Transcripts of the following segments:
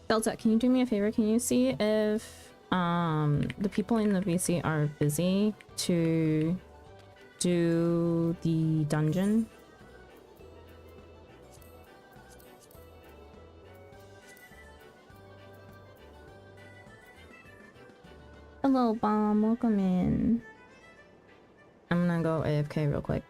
Delta, can you do me a favor? Can you see if the people in the VC are busy to do the dungeon? Hello, Bomb. Welcome in. I'm gonna go AFK real quick.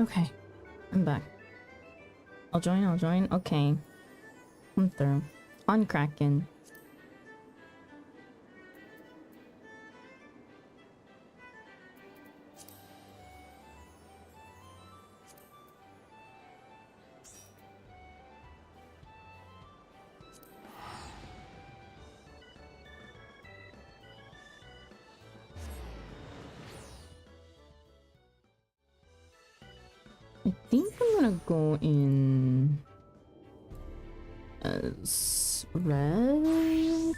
Okay, I'm back. I'll join. Okay. I'm through. On Kraken. I think I'm gonna go in as red.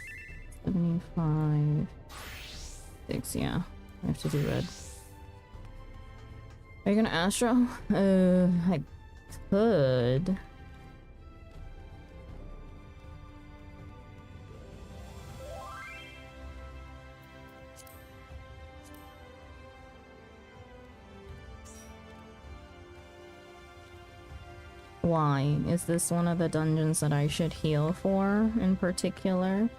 75. 6, yeah. I have to do red. Are you gonna Astro? I could. Why? Is this one of the dungeons that I should heal for in particular?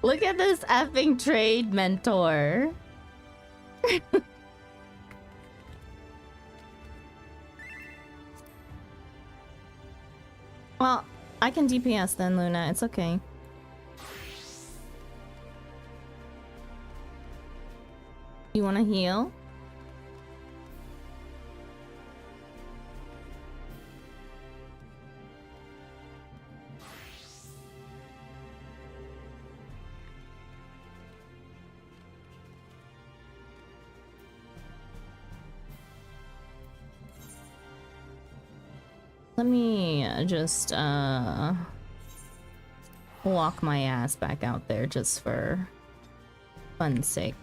Look at this effing trade, mentor. Well, I can DPS then, Luna. It's okay. You want to heal? Let me just walk my ass back out there just for fun's sake.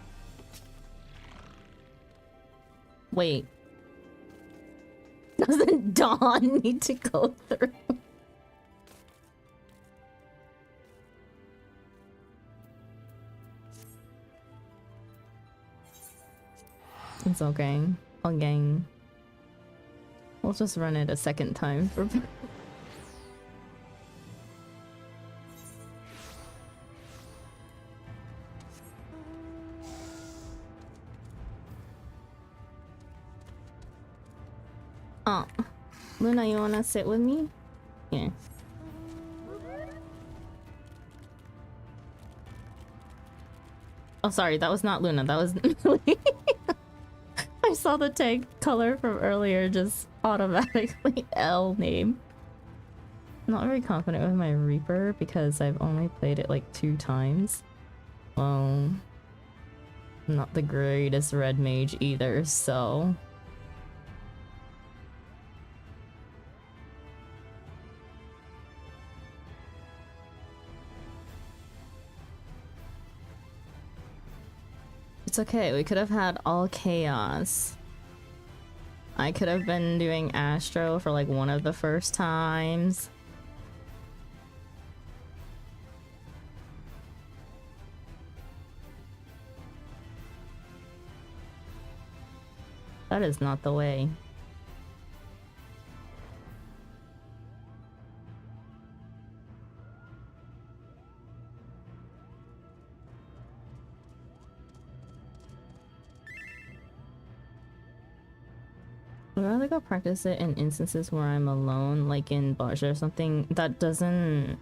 Wait. Doesn't Dawn need to go through? It's okay. Okay. We'll just run it a second time for... Oh. Luna, you wanna sit with me? Yeah. Oh, sorry, that was not Luna, that was... I saw the tag color from earlier, just automatically L name. I'm not very confident with my Reaper because I've only played it like 2 times. Well, I'm not the greatest red mage either, so... It's okay, we could have had all chaos. I could have been doing Astro for like one of the first times. That is not the way. I'd rather go practice it in instances where I'm alone, like in Baja or something. That doesn't...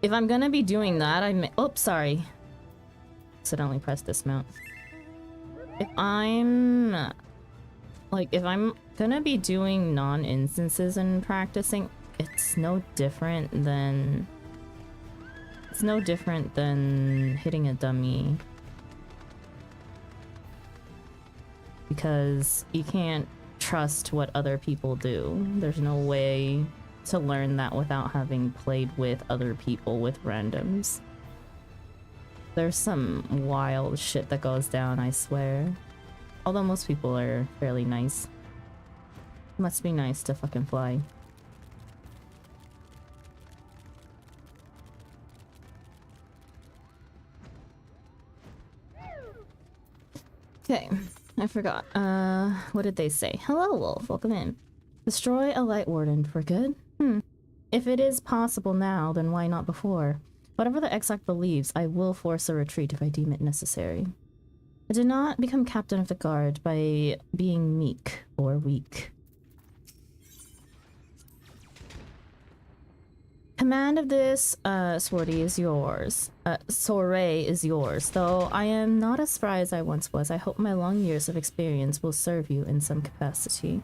If I'm gonna be doing that, I may... Oops, sorry. Accidentally pressed dismount. If I'm... Like, if I'm gonna be doing non-instances and practicing, it's no different than... It's no different than hitting a dummy. Because you can't trust what other people do. There's no way to learn that without having played with other people with randoms. There's some wild shit that goes down, I swear. Although most people are fairly nice. Must be nice to fucking fly. Okay. I forgot. What did they say? Hello, Wolf. Welcome in. Destroy a Light Warden for good? If it is possible now, then why not before? Whatever the Exarch believes, I will force a retreat if I deem it necessary. I did not become captain of the guard by being meek or weak. Command of this soiree is yours. Though I am not as spry as I once was, I hope my long years of experience will serve you in some capacity.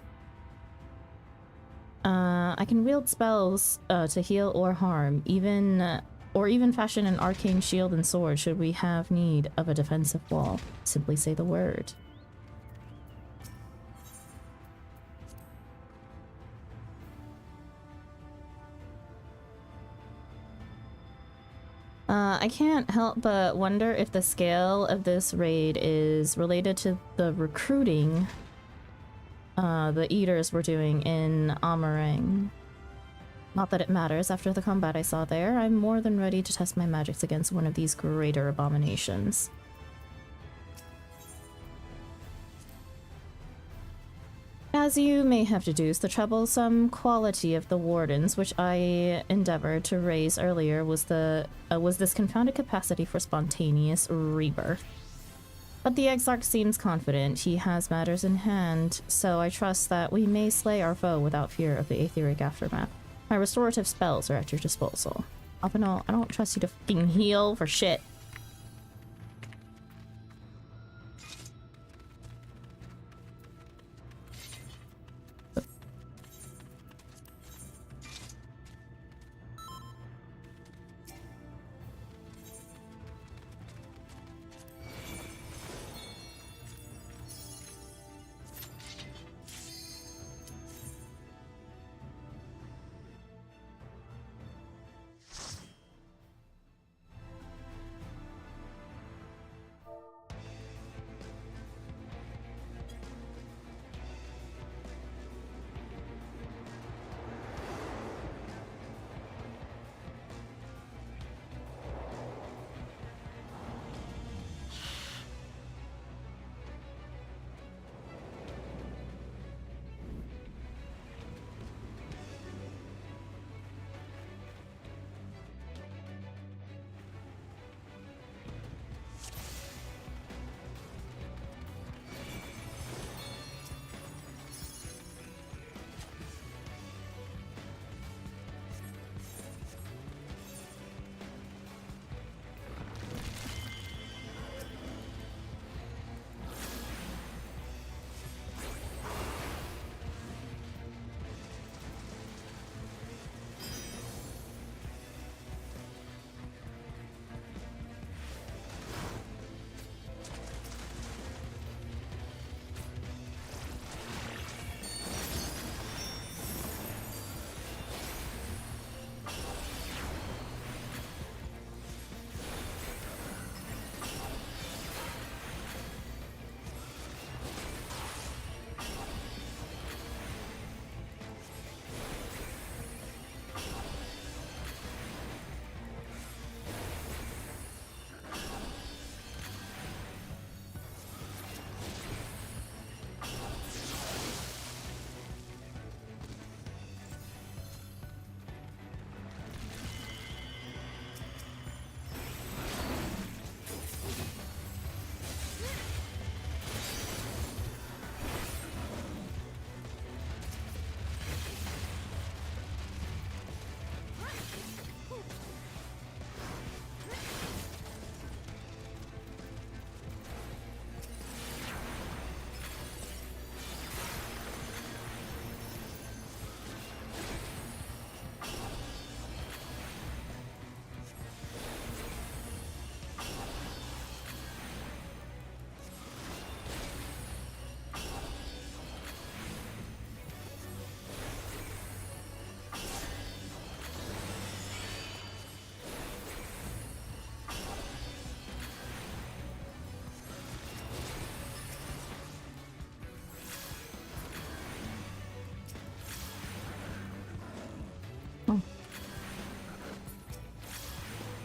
I can wield spells to heal or harm, or even fashion an arcane shield and sword should we have need of a defensive wall. Simply say the word. I can't help but wonder if the scale of this raid is related to the recruiting the Eaters were doing in Amarang. Not that it matters, after the combat I saw there, I'm more than ready to test my magics against one of these greater abominations. As you may have deduced, the troublesome quality of the wardens, which I endeavored to raise earlier, was this confounded capacity for spontaneous rebirth. But the Exarch seems confident he has matters in hand, so I trust that we may slay our foe without fear of the aetheric aftermath. My restorative spells are at your disposal. Alpino, I don't trust you to fucking heal for shit.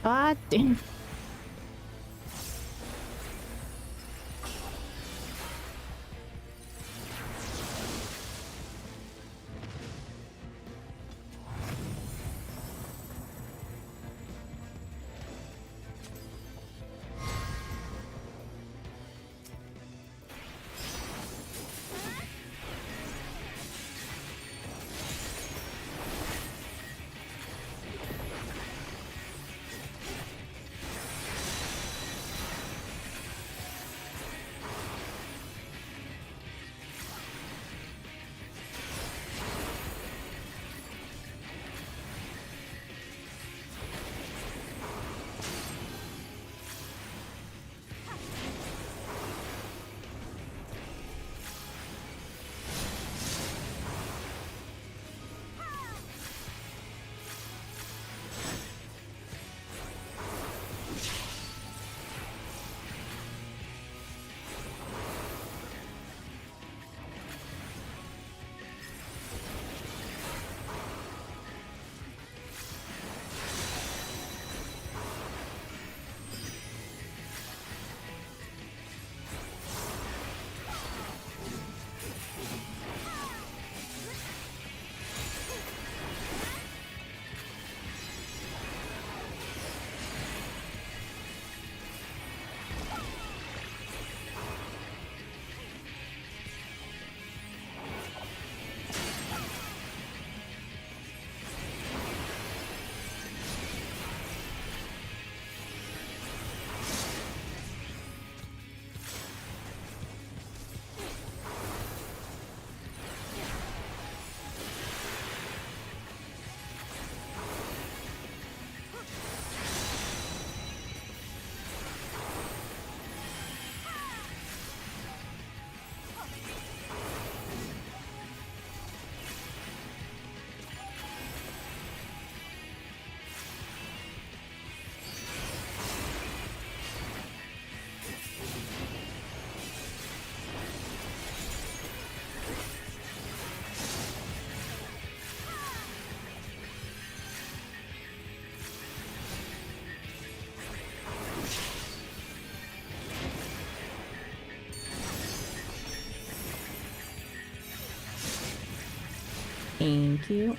God damn. Thank you.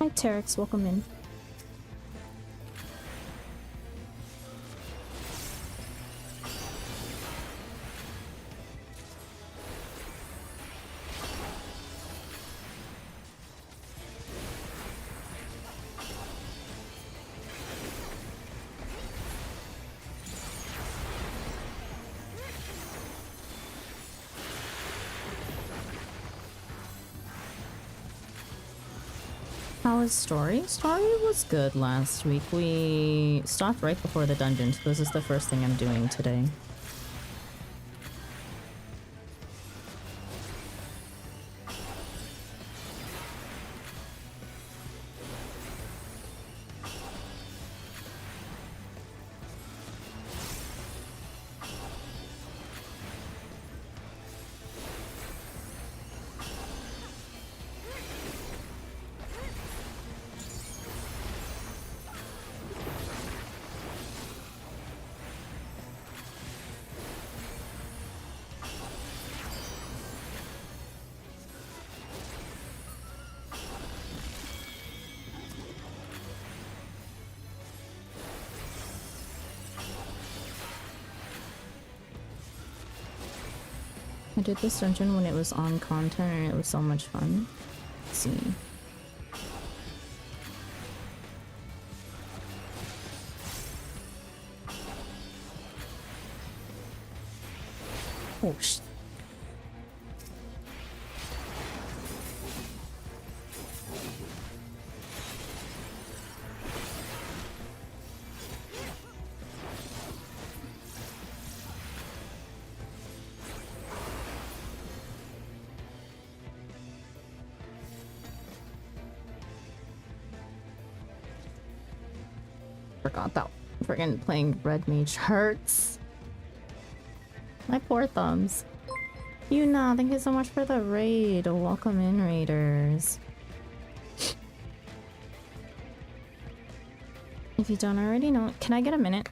Hi Terex, welcome in. How was story? Story was good last week. We stopped right before the dungeon, so this is the first thing I'm doing today. I did this dungeon when it was on content and it was so much fun. Let's see. Oh shit. Forgot that friggin' playing red mage hurts. My poor thumbs. Yuna, thank you so much for the raid. Welcome in, raiders. If you don't already know, can I get a minute?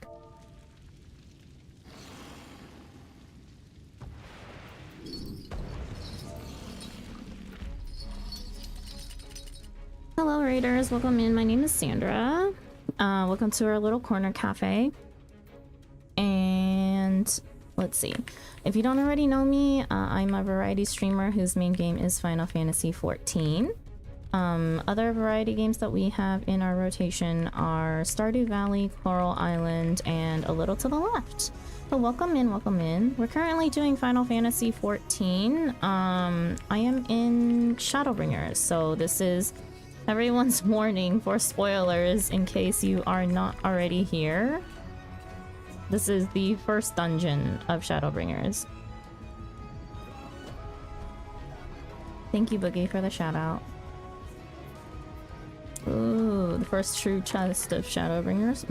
Hello, raiders. Welcome in. My name is Sandra. Welcome to our little corner cafe. And let's see. If you don't already know me, I'm a variety streamer whose main game is Final Fantasy XIV. Other variety games that we have in our rotation are Stardew Valley, Coral Island, and A Little to the Left. So welcome in, welcome in. We're currently doing Final Fantasy XIV. I am in Shadowbringers, so this is everyone's warning for spoilers in case you are not already here. This is the first dungeon of Shadowbringers. Thank you, Boogie, for the shout out. Ooh, the first true chest of Shadowbringers.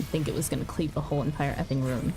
Think it was gonna cleave the whole entire effing room.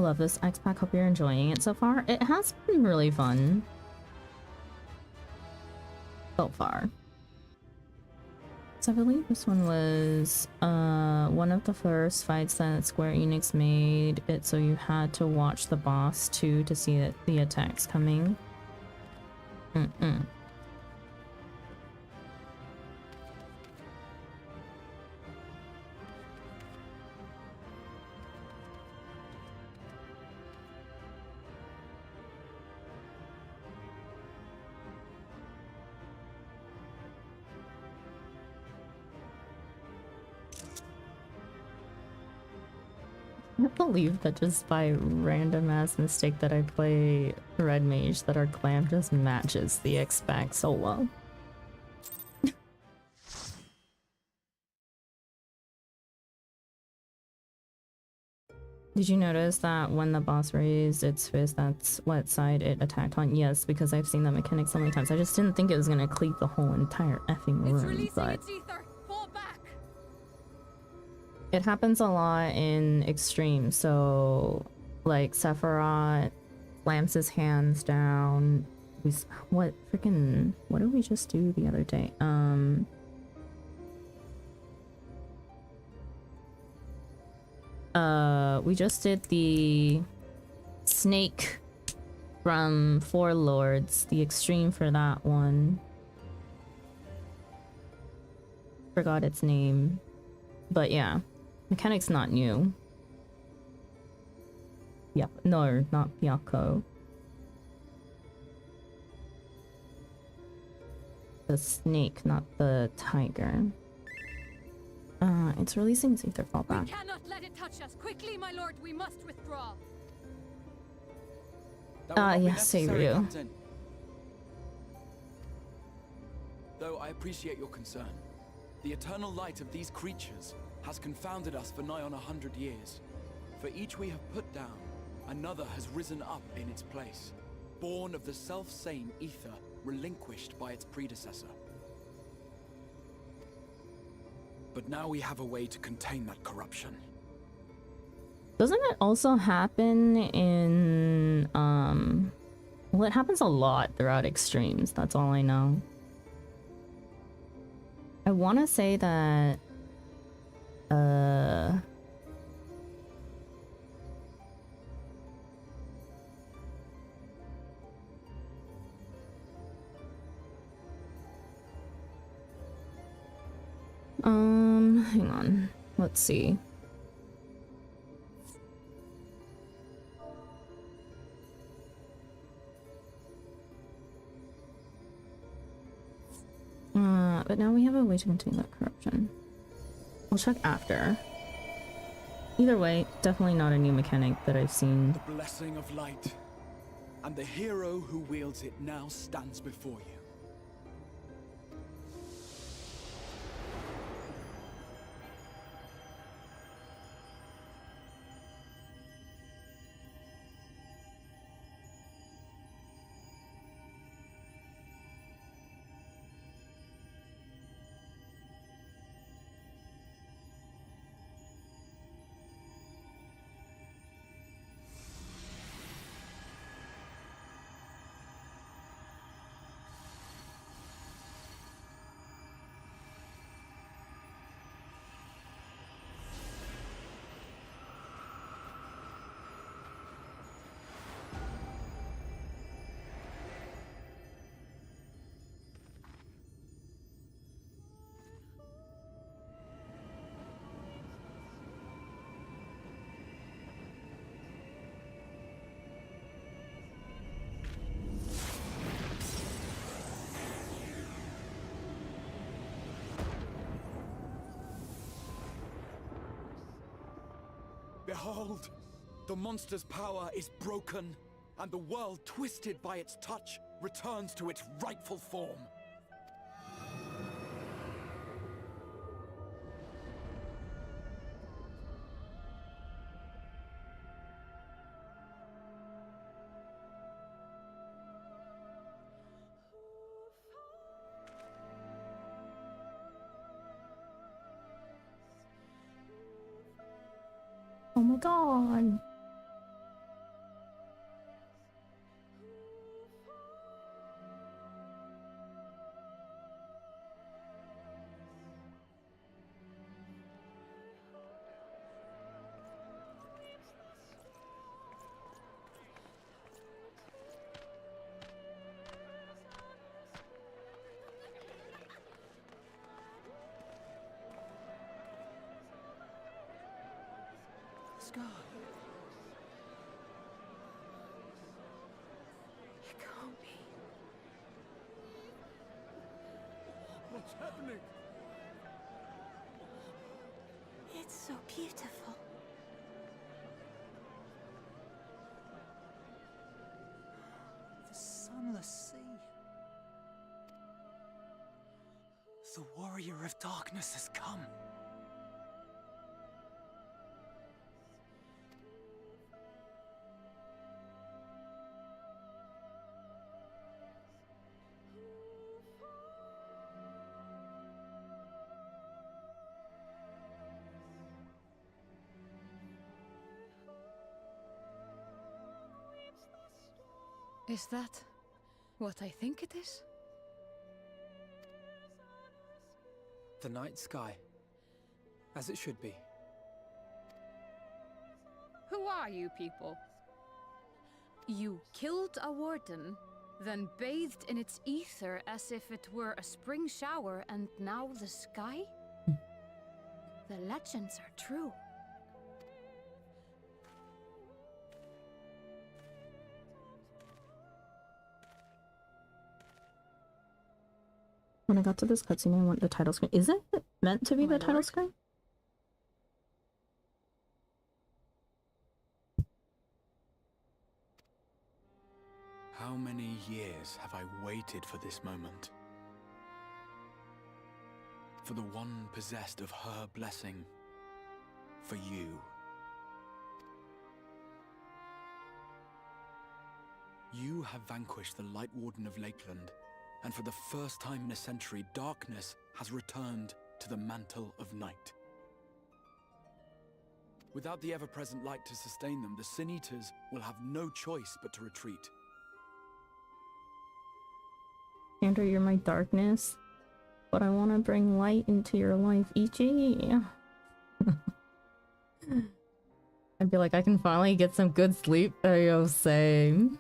love this X-Pack. Hope you're enjoying it so far. It has been really fun. So far. So I believe this one was one of the first fights that Square Enix made it so you had to watch the boss too to see the attacks coming. I can't believe that just by random ass mistake that I play Red Mage that our clan just matches the X-Pack so well. Did you notice that when the boss raised its fist, that's what side it attacked on? Yes, because I've seen that mechanic so many times. I just didn't think it was gonna cleave the whole entire effing room, but... It happens a lot in Extreme, so... Like, Sephiroth slams his hands down. What did we just do the other day? We just did the snake from Four Lords, the extreme for that one. Forgot its name. But yeah, mechanic's not new. Yep, no, not Byakko. The snake, not the tiger. It's releasing its ether fallback. We cannot let it touch us. Quickly, my lord, we must withdraw. Yes, save you. Though I appreciate your concern, the eternal light of these creatures has confounded us for nigh on 100 years. For each we have put down, another has risen up in its place, born of the self-same ether relinquished by its predecessor. But now we have a way to contain that corruption. Doesn't it also happen in, well, it happens a lot throughout Extremes, that's all I know. I want to say that, hang on. Let's see. But now we have a way to contain that corruption. We'll check after. Either way, definitely not a new mechanic that I've seen. The blessing of light, and the hero who wields it now stands before you. Behold, the monster's power is broken, and the world, twisted by its touch, returns to its rightful form. Oh my god. sky. It can't be. What's happening? It's so beautiful. The sunless sea. The warrior of darkness has come. Is that what I think it is? The night sky. As it should be. Who are you people? You killed a warden, then bathed in its ether as if it were a spring shower, and now the sky? The legends are true. When I got to this cutscene, I want the title screen. Is it meant to be My the title lord? screen? How many years have I waited for this moment? For the one possessed of her blessing. For you. You have vanquished the Light Warden of Lakeland, and for the first time in a century, darkness has returned to the mantle of night. Without the ever-present light to sustain them, the Sin Eaters will have no choice but to retreat. Andrew, you're my darkness, but I want to bring light into your life, Ichi. I'd be like, I can finally get some good sleep. Ayo, same.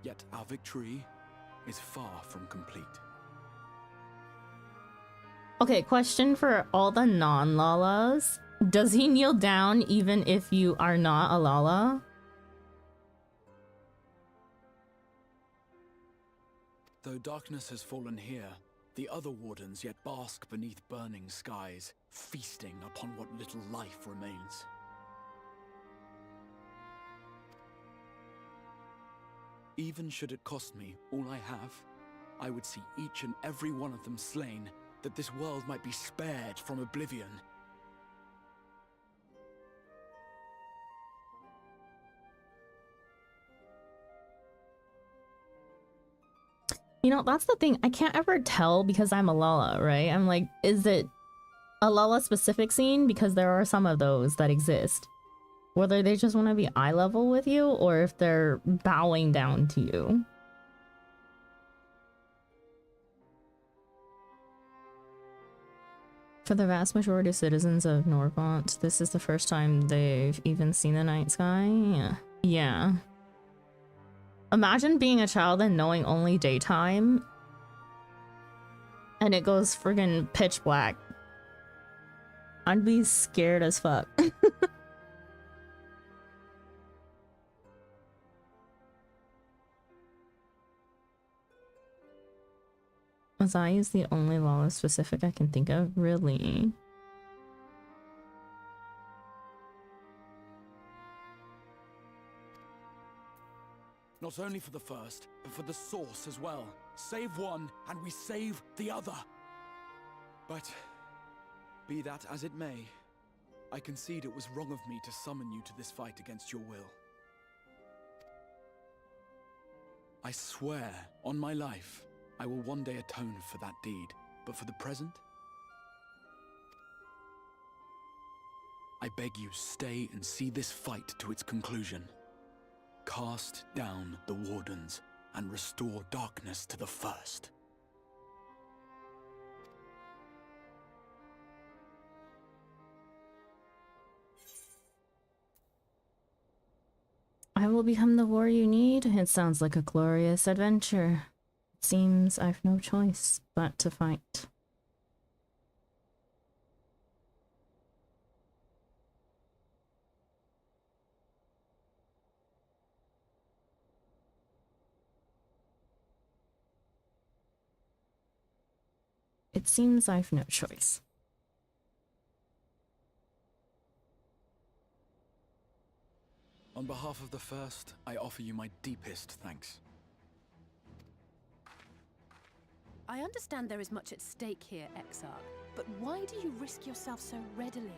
Yet our victory is far from complete. Okay, question for all the non-Lalas. Does he kneel down even if you are not a Lala? Though darkness has fallen here, the other wardens yet bask beneath burning skies, feasting upon what little life remains. Even should it cost me all I have, I would see each and every one of them slain, that this world might be spared from oblivion. You know, that's the thing. I can't ever tell because I'm a Lala, right? I'm like, is it a Lala specific scene? Because there are some of those that exist. Whether they just want to be eye level with you or if they're bowing down to you. For the vast majority of citizens of Norvant, this is the first time they've even seen the night sky. Yeah. Imagine being a child and knowing only daytime. And it goes friggin' pitch black. I'd be scared as fuck. Azai is the only Lala specific I can think of, really. Not only for the first, but for the source as well. Save one, and we save the other. But, be that as it may, I concede it was wrong of me to summon you to this fight against your will. I swear, on my life, I will one day atone for that deed, but for the present, I beg you stay and see this fight to its conclusion. Cast down the wardens and restore darkness to the first. I will become the war you need. It sounds like a glorious adventure. Seems I've no choice but to fight. It seems I've no choice. On behalf of the First, I offer you my deepest thanks. I understand there is much at stake here, Exarch, but why do you risk yourself so readily?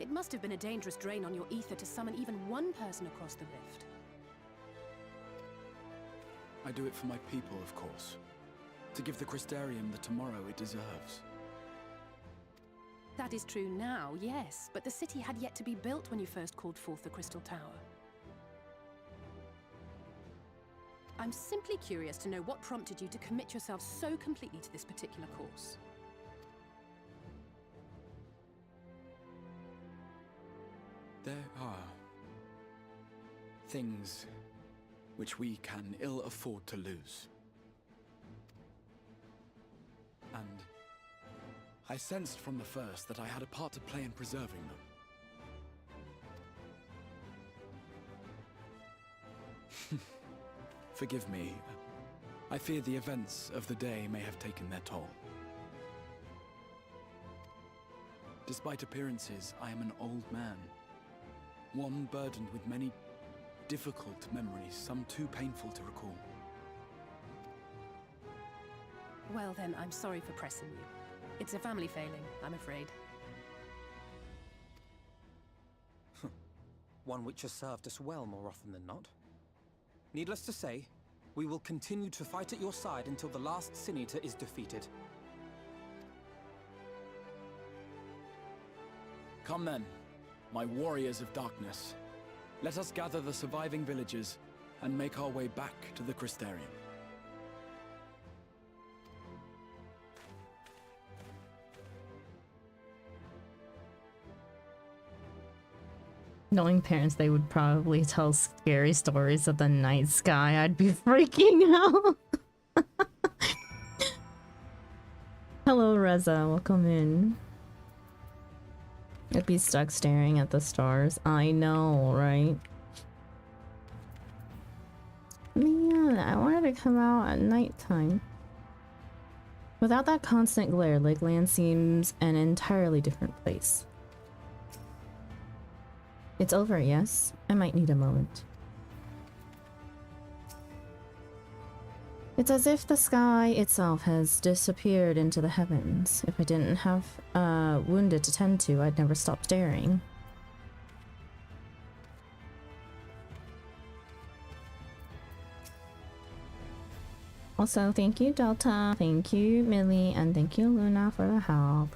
It must have been a dangerous drain on your ether to summon even one person across the rift. I do it for my people, of course. To give the Crystarium the tomorrow it deserves. That is true now, yes, but the city had yet to be built when you first called forth the Crystal Tower. I'm simply curious to know what prompted you to commit yourself so completely to this particular course. There are things which we can ill afford to lose. And I sensed from the first that I had a part to play in preserving them. Forgive me. I fear the events of the day may have taken their toll. Despite appearances, I am an old man. One burdened with many difficult memories, some too painful to recall. Well then, I'm sorry for pressing you. It's a family failing, I'm afraid. One which has served us well more often than not. Needless to say, we will continue to fight at your side until the last Sin Eater is defeated. Come then, my warriors of darkness. Let us gather the surviving villagers and make our way back to the Crystarium. Knowing parents, they would probably tell scary stories of the night sky. I'd be freaking out. Hello, Reza. Welcome in. I'd be stuck staring at the stars. I know, right? Man, I wanted to come out at nighttime. Without that constant glare, Lakeland seems an entirely different place. It's over, yes? I might need a moment. It's as if the sky itself has disappeared into the heavens. If I didn't have a wounded to tend to, I'd never stop staring. Also, thank you, Delta, thank you, Millie, and thank you, Luna, for the help.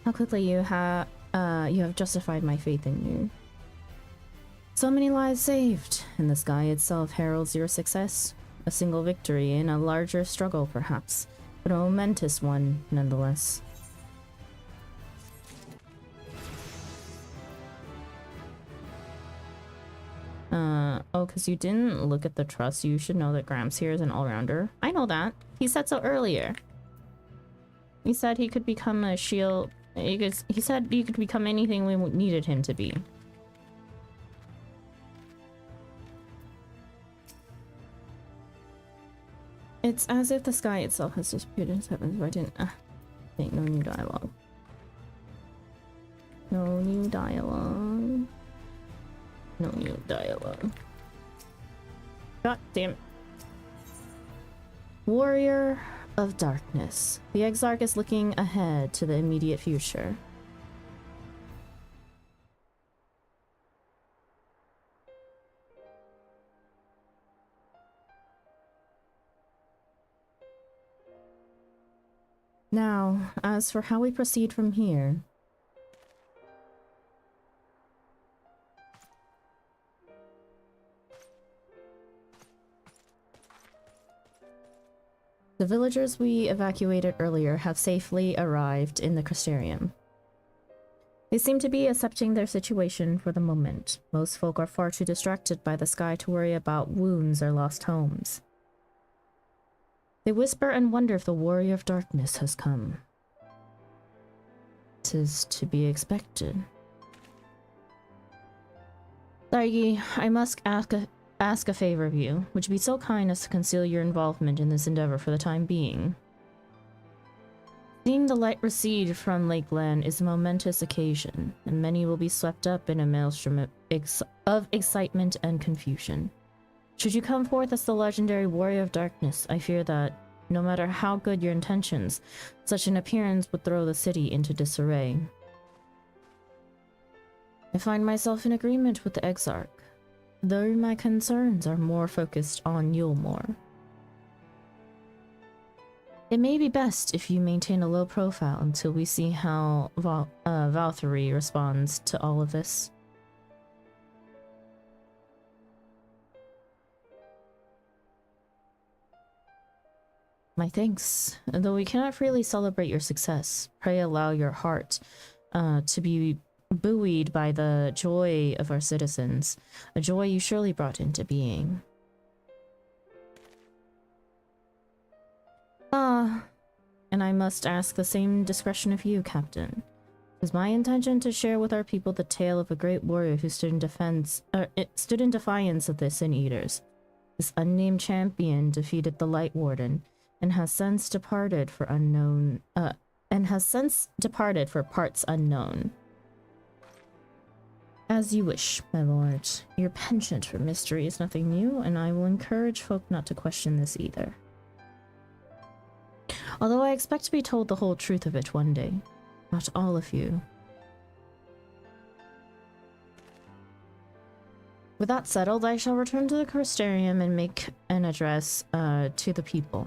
How quickly you have justified my faith in you. So many lives saved, and the sky itself heralds your success. A single victory in a larger struggle, perhaps, but a momentous one, nonetheless. Oh, because you didn't look at the trust, you should know that Gramps here is an all-rounder. I know that. He said so earlier. He said he could become a shield. He said he could become anything we needed him to be. It's as if the sky itself has disappeared into heavens, but I didn't. Ain't no new dialogue. No new dialogue. No new dialogue. God damn it. Warrior of Darkness. The Exarch is looking ahead to the immediate future. Now, as for how we proceed from here, the villagers we evacuated earlier have safely arrived in the Crystarium. They seem to be accepting their situation for the moment. Most folk are far too distracted by the sky to worry about wounds or lost homes. They whisper and wonder if the warrior of darkness has come. 'Tis to be expected. Largy, I must ask a favor of you. Would you be so kind as to conceal your involvement in this endeavor for the time being? Seeing the light recede from Lakeland is a momentous occasion, and many will be swept up in a maelstrom of excitement and confusion. Should you come forth as the legendary warrior of darkness, I fear that, no matter how good your intentions, such an appearance would throw the city into disarray. I find myself in agreement with the Exarch, though my concerns are more focused on Yulmore. It may be best if you maintain a low profile until we see how Valkyrie responds to all of this. My thanks. Though we cannot freely celebrate your success, pray allow your heart to be buoyed by the joy of our citizens, a joy you surely brought into being. And I must ask the same discretion of you, Captain. It is my intention to share with our people the tale of a great warrior who stood in defiance of the Sin Eaters. This unnamed champion defeated the Light Warden and has since departed for parts unknown. As you wish, my lord. Your penchant for mystery is nothing new, and I will encourage folk not to question this either. Although I expect to be told the whole truth of it one day. Not all of you. With that settled, I shall return to the Crystarium and make an address to the people.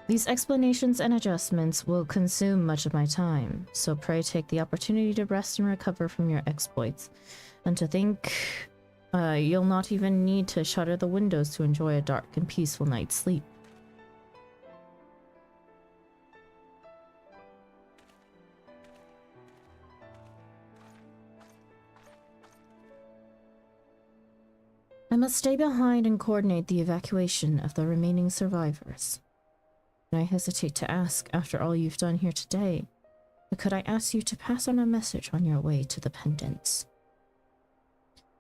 These explanations and adjustments will consume much of my time, so pray take the opportunity to rest and recover from your exploits, and to think you'll not even need to shutter the windows to enjoy a dark and peaceful night's sleep. I must stay behind and coordinate the evacuation of the remaining survivors. I hesitate to ask after all you've done here today, but could I ask you to pass on a message on your way to the Pendants?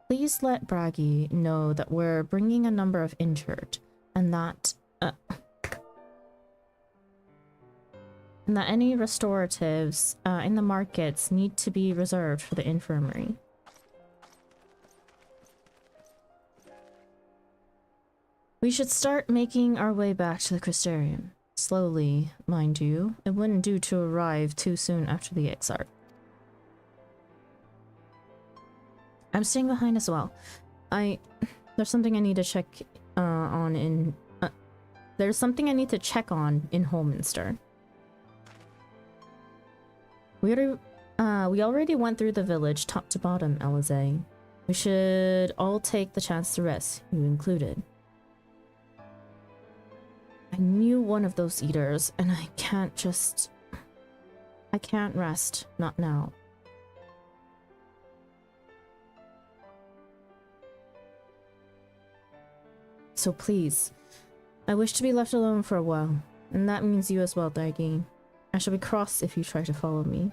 Please let Bragi know that we're bringing a number of injured, and that any restoratives in the markets need to be reserved for the infirmary. We should start making our way back to the Crystarium. Slowly, mind you. It wouldn't do to arrive too soon after the Exarch. I'm staying behind as well. There's something I need to check on in Holminster. We already went through the village top to bottom, Elize. We should all take the chance to rest, you included. I knew one of those eaters, and I can't rest, not now. So please, I wish to be left alone for a while, and that means you as well, Dargi. I shall be cross if you try to follow me.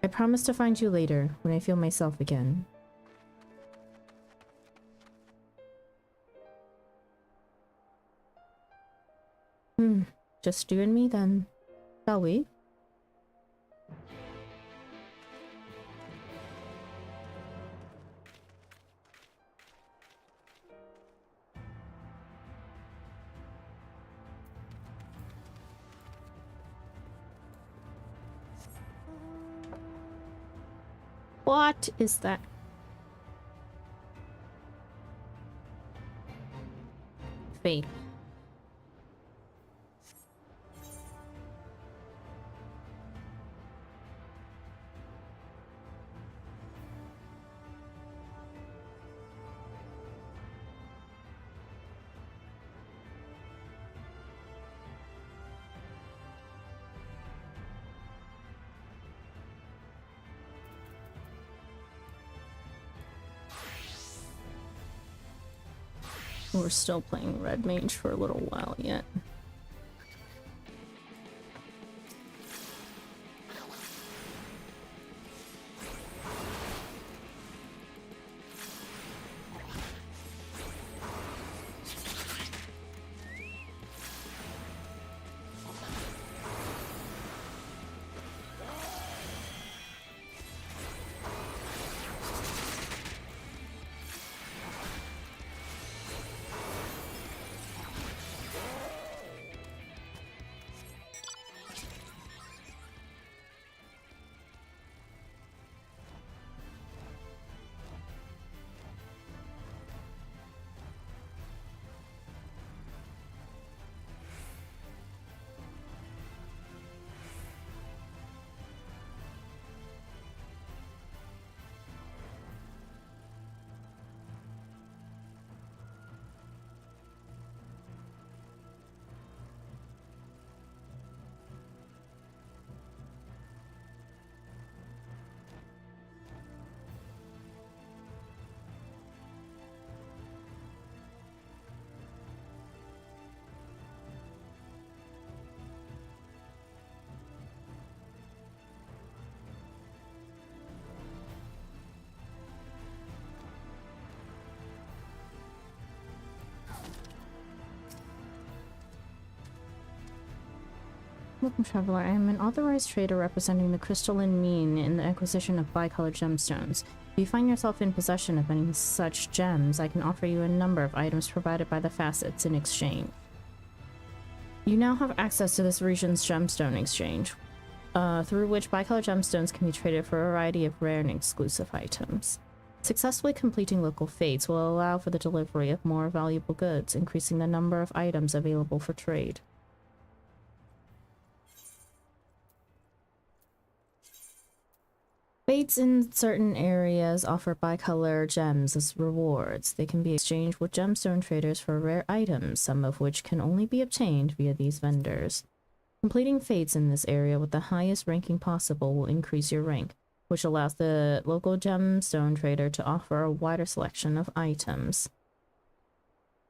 I promise to find you later, when I feel myself again. Just you and me then, shall we? What is that? Fate. We're still playing Red Mage for a little while yet. Welcome, Traveler. I am an authorized trader representing the crystalline mean in the acquisition of bicolored gemstones. If you find yourself in possession of any such gems, I can offer you a number of items provided by the facets in exchange. You now have access to this region's gemstone exchange, through which bicolored gemstones can be traded for a variety of rare and exclusive items. Successfully completing local fates will allow for the delivery of more valuable goods, increasing the number of items available for trade. Fates in certain areas offer bicolor gems as rewards. They can be exchanged with gemstone traders for rare items, some of which can only be obtained via these vendors. Completing fates in this area with the highest ranking possible will increase your rank, which allows the local gemstone trader to offer a wider selection of items.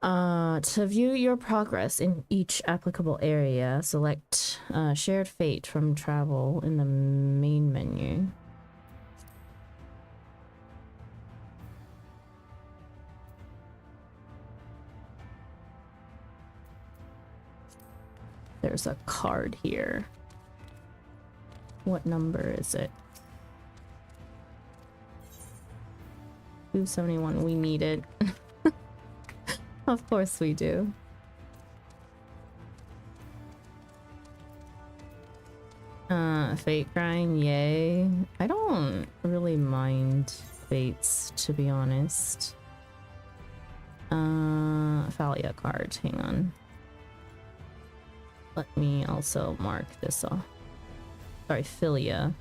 To view your progress in each applicable area, select Shared Fate from Travel in the main menu. There's a card here. What number is it? 271. We need it. Of course we do. Fate grind, yay. I don't really mind fates, to be honest. Thalia card, hang on. Let me also mark this off. Sorry, Philia.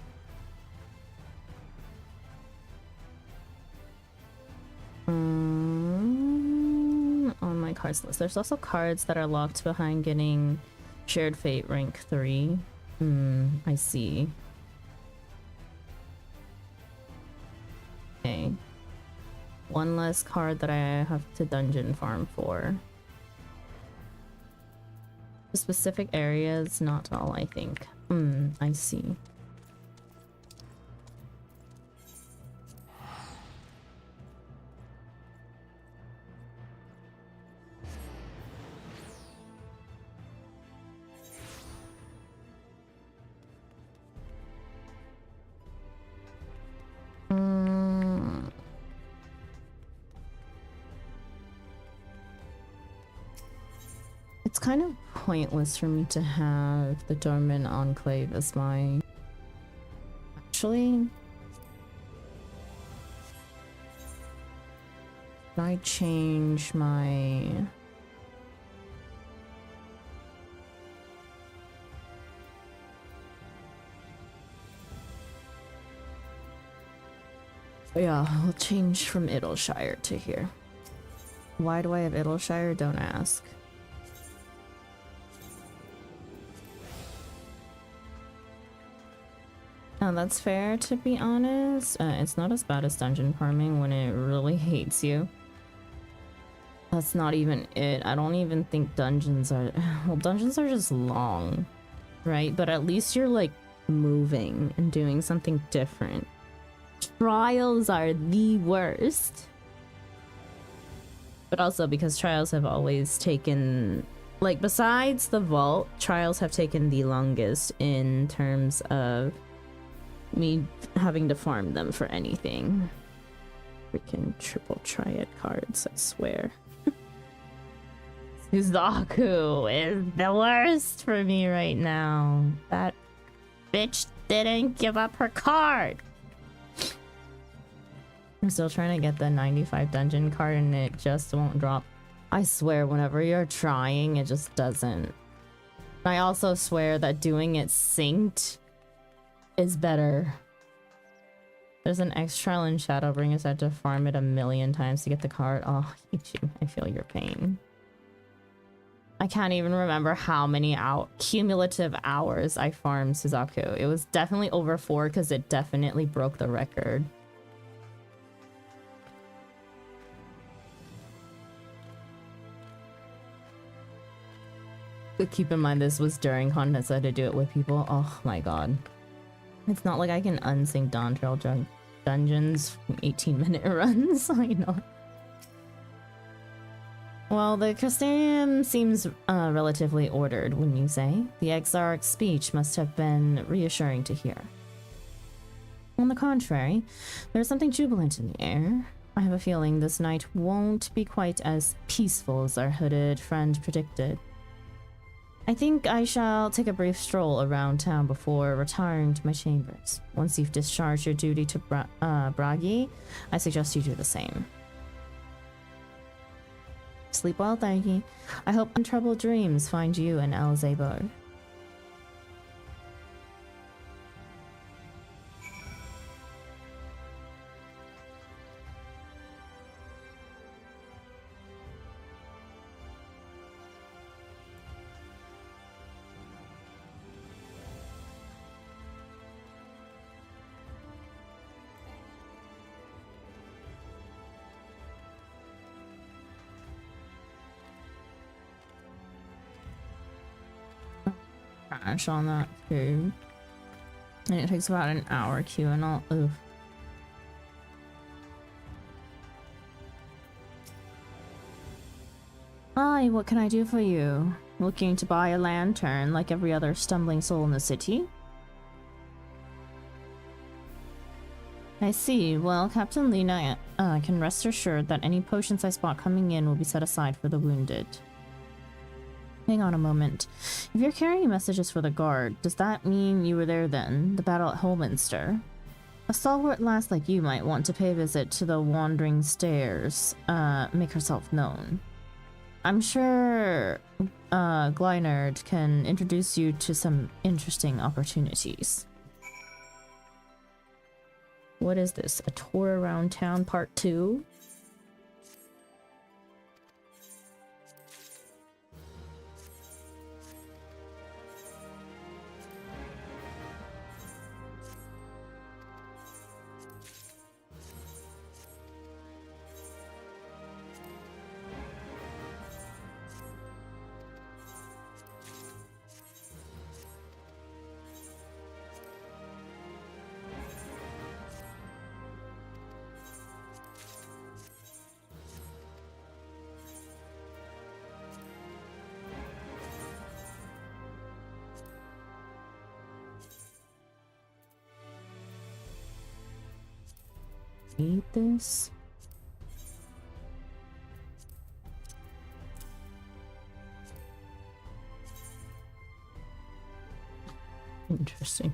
On my cards list. There's also cards that are locked behind getting Shared Fate rank 3. I see. Okay. One less card that I have to dungeon farm for. Specific areas, not all, I think. I see. It's kind of pointless for me to have the Dormant Enclave as my... Actually... Can I change my... Yeah, I'll change from Idleshire to here. Why do I have Idleshire? Don't ask. That's fair, to be honest. It's not as bad as dungeon farming when it really hates you. That's not even it. I don't even think dungeons are... Well, dungeons are just long, right? But at least you're, like, moving and doing something different. Trials are the worst. But also because trials have always taken... Like, besides the vault, trials have taken the longest in terms of me having to farm them for anything. Freaking triple triad cards, I swear. Suzaku is the worst for me right now. That bitch didn't give up her card. I'm still trying to get the 95 dungeon card and it just won't drop. I swear whenever you're trying, it just doesn't. I also swear that doing it synced is better. There's an X trial in Shadowbringers. I had to farm it 1,000,000 times to get the card. Oh, I hate you. I feel your pain. I can't even remember how many cumulative hours I farmed Suzaku. It was definitely over 4 because it definitely broke the record. But keep in mind this was during content, so I had to do it with people. Oh my god. It's not like I can unsync Dawn Trail dungeons 18-minute runs. I know. Well, the Crystarium seems relatively ordered, wouldn't you say? The Exarch's speech must have been reassuring to hear. On the contrary, there's something jubilant in the air. I have a feeling this night won't be quite as peaceful as our hooded friend predicted. I think I shall take a brief stroll around town before retiring to my chambers. Once you've discharged your duty to Bragi, I suggest you do the same. Sleep well, Thanky. I hope untroubled dreams find you and Elzebor. Crash on that too. And it takes about an hour queue and all. Oof. Hi, what can I do for you? Looking to buy a lantern like every other stumbling soul in the city? I see. Well, Captain Lena can rest assured that any potions I spot coming in will be set aside for the wounded. Hang on a moment. If you're carrying messages for the guard, does that mean you were there then? The battle at Holminster? A stalwart lass like you might want to pay a visit to the Wandering Stairs, make herself known. I'm sure Glynard can introduce you to some interesting opportunities. What is this? A tour around town part 2? Read this. Interesting.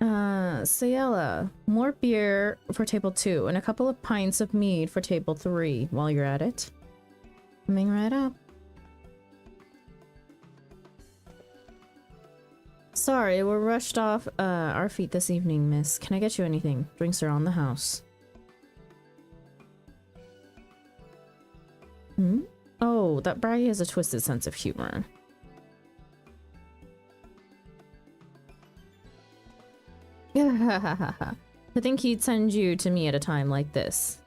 Sayela, more beer for table 2 and a couple of pints of mead for table 3 while you're at it. Coming right up. Sorry, we're rushed off our feet this evening, miss. Can I get you anything? Drinks are on the house. Hmm? Oh, that braggy has a twisted sense of humor. I think he'd send you to me at a time like this.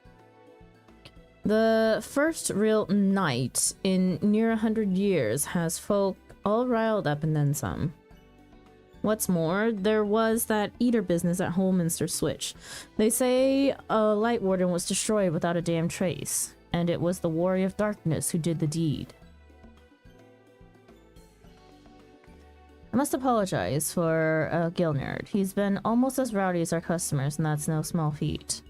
The first real night in near 100 years has folk all riled up and then some. What's more, there was that eater business at Holminster Switch. They say a light warden was destroyed without a damn trace, and it was the Warrior of Darkness who did the deed. I must apologize for Gilnard. He's been almost as rowdy as our customers, and that's no small feat.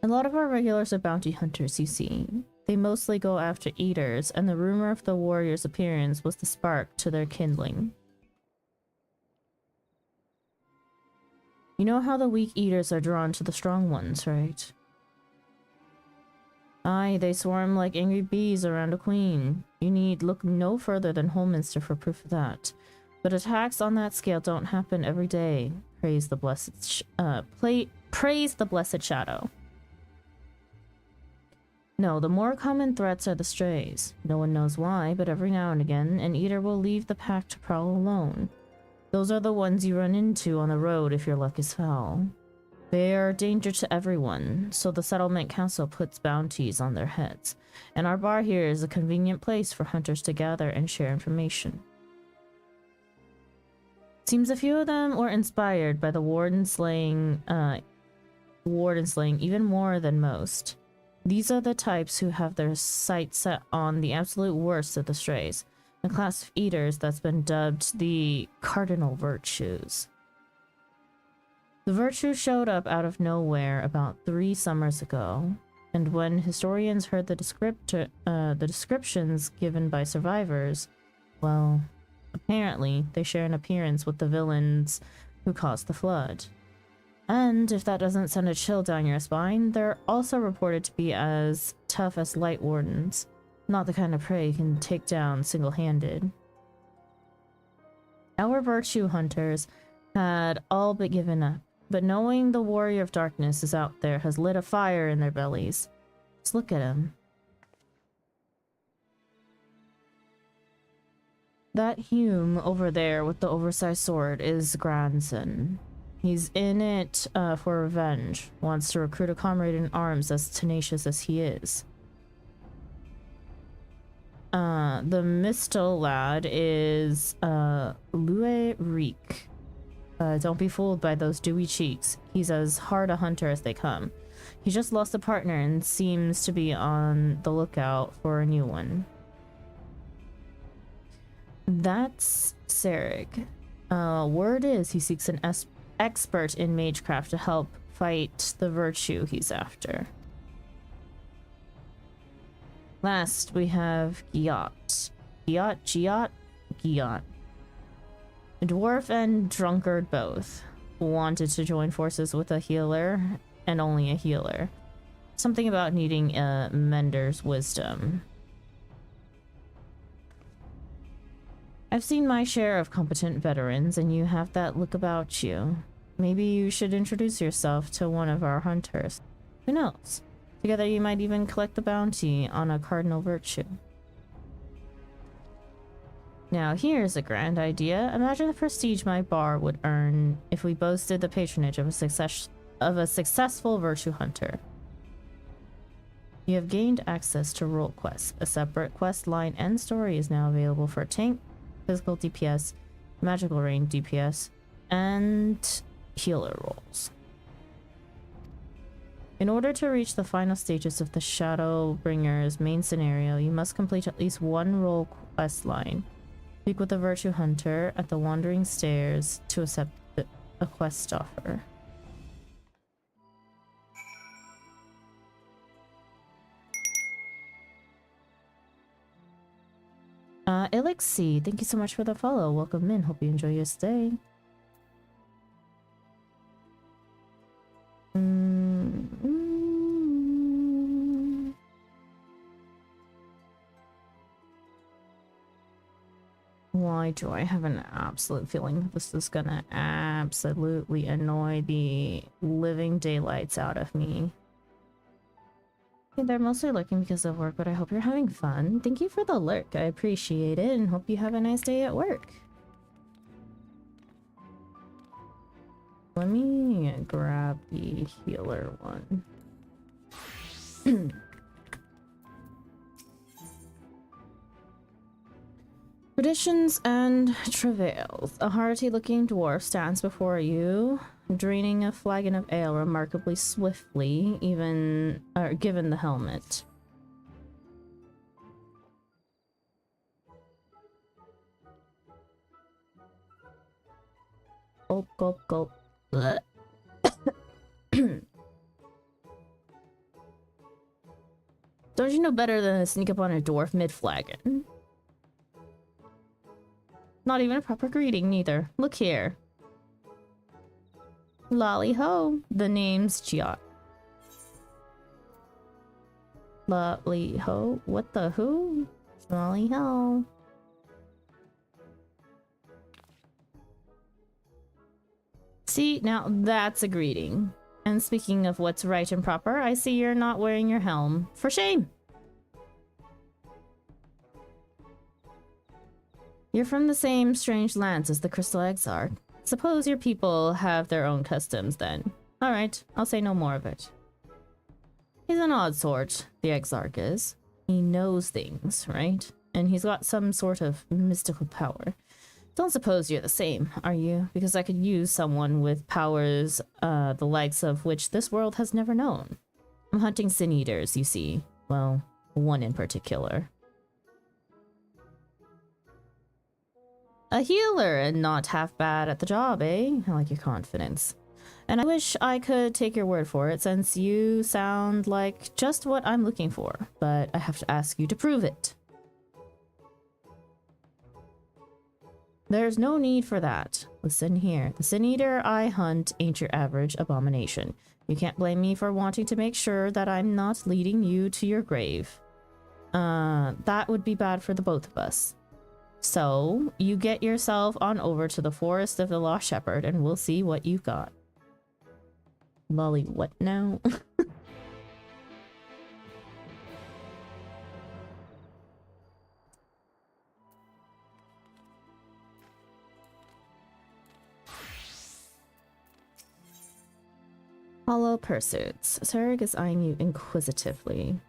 A lot of our regulars are bounty hunters, you see. They mostly go after eaters, and the rumor of the warrior's appearance was the spark to their kindling. You know how the weak eaters are drawn to the strong ones, right? Aye, they swarm like angry bees around a queen. You need look no further than Holminster for proof of that. But attacks on that scale don't happen every day. Praise the blessed praise the blessed shadow. No, the more common threats are the strays. No one knows why, but every now and again, an eater will leave the pack to prowl alone. Those are the ones you run into on the road if your luck is foul. They are a danger to everyone, so the settlement council puts bounties on their heads, and our bar here is a convenient place for hunters to gather and share information. Seems a few of them were inspired by the warden slaying even more than most. These are the types who have their sights set on the absolute worst of the strays, a class of eaters that's been dubbed the cardinal virtues. The virtues showed up out of nowhere about 3 summers ago, and when historians heard the descriptions given by survivors, well, apparently they share an appearance with the villains who caused the flood. And if that doesn't send a chill down your spine, they're also reported to be as tough as light wardens, not the kind of prey you can take down single-handed. Our virtue hunters had all but given up, but knowing the Warrior of Darkness is out there has lit a fire in their bellies. Just look at him. That Hume over there with the oversized sword is grandson. He's in it for revenge, wants to recruit a comrade in arms as tenacious as he is. The Mistel lad is Louis Reek. Don't be fooled by those dewy cheeks. He's as hard a hunter as they come. He just lost a partner and seems to be on the lookout for a new one. That's Sarek. Word is he seeks an expert in magecraft to help fight the virtue he's after. Last, we have Giot. Giot. A dwarf and drunkard both. Wanted to join forces with a healer, and only a healer. Something about needing a mender's wisdom. I've seen my share of competent veterans, and you have that look about you. Maybe you should introduce yourself to one of our hunters. Who knows? Together you might even collect the bounty on a cardinal virtue. Now here's a grand idea. Imagine the prestige my bar would earn if we boasted the patronage of a successful virtue hunter. You have gained access to role quests. A separate quest line and story is now available for tank, physical DPS, magical range DPS, and healer roles. In order to reach the final stages of the Shadowbringers main scenario, you must complete at least one role quest line. Speak with the Virtue Hunter at the Wandering Stairs to accept a quest offer. Elixir, thank you so much for the follow. Welcome in. Hope you enjoy your stay. Why do I have an absolute feeling that this is gonna absolutely annoy the living daylights out of me? Okay, they're mostly lurking because of work, but I hope you're having fun. Thank you for the lurk. I appreciate it and hope you have a nice day at work. Let me grab the healer one. Traditions and travails. A hearty-looking dwarf stands before you, draining a flagon of ale remarkably swiftly, given the helmet. Gulp, gulp, gulp. Blech. Don't you know better than to sneak up on a dwarf mid-flagon? Not even a proper greeting, neither. Look here. Lolly ho. The name's Giot. Lolly ho? What the who? Lolly ho. See, now that's a greeting. And speaking of what's right and proper, I see you're not wearing your helm. For shame! You're from the same strange lands as the Crystal Exarch. Suppose your people have their own customs then. Alright, I'll say no more of it. He's an odd sort, the Exarch is. He knows things, right? And he's got some sort of mystical power. Don't suppose you're the same, are you? Because I could use someone with powers, the likes of which this world has never known. I'm hunting sin eaters, you see. Well, one in particular. A healer and not half bad at the job, eh? I like your confidence. And I wish I could take your word for it, since you sound like just what I'm looking for. But I have to ask you to prove it. There's no need for that. Listen here. The sin eater I hunt ain't your average abomination. You can't blame me for wanting to make sure that I'm not leading you to your grave. That would be bad for the both of us. So, you get yourself on over to the Forest of the Lost Shepherd and we'll see what you've got. Lolly, what now? Hollow pursuits. Sarg is eyeing you inquisitively.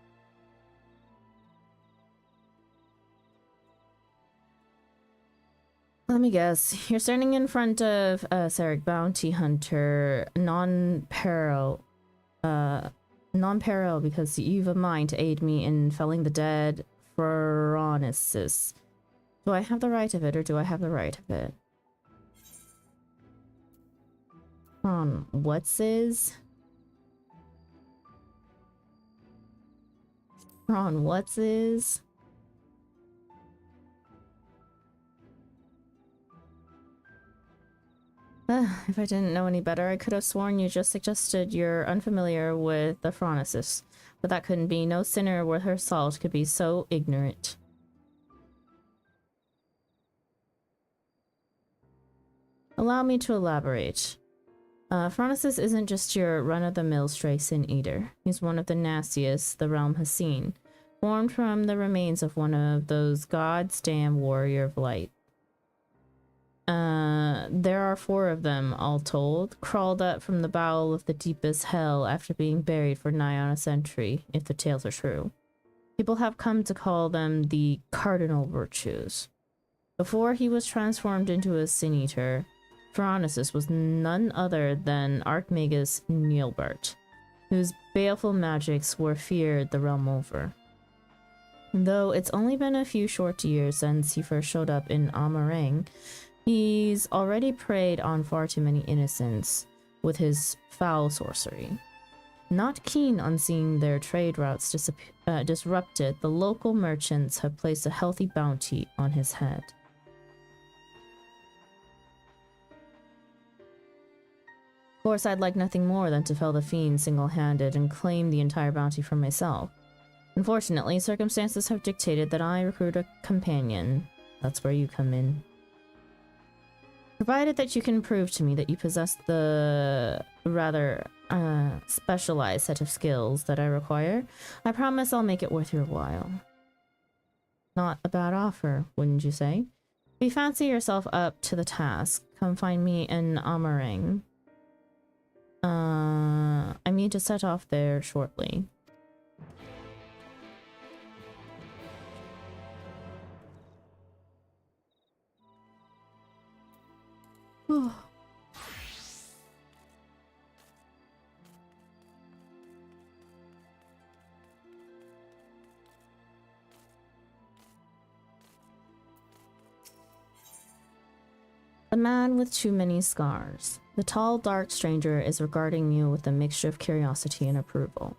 Let me guess. You're standing in front of Sarg Bounty Hunter, non-peril because you've a mind to aid me in felling the dead Phronesis. Do I have the right of it, or do I have the right of it? What's his? What's his? If I didn't know any better, I could have sworn you just suggested you're unfamiliar with the Phronesis. But that couldn't be. No sinner worth her salt could be so ignorant. Allow me to elaborate. Phronesis isn't just your run-of-the-mill stray sin eater. He's one of the nastiest the realm has seen. Formed from the remains of one of those god's damn warrior of light. There are 4 of them, all told, crawled up from the bowel of the deepest hell after being buried for nigh on a century, if the tales are true. People have come to call them the cardinal virtues. Before he was transformed into a sin-eater, Phronesis was none other than Archmagus Neilbert, whose baleful magics were feared the realm over. Though it's only been a few short years since he first showed up in Amarang, he's already preyed on far too many innocents with his foul sorcery. Not keen on seeing their trade routes disrupted, the local merchants have placed a healthy bounty on his head. Of course, I'd like nothing more than to fell the fiend single-handed and claim the entire bounty for myself. Unfortunately, circumstances have dictated that I recruit a companion. That's where you come in. Provided that you can prove to me that you possess the rather specialized set of skills that I require, I promise I'll make it worth your while. Not a bad offer, wouldn't you say? If you fancy yourself up to the task, come find me in Amarang. I mean to set off there shortly. The man with too many scars. The tall, dark stranger is regarding you with a mixture of curiosity and approval.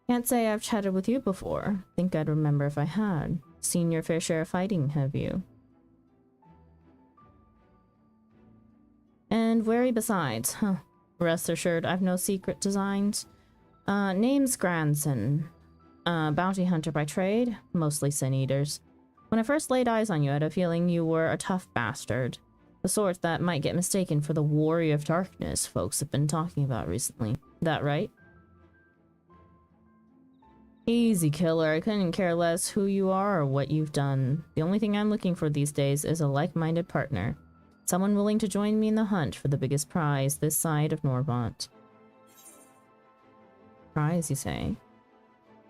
Can't say I've chatted with you before. Think I'd remember if I had. Seen your fair share of fighting, have you? And wary besides, huh? Rest assured, I've no secret designs. Name's Granson. Bounty hunter by trade, mostly sin eaters. When I first laid eyes on you, I had a feeling you were a tough bastard. The sort that might get mistaken for the warrior of darkness folks have been talking about recently. That right? Easy, killer. I couldn't care less who you are or what you've done. The only thing I'm looking for these days is a like-minded partner. Someone willing to join me in the hunt for the biggest prize this side of Norbont. Prize, you say?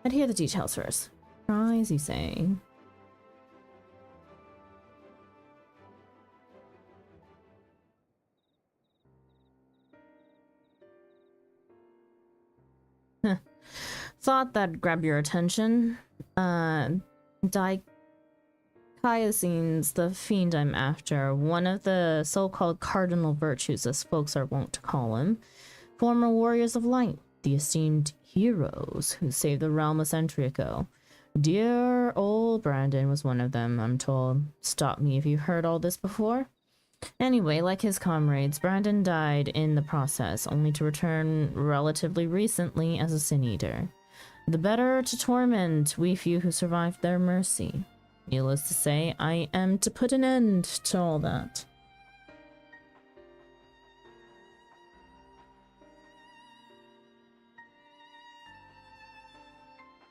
I'd hear the details first. Prize, you say? Thought that'd grab your attention. Dichiasene's the fiend I'm after, one of the so-called cardinal virtues, as folks are wont to call him. Former warriors of light, the esteemed heroes who saved the realm a century ago. Dear old Brandon was one of them, I'm told. Stop me if you've heard all this before. Anyway, like his comrades, Brandon died in the process, only to return relatively recently as a sin eater. The better to torment we few who survived their mercy. Needless to say, I am to put an end to all that.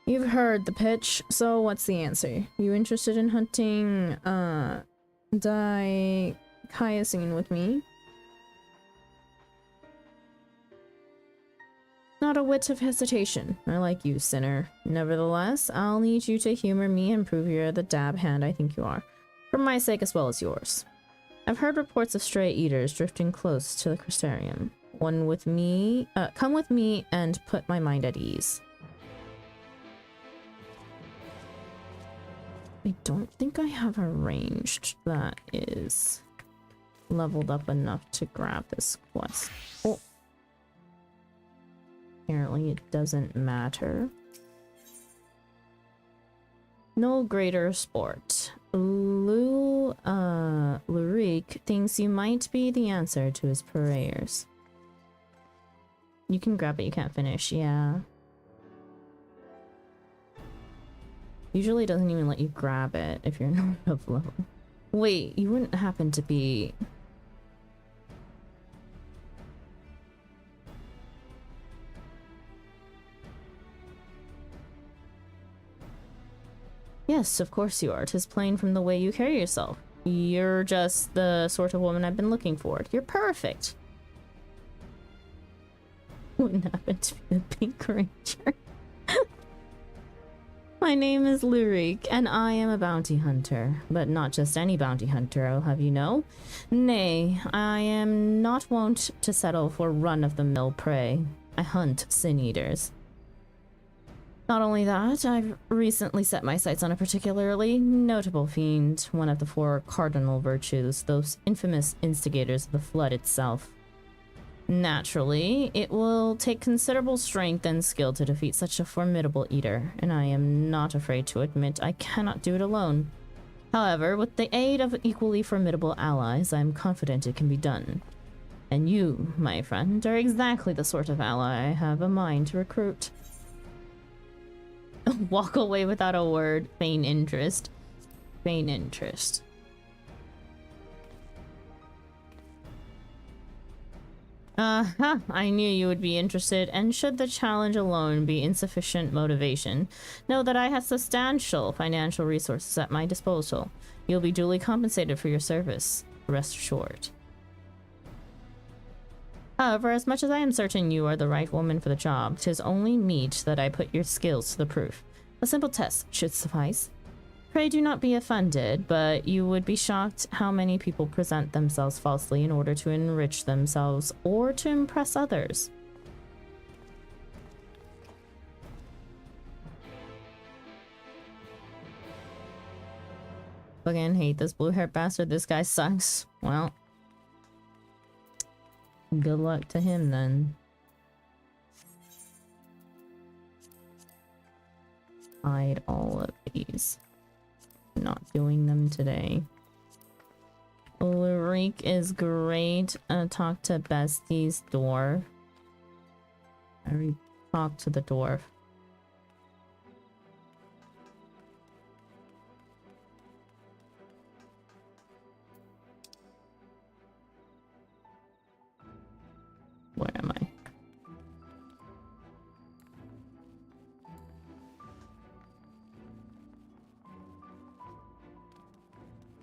You've heard the pitch, so what's the answer? You interested in hunting, Dichiasene with me? Not a whit of hesitation. I like you, sinner. Nevertheless, I'll need you to humor me and prove you're the dab hand I think you are. For my sake as well as yours. I've heard reports of stray eaters drifting close to the Crystarium. Come with me and put my mind at ease. I don't think I have a ranged that is leveled up enough to grab this quest. Oh. Apparently it doesn't matter. No greater sport. Lurik thinks you might be the answer to his prayers. You can grab it, you can't finish, yeah. Usually doesn't even let you grab it if you're not of level. Wait, you wouldn't happen to be... Yes, of course you are. 'Tis plain from the way you carry yourself. You're just the sort of woman I've been looking for. You're perfect. Wouldn't happen to be the Pink Ranger. My name is Lurik, and I am a bounty hunter. But not just any bounty hunter, I'll have you know. Nay, I am not wont to settle for run-of-the-mill prey. I hunt sin eaters. Not only that, I've recently set my sights on a particularly notable fiend, one of the 4 cardinal virtues, those infamous instigators of the flood itself. Naturally, it will take considerable strength and skill to defeat such a formidable eater, and I am not afraid to admit I cannot do it alone. However, with the aid of equally formidable allies, I am confident it can be done. And you, my friend, are exactly the sort of ally I have a mind to recruit. Walk away without a word. Feign interest. Feign interest. I knew you would be interested, and should the challenge alone be insufficient motivation, know that I have substantial financial resources at my disposal. You'll be duly compensated for your service. Rest assured. However, as much as I am certain you are the right woman for the job, 'tis only meet that I put your skills to the proof. A simple test should suffice. Pray do not be offended, but you would be shocked how many people present themselves falsely in order to enrich themselves or to impress others. Fucking hate this blue-haired bastard. This guy sucks. Well, good luck to him then. Hide all of these. Not doing them today. Ulrike is great. Talk to Bestie's dwarf. I already talked to the dwarf. Where am I?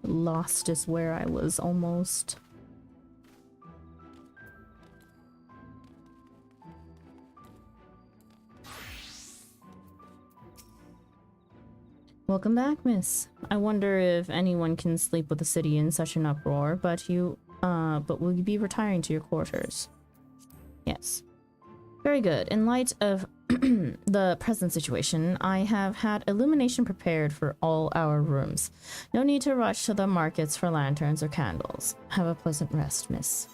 Lost is where I was almost. Welcome back, miss. I wonder if anyone can sleep with the city in such an uproar, but will you be retiring to your quarters? Yes. Very good. In light of the present situation, I have had illumination prepared for all our rooms. No need to rush to the markets for lanterns or candles. Have a pleasant rest, miss.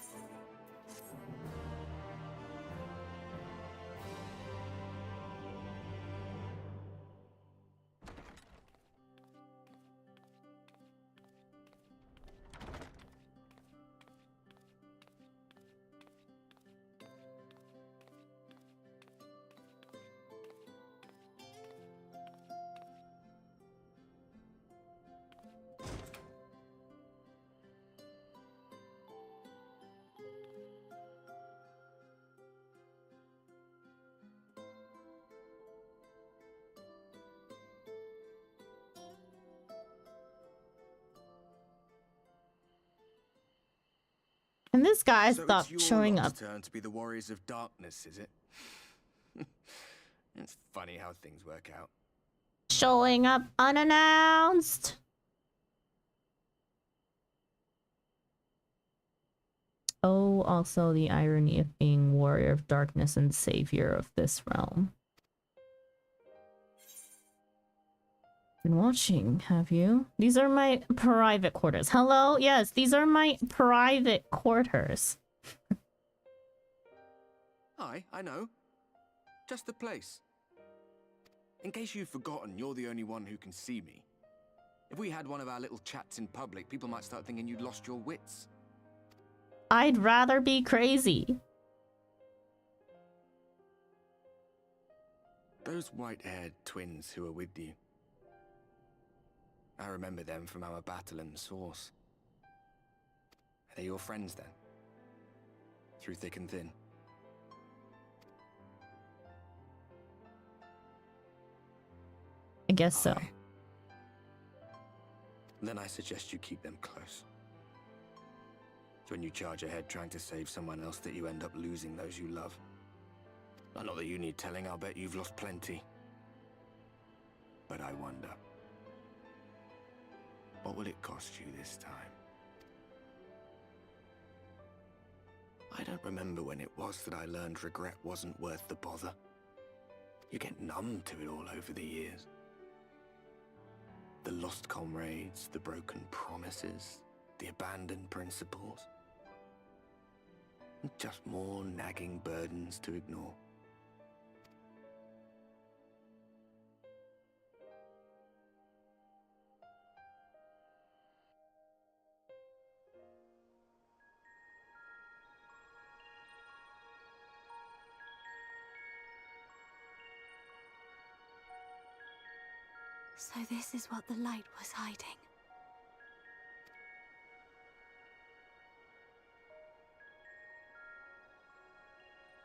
And this guy stopped showing up. Turn to be the warriors of darkness, is it? It's funny how things work out. Showing up unannounced. Oh, also the irony of being warrior of darkness and savior of this realm. Been watching, have you? These are my private quarters. Hello? Yes, these are my private quarters. Hi, I know. Just the place. In case you've forgotten, you're the only one who can see me. If we had one of our little chats in public, people might start thinking you'd lost your wits. I'd rather be crazy. Those white-haired twins who are with you. I remember them from our battle in the Source. Are they your friends then? Through thick and thin? I guess so. Aye. Then I suggest you keep them close. It's when you charge ahead trying to save someone else that you end up losing those you love. Not that you need telling, I'll bet you've lost plenty. But I wonder, what will it cost you this time? I don't remember when it was that I learned regret wasn't worth the bother. You get numb to it all over the years. The lost comrades, the broken promises, the abandoned principles. Just more nagging burdens to ignore. So this is what the light was hiding.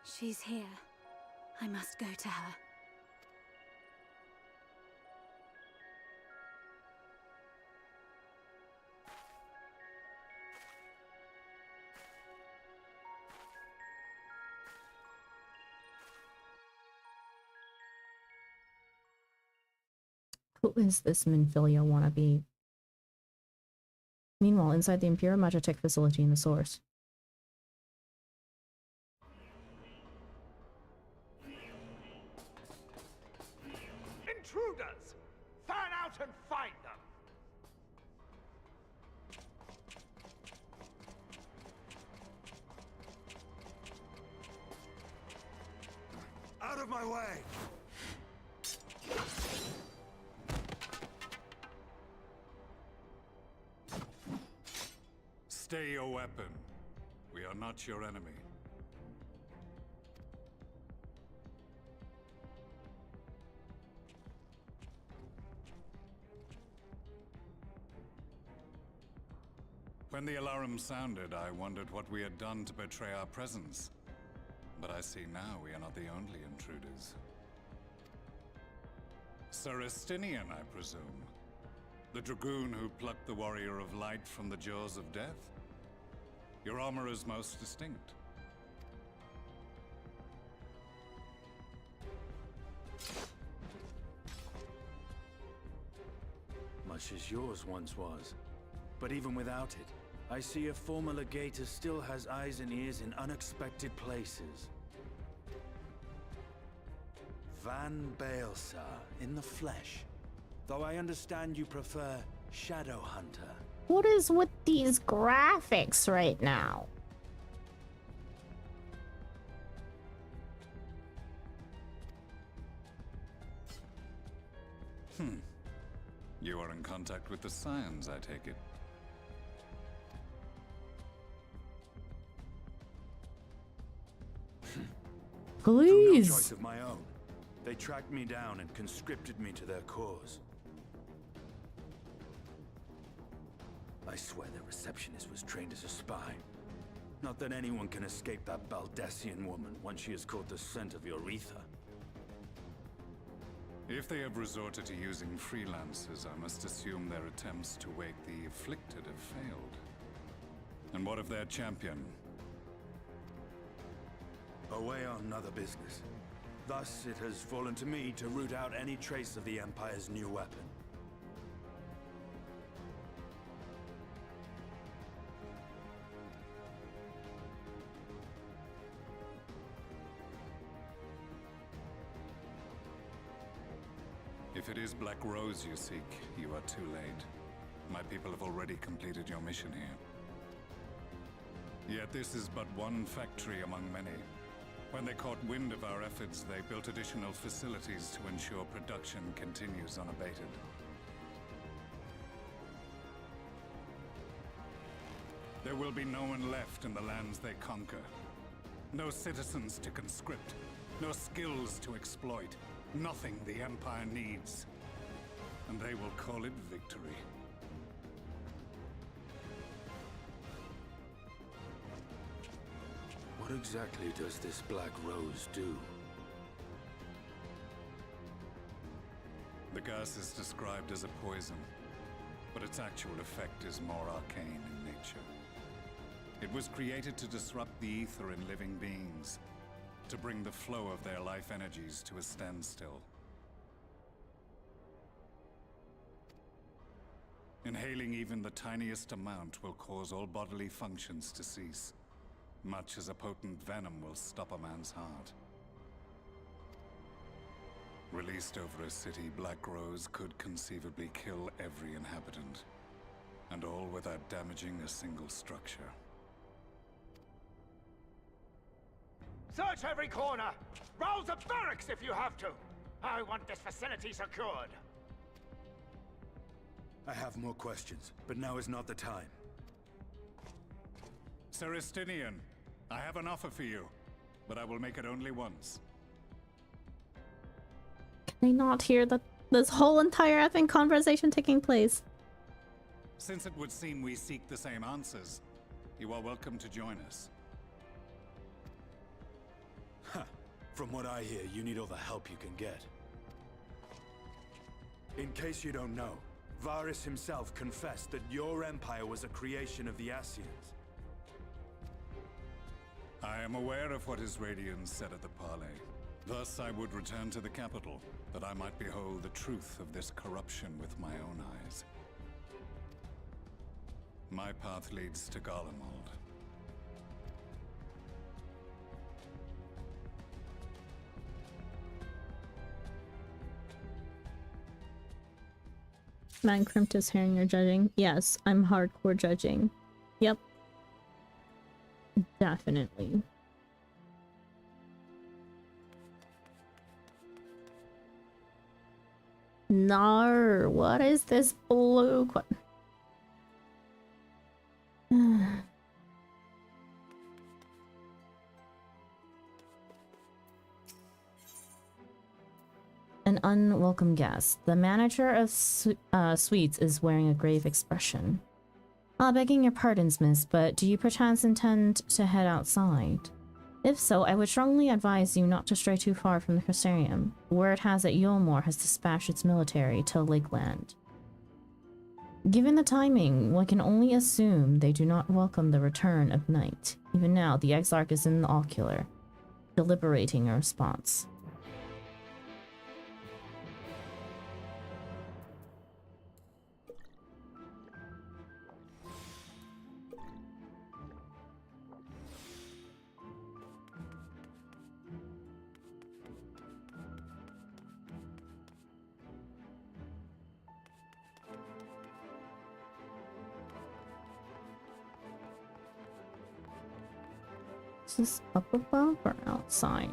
She's here. I must go to her. Who is this Minfilia wannabe? Meanwhile, inside the Imperial Magitech facility in the Source. Intruders! Fan out and find them! Out of my way! Stay your weapon. We are not your enemy. When the alarm sounded, I wondered what we had done to betray our presence. But I see now we are not the only intruders. Sir Estinian, I presume. The dragoon who plucked the Warrior of Light from the jaws of death? Your armor is most distinct. Much as yours once was. But even without it, I see a former legator still has eyes and ears in unexpected places. Van Baelsar, in the flesh. Though I understand you prefer Shadow Hunter. What is with these graphics right now? You are in contact with the Scions, I take it. Through no Please. choice of my own. They tracked me down and conscripted me to their cause. I swear the receptionist was trained as a spy. Not that anyone can escape that Baldessian woman once she has caught the scent of your ether. If they have resorted to using freelancers, I must assume their attempts to wake the afflicted have failed. And what of their champion? Away on other business. Thus, it has fallen to me to root out any trace of the Empire's new weapon. If it is Black Rose you seek, you are too late. My people have already completed your mission here. Yet this is but one factory among many. When they caught wind of our efforts, they built additional facilities to ensure production continues unabated. There will be no one left in the lands they conquer. No citizens to conscript. No skills to exploit. Nothing the Empire needs. And they will call it victory. What exactly does this Black Rose do? The gas is described as a poison, but its actual effect is more arcane in nature. It was created to disrupt the ether in living beings, to bring the flow of their life energies to a standstill. Inhaling even the tiniest amount will cause all bodily functions to cease, much as a potent venom will stop a man's heart. Released over a city, Black Rose could conceivably kill every inhabitant. And all without damaging a single structure. Search every corner! Rouse the barracks if you have to! I want this facility secured! I have more questions, but now is not the time. Serestinian, I have an offer for you, but I will make it only once. Can they not hear that this whole entire effing conversation taking place? Since it would seem we seek the same answers, you are welcome to join us. Huh. From what I hear, you need all the help you can get. In case you don't know, Varys himself confessed that your empire was a creation of the Ascians. I am aware of what his Radians said at the parley. Thus I would return to the capital, that I might behold the truth of this corruption with my own eyes. My path leads to Garlemald. Man crimped his hair and you're judging. Yes, I'm hardcore judging. Yep. Definitely. No, what is this blue? An unwelcome guest. The manager of suites is wearing a grave expression. Begging your pardons, miss, but do you perchance intend to head outside? If so, I would strongly advise you not to stray too far from the Crystarium. Word has it Yulmore has dispatched its military to Lakeland. Given the timing, one can only assume they do not welcome the return of night. Even now, the Exarch is in the ocular, deliberating a response. Is this up above or outside?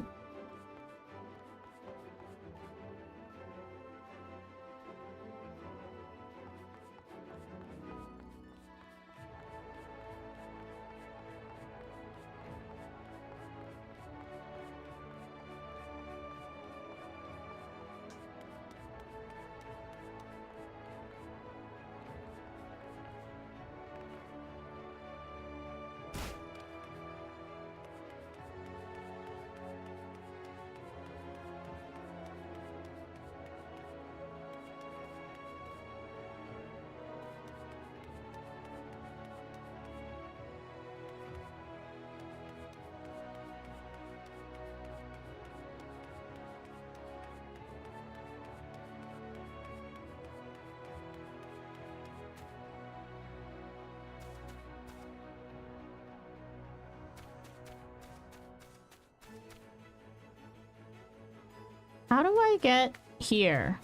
How do I get here?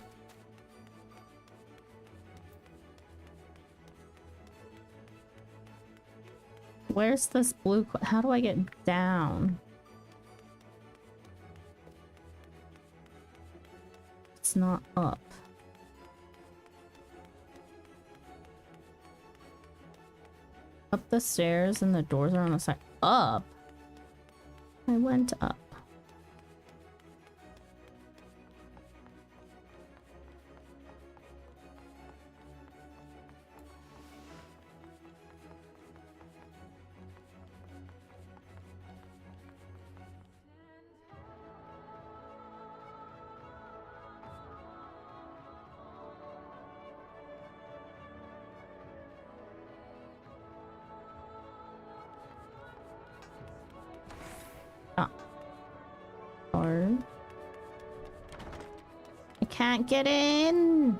Where's this blue? How do I get down? It's not up. Up the stairs and the doors are on the side. Up? I went up. I can't get in.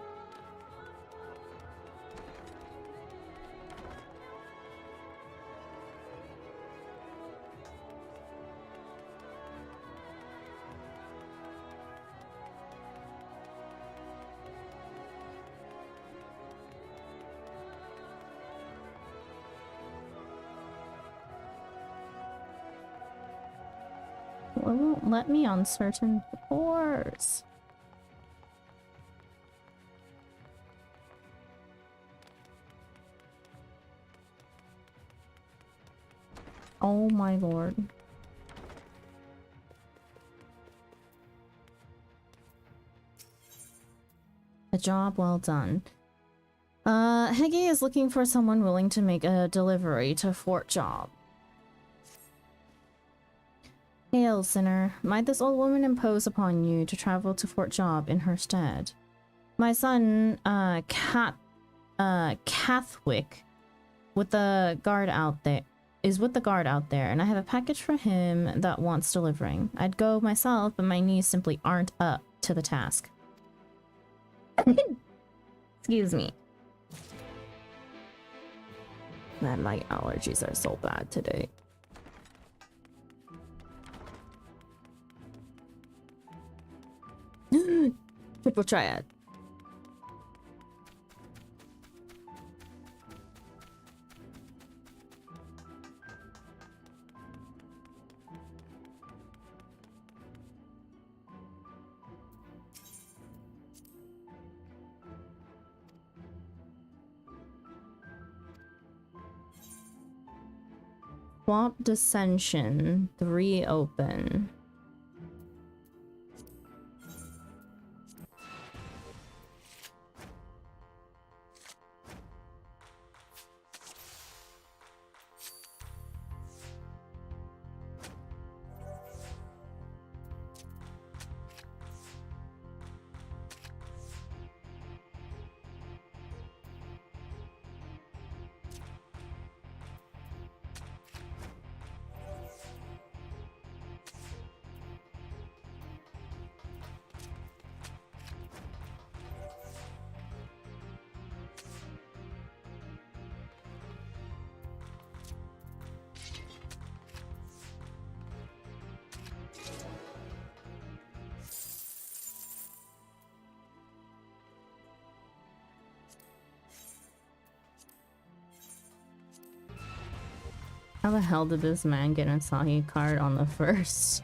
it won't let me on certain floors. Oh my lord. A job well done. Hege is looking for someone willing to make a delivery to Fort Job. Hail, sinner. Might this old woman impose upon you to travel to Fort Job in her stead? My son, Cathwick, with the guard out there, is with the guard out there, and I have a package for him that wants delivering. I'd go myself, but my knees simply aren't up to the task. Excuse me. Man, my allergies are so bad today. Triple triad. Swamp Dissension 3 open. How the hell did this man get an Asahi card on the first?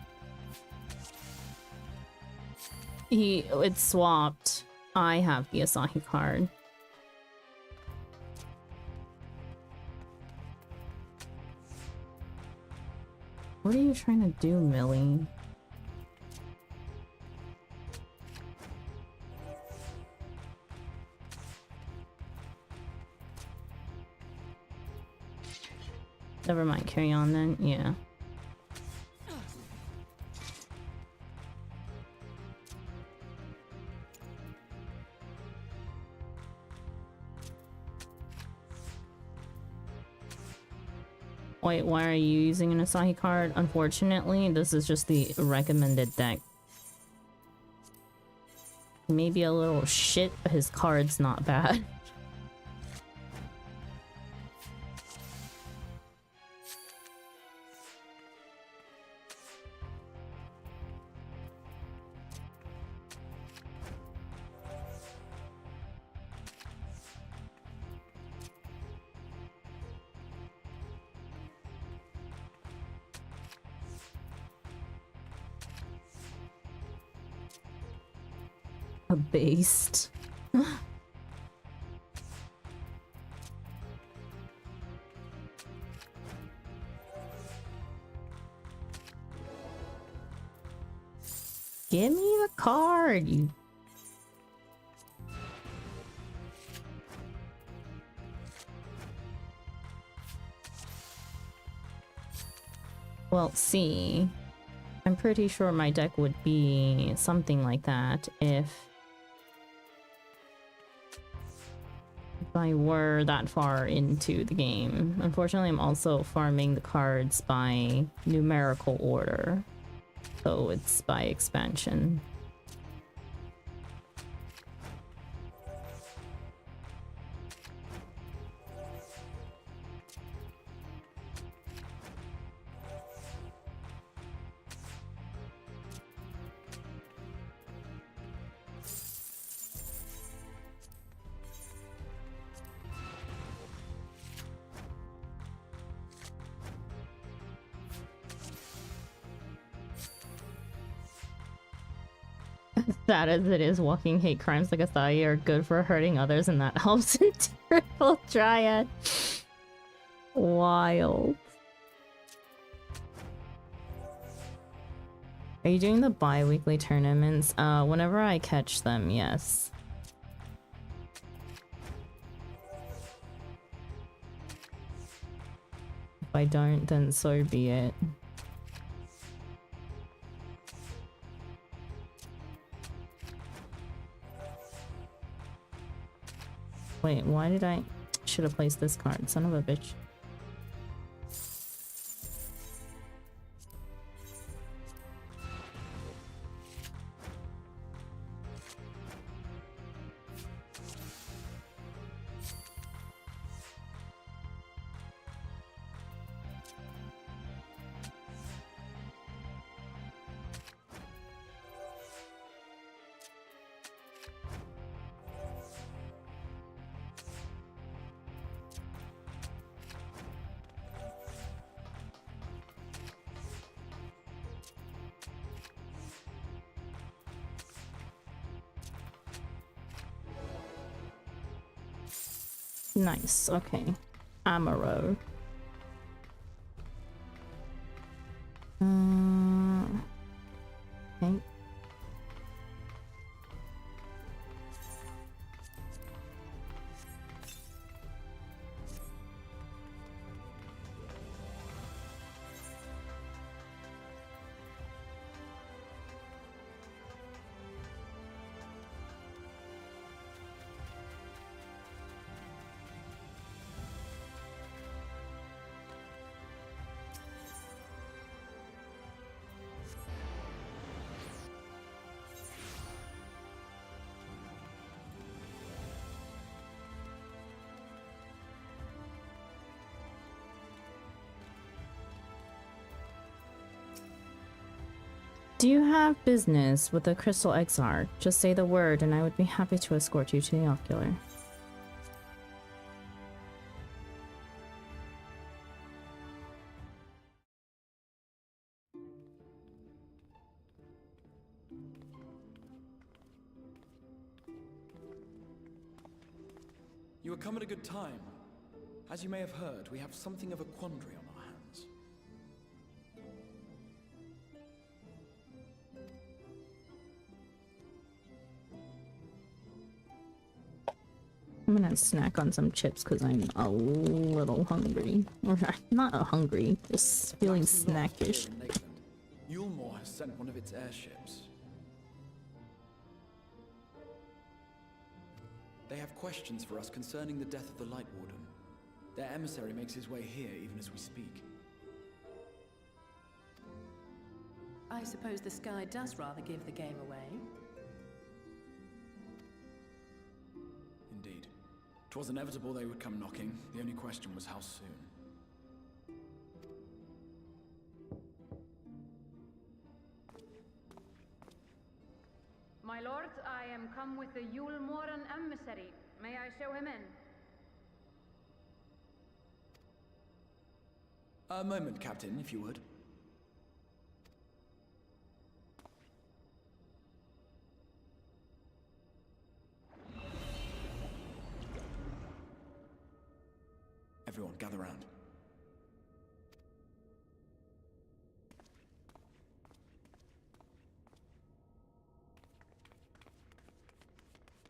It's swapped. I have the Asahi card. What are you trying to do, Millie? Never mind, carry on then. Yeah. Wait, why are you using an Asahi card? Unfortunately, this is just the recommended deck. Maybe a little shit, but his card's not bad. Based. Give me the card, you. Well, see, I'm pretty sure my deck would be something like that if I were that far into the game. Unfortunately, I'm also farming the cards by numerical order, so it's by expansion. Sad as it is, walking hate crimes like Athai are good for hurting others, and that helps in Triple Triad. Wild. Are you doing the bi-weekly tournaments? Whenever I catch them, yes. If I don't, then so be it. Wait, why did I... Should have placed this card, son of a bitch. Nice, okay. Amaro. Okay. Do you have business with the Crystal Exarch? Just say the word and I would be happy to escort you to the ocular. You have come at a good time. As you may have heard, we have something of a quandary on our hands. I'm gonna snack on some chips because I'm a little hungry. Or not hungry, just feeling snackish. Yulmore has sent one of its airships. They have questions for us concerning the death of the Light Warden. Their emissary makes his way here even as we speak. I suppose the sky does rather give the game away. Indeed. 'Twas inevitable they would come knocking. The only question was how soon. My lord, I am come with the Yulmoran emissary. May I show him in? A moment, Captain, if you would. Everyone, gather round.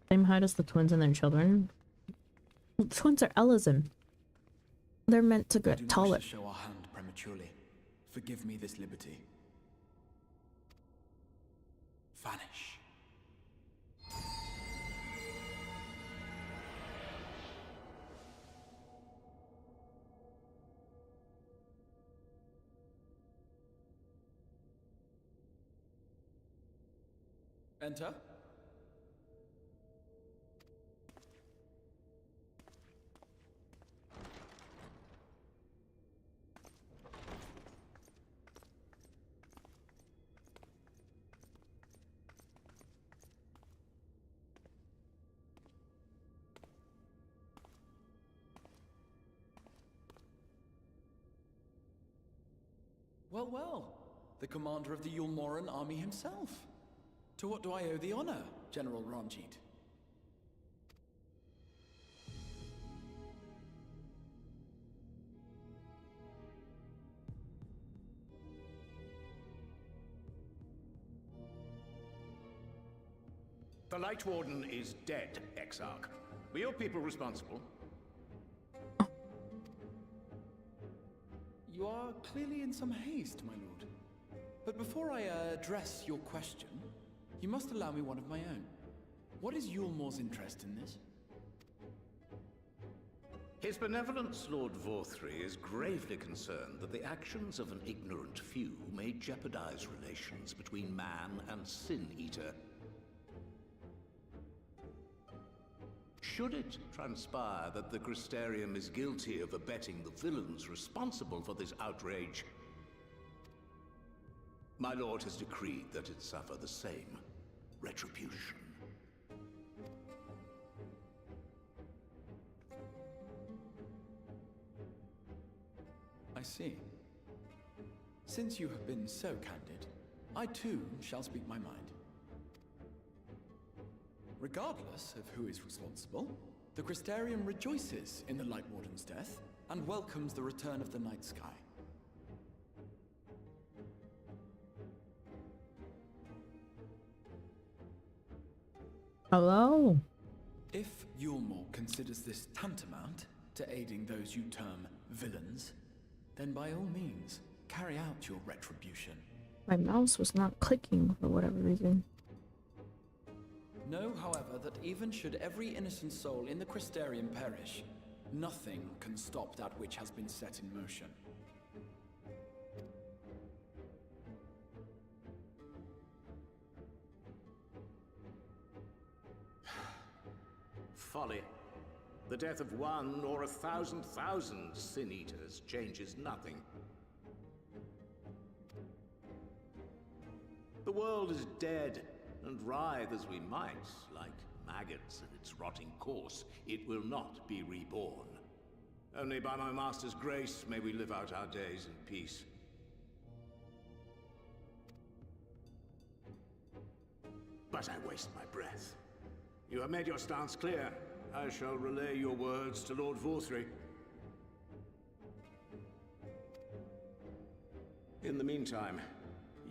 Same height as the twins and their children. The twins are Ellison. They're meant to get taller. I do not wish to show our hand prematurely. Forgive me this liberty. Vanish. Enter. Well, well. The commander of the Yulmoran army himself. To what do I owe the honor, General Ranjit? The Light Warden is dead, Exarch. Were your people responsible? You are clearly in some haste, my lord. But before I address your question, you must allow me one of my own. What is Yulmore's interest in this? His benevolence, Lord Vorthry, is gravely concerned that the actions of an ignorant few may jeopardize relations between man and Sin Eater. Should it transpire that the Crystarium is guilty of abetting the villains responsible for this outrage, my lord has decreed that it suffer the same retribution. I see. Since you have been so candid, I too shall speak my mind. Regardless of who is responsible, the Crystarium rejoices in the Light Warden's death and welcomes the return of the night sky. Hello? If Yulmore considers this tantamount to aiding those you term villains, then by all means, carry out your retribution. My mouse was not clicking for whatever reason. Know, however, that even should every innocent soul in the Crystarium perish, nothing can stop that which has been set in motion. Folly. The death of one or 1,000,000 Sin Eaters changes nothing. The world is dead, and writhe as we might, like maggots in its rotting course, it will not be reborn. Only by my master's grace may we live out our days in peace. But I waste my breath. You have made your stance clear. I shall relay your words to Lord Vorthry. In the meantime,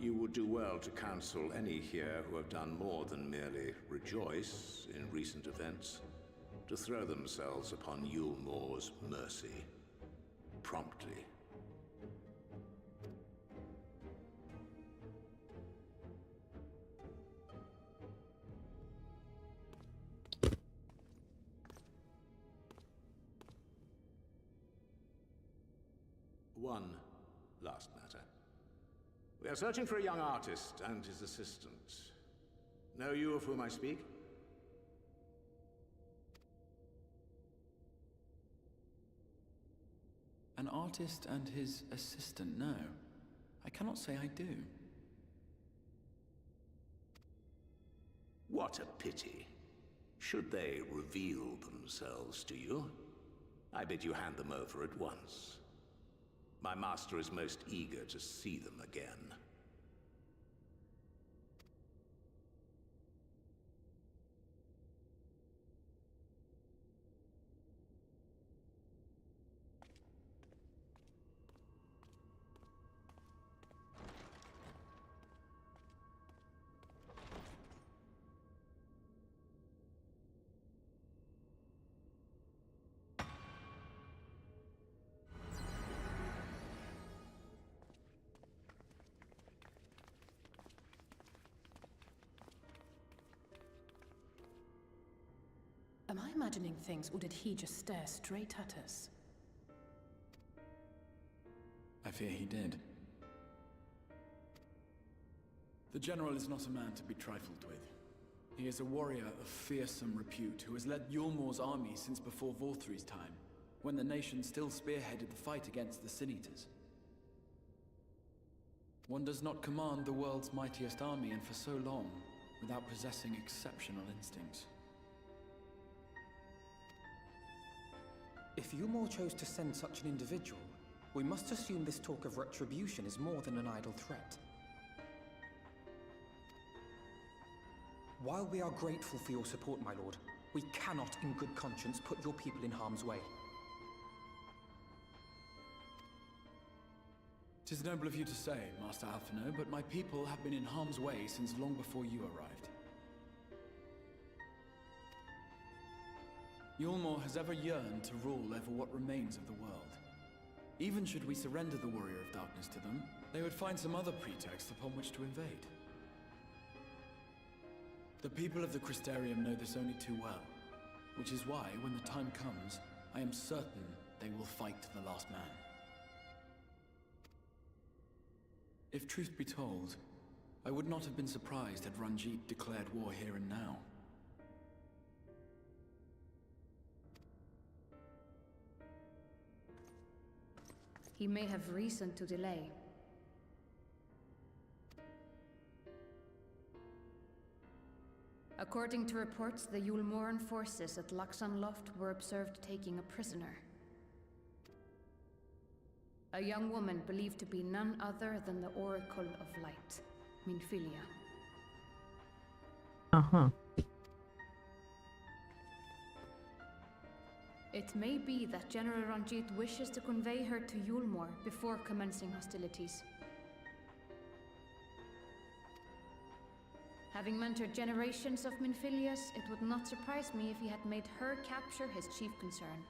you would do well to counsel any here who have done more than merely rejoice in recent events, to throw themselves upon Yulmore's mercy, promptly. One last matter. We are searching for a young artist and his assistant. Know you of whom I speak? An artist and his assistant, no. I cannot say I do. What a pity. Should they reveal themselves to you, I bid you hand them over at once. My master is most eager to see them again. Am I imagining things, or did he just stare straight at us? I fear he did. The General is not a man to be trifled with. He is a warrior of fearsome repute who has led Yulmore's army since before Vorthry's time, when the nation still spearheaded the fight against the Sin Eaters. One does not command the world's mightiest army, and for so long, without possessing exceptional instincts. If Yulmore chose to send such an individual, we must assume this talk of retribution is more than an idle threat. While we are grateful for your support, my lord, we cannot in good conscience put your people in harm's way. 'Tis noble of you to say, Master Alphino, but my people have been in harm's way since long before you arrived. Yulmore has ever yearned to rule over what remains of the world. Even should we surrender the Warrior of Darkness to them, they would find some other pretext upon which to invade. The people of the Crystarium know this only too well, which is why, when the time comes, I am certain they will fight to the last man. If truth be told, I would not have been surprised had Ranjit declared war here and now. He may have reason to delay. According to reports, the Yulmoran forces at Laxan Loft were observed taking a prisoner. A young woman believed to be none other than the Oracle of Light, Minfilia. Uh-huh. It may be that General Ranjit wishes to convey her to Yulmore before commencing hostilities. Having mentored generations of Minfilias, it would not surprise me if he had made her capture his chief concern.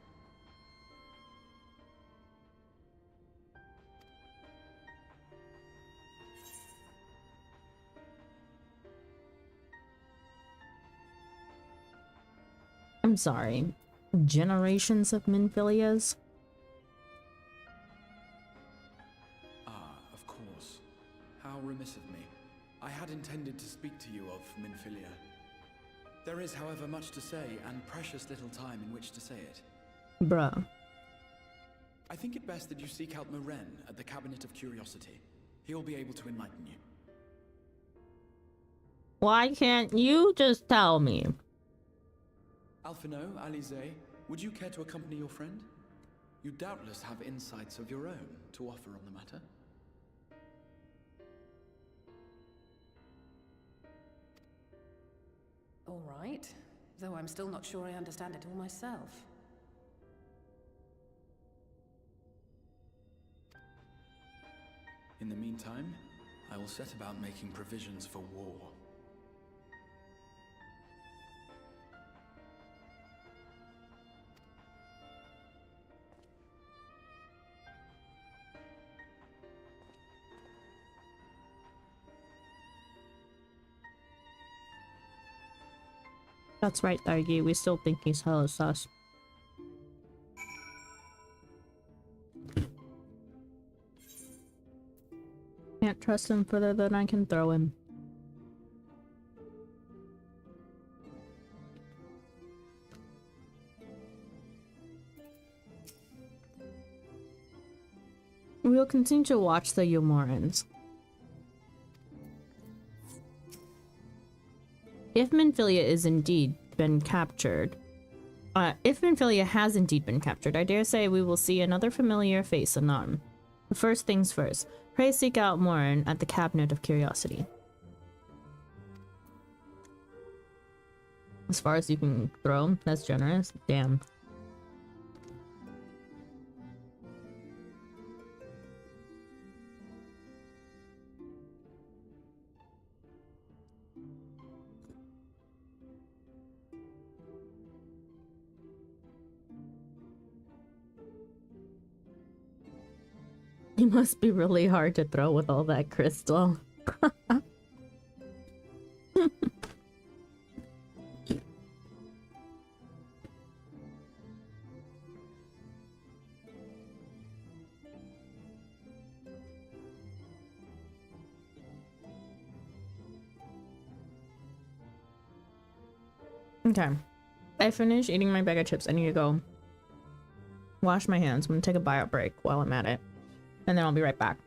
I'm sorry. Generations of Minfilias? Ah, of course. How remiss of me. I had intended to speak to you of Minfilia. There is, however, much to say, and precious little time in which to say it. Bruh. I think it best that you seek out Moren at the Cabinet of Curiosity. He'll be able to enlighten you. Why can't you just tell me? Alphino, Alize, would you care to accompany your friend? You doubtless have insights of your own to offer on the matter. All right, though I'm still not sure I understand it all myself. In the meantime, I will set about making provisions for war. That's right, Dargy. We still think he's hella sus. Can't trust him further than I can throw him. We'll continue to watch the Yulmorans. If Minfilia is indeed been captured, if Minfilia has indeed been captured, I dare say we will see another familiar face anon. First things first, pray seek out Morin at the Cabinet of Curiosity. As far as you can throw, that's generous. Damn. He must be really hard to throw with all that crystal. Okay. I finished eating my bag of chips. I need to go wash my hands. I'm gonna take a buyout break while I'm at it. And then I'll be right back.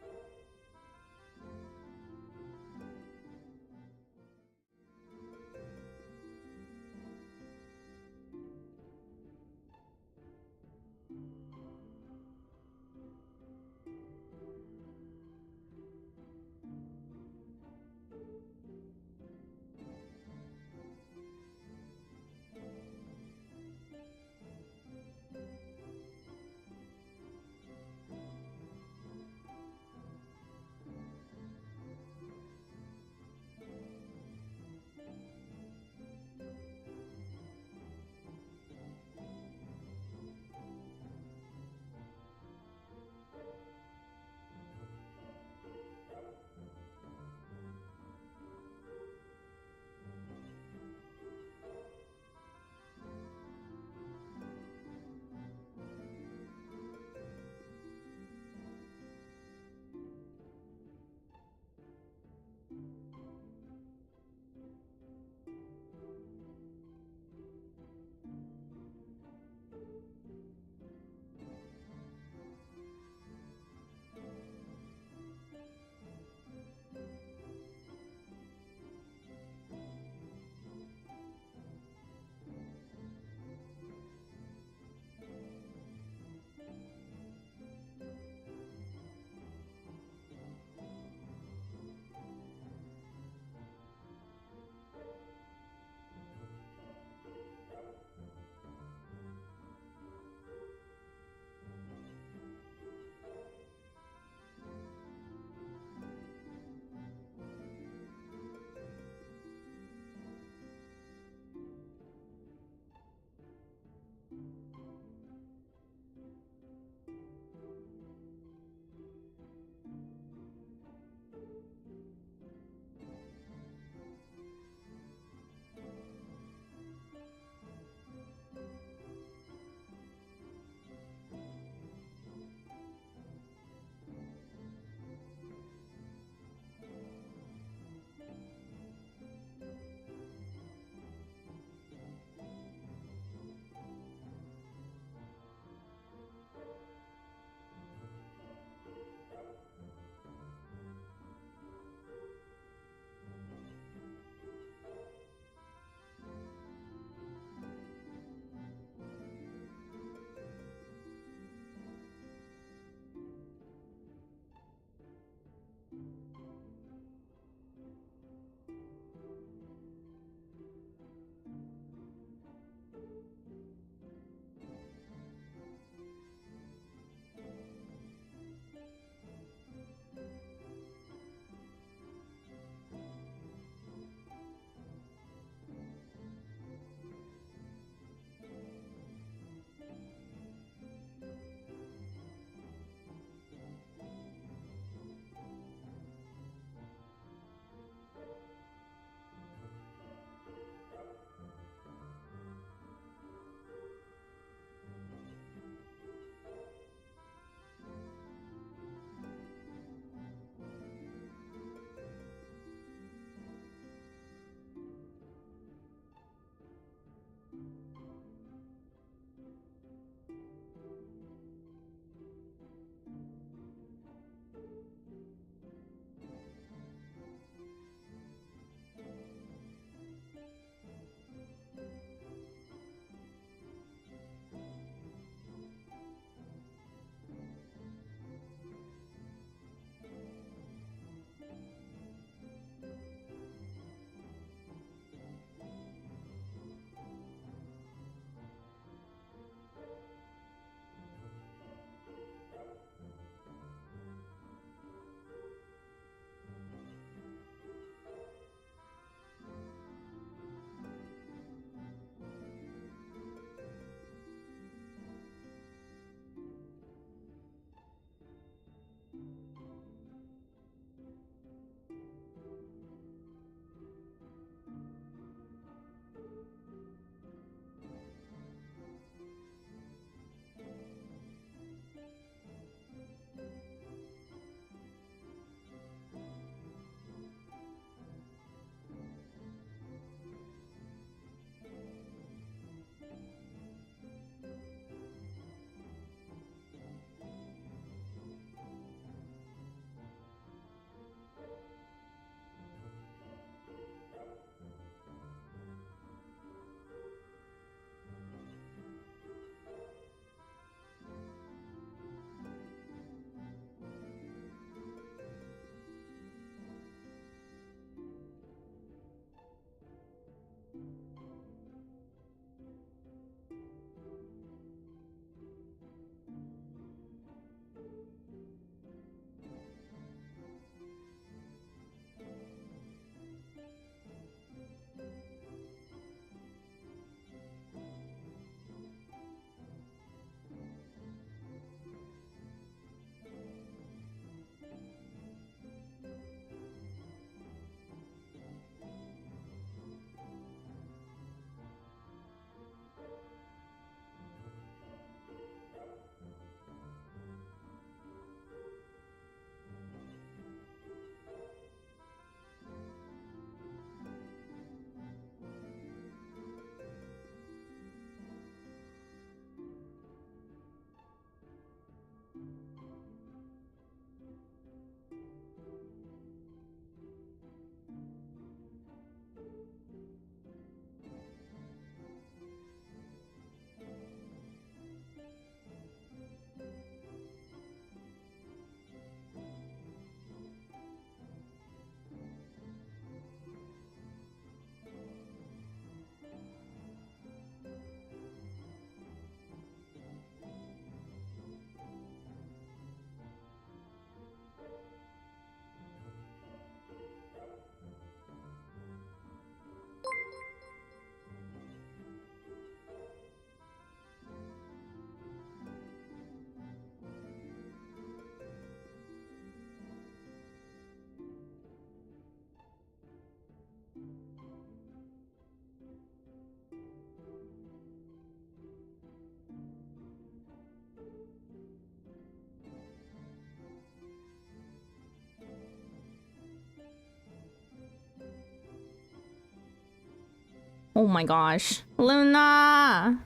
Oh my gosh. Luna!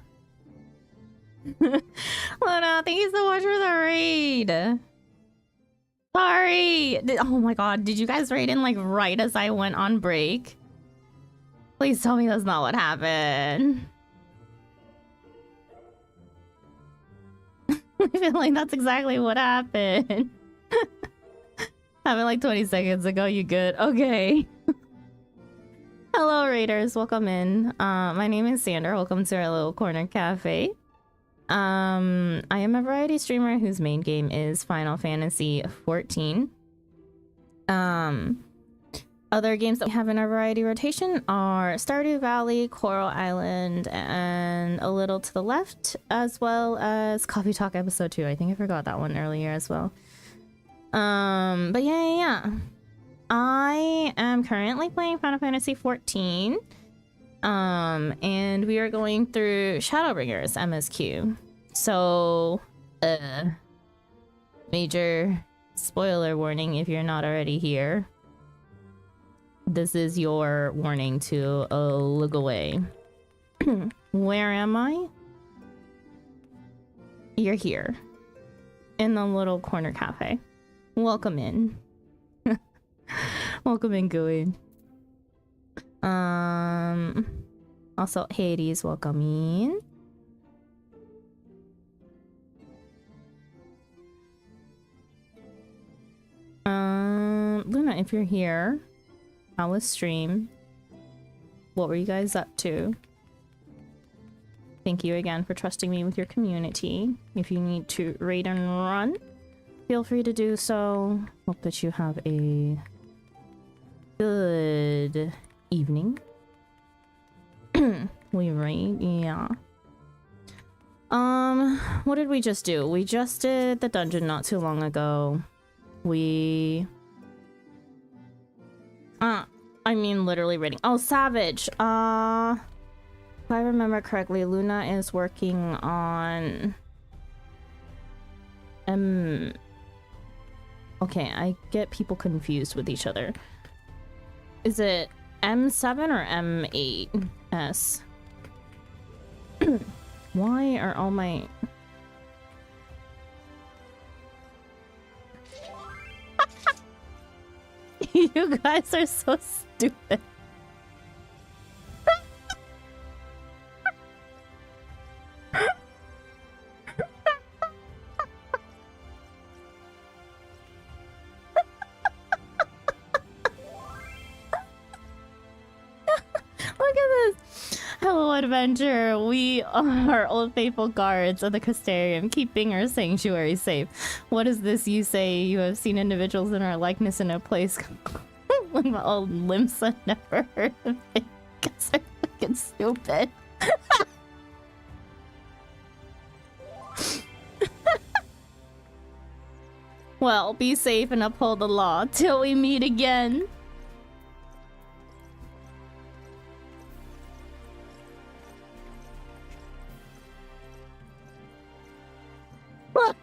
Luna, thank you so much for the raid. Sorry. Oh my god, did you guys raid in like right as I went on break? Please tell me that's not what happened. I feel like that's exactly what happened. Happened like 20 seconds ago, you good? Okay. Hello raiders, welcome in. My name is Sandra, welcome to our little corner cafe. I am a variety streamer whose main game is Final Fantasy XIV. Other games that we have in our variety rotation are Stardew Valley, Coral Island, and a little to the left, as well as Coffee Talk Episode 2. I think I forgot that one earlier as well. But yeah. I am currently playing Final Fantasy XIV. And we are going through Shadowbringers MSQ. So, major spoiler warning if you're not already here. This is your warning to look away. Where am I? You're here. In the little corner cafe. Welcome in. Welcome in, Gooey. Also, Hades, welcome in. Luna, if you're here, how was stream? What were you guys up to? Thank you again for trusting me with your community. If you need to raid and run, feel free to do so. Hope that you have a good evening. We raid, yeah. What did we just do? We just did the dungeon not too long ago. I mean literally raiding. Oh, Savage. If I remember correctly, Luna is working on okay, I get people confused with each other. Is it M7 or M8S? Why are all my... You guys are so stupid. Look at this. Hello, adventure. We are old faithful guards of the Crystarium, keeping our sanctuary safe. What is this you say? You have seen individuals in our likeness in a place when my old Limsa never heard of it. Guys are fucking stupid. Well, be safe and uphold the law till we meet again.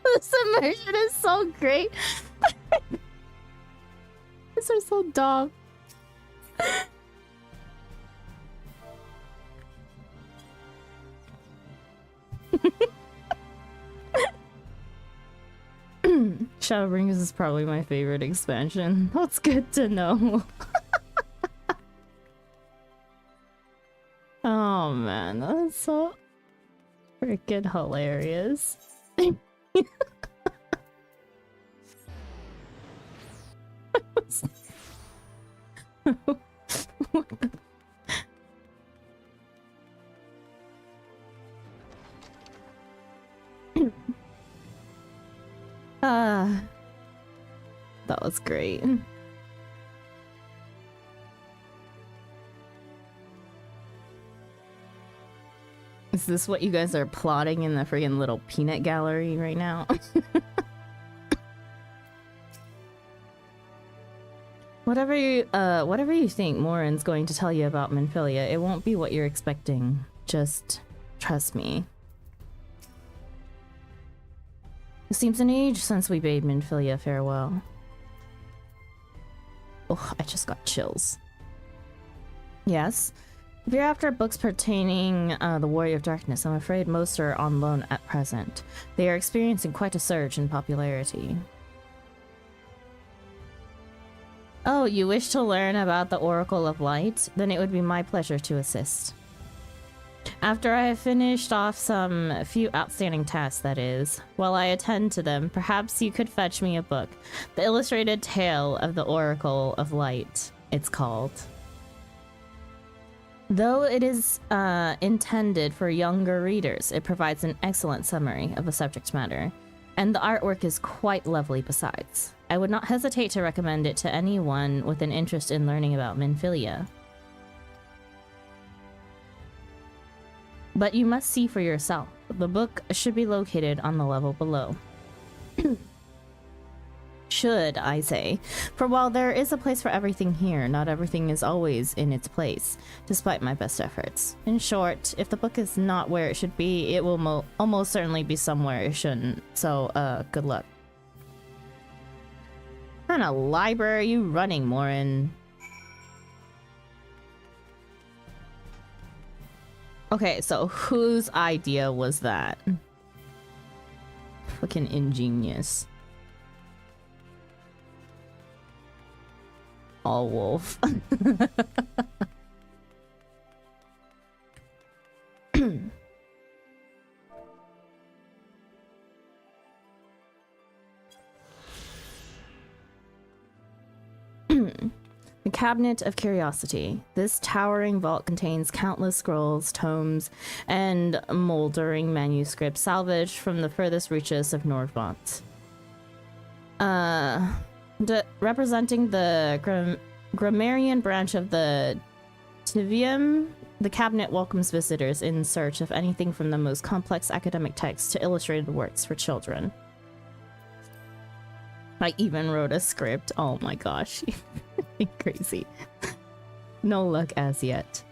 This immersion is so great. These are so dumb. Shadowbringers is probably my favorite expansion. That's good to know. Oh man, that's so freaking hilarious. That was great. Is this what you guys are plotting in the friggin' little peanut gallery right now? Whatever you think Morin's going to tell you about Minfilia, it won't be what you're expecting. Just trust me. It seems an age since we bade Minfilia farewell. Oh, I just got chills. Yes, If you're after books pertaining the Warrior of Darkness, I'm afraid most are on loan at present. They are experiencing quite a surge in popularity. Oh, you wish to learn about the Oracle of Light? Then it would be my pleasure to assist. After I have finished off some few outstanding tasks, that is, while I attend to them, perhaps you could fetch me a book. The Illustrated Tale of the Oracle of Light, it's called. Though it is intended for younger readers, it provides an excellent summary of the subject matter, and the artwork is quite lovely besides. I would not hesitate to recommend it to anyone with an interest in learning about Minfilia. But you must see for yourself. The book should be located on the level below. Should, I say. For while there is a place for everything here, not everything is always in its place, despite my best efforts. In short, if the book is not where it should be, it will almost certainly be somewhere it shouldn't. So, good luck. What kind of library are you running, Morin? Okay, so whose idea was that? Fucking ingenious. All wolf. The Cabinet of Curiosity. This towering vault contains countless scrolls, tomes, and moldering manuscripts salvaged from the furthest reaches of Nordvant. Representing the grammarian branch of the Tivium, the cabinet welcomes visitors in search of anything from the most complex academic texts to illustrated works for children. I even wrote a script. Oh my gosh. Crazy. No luck as yet.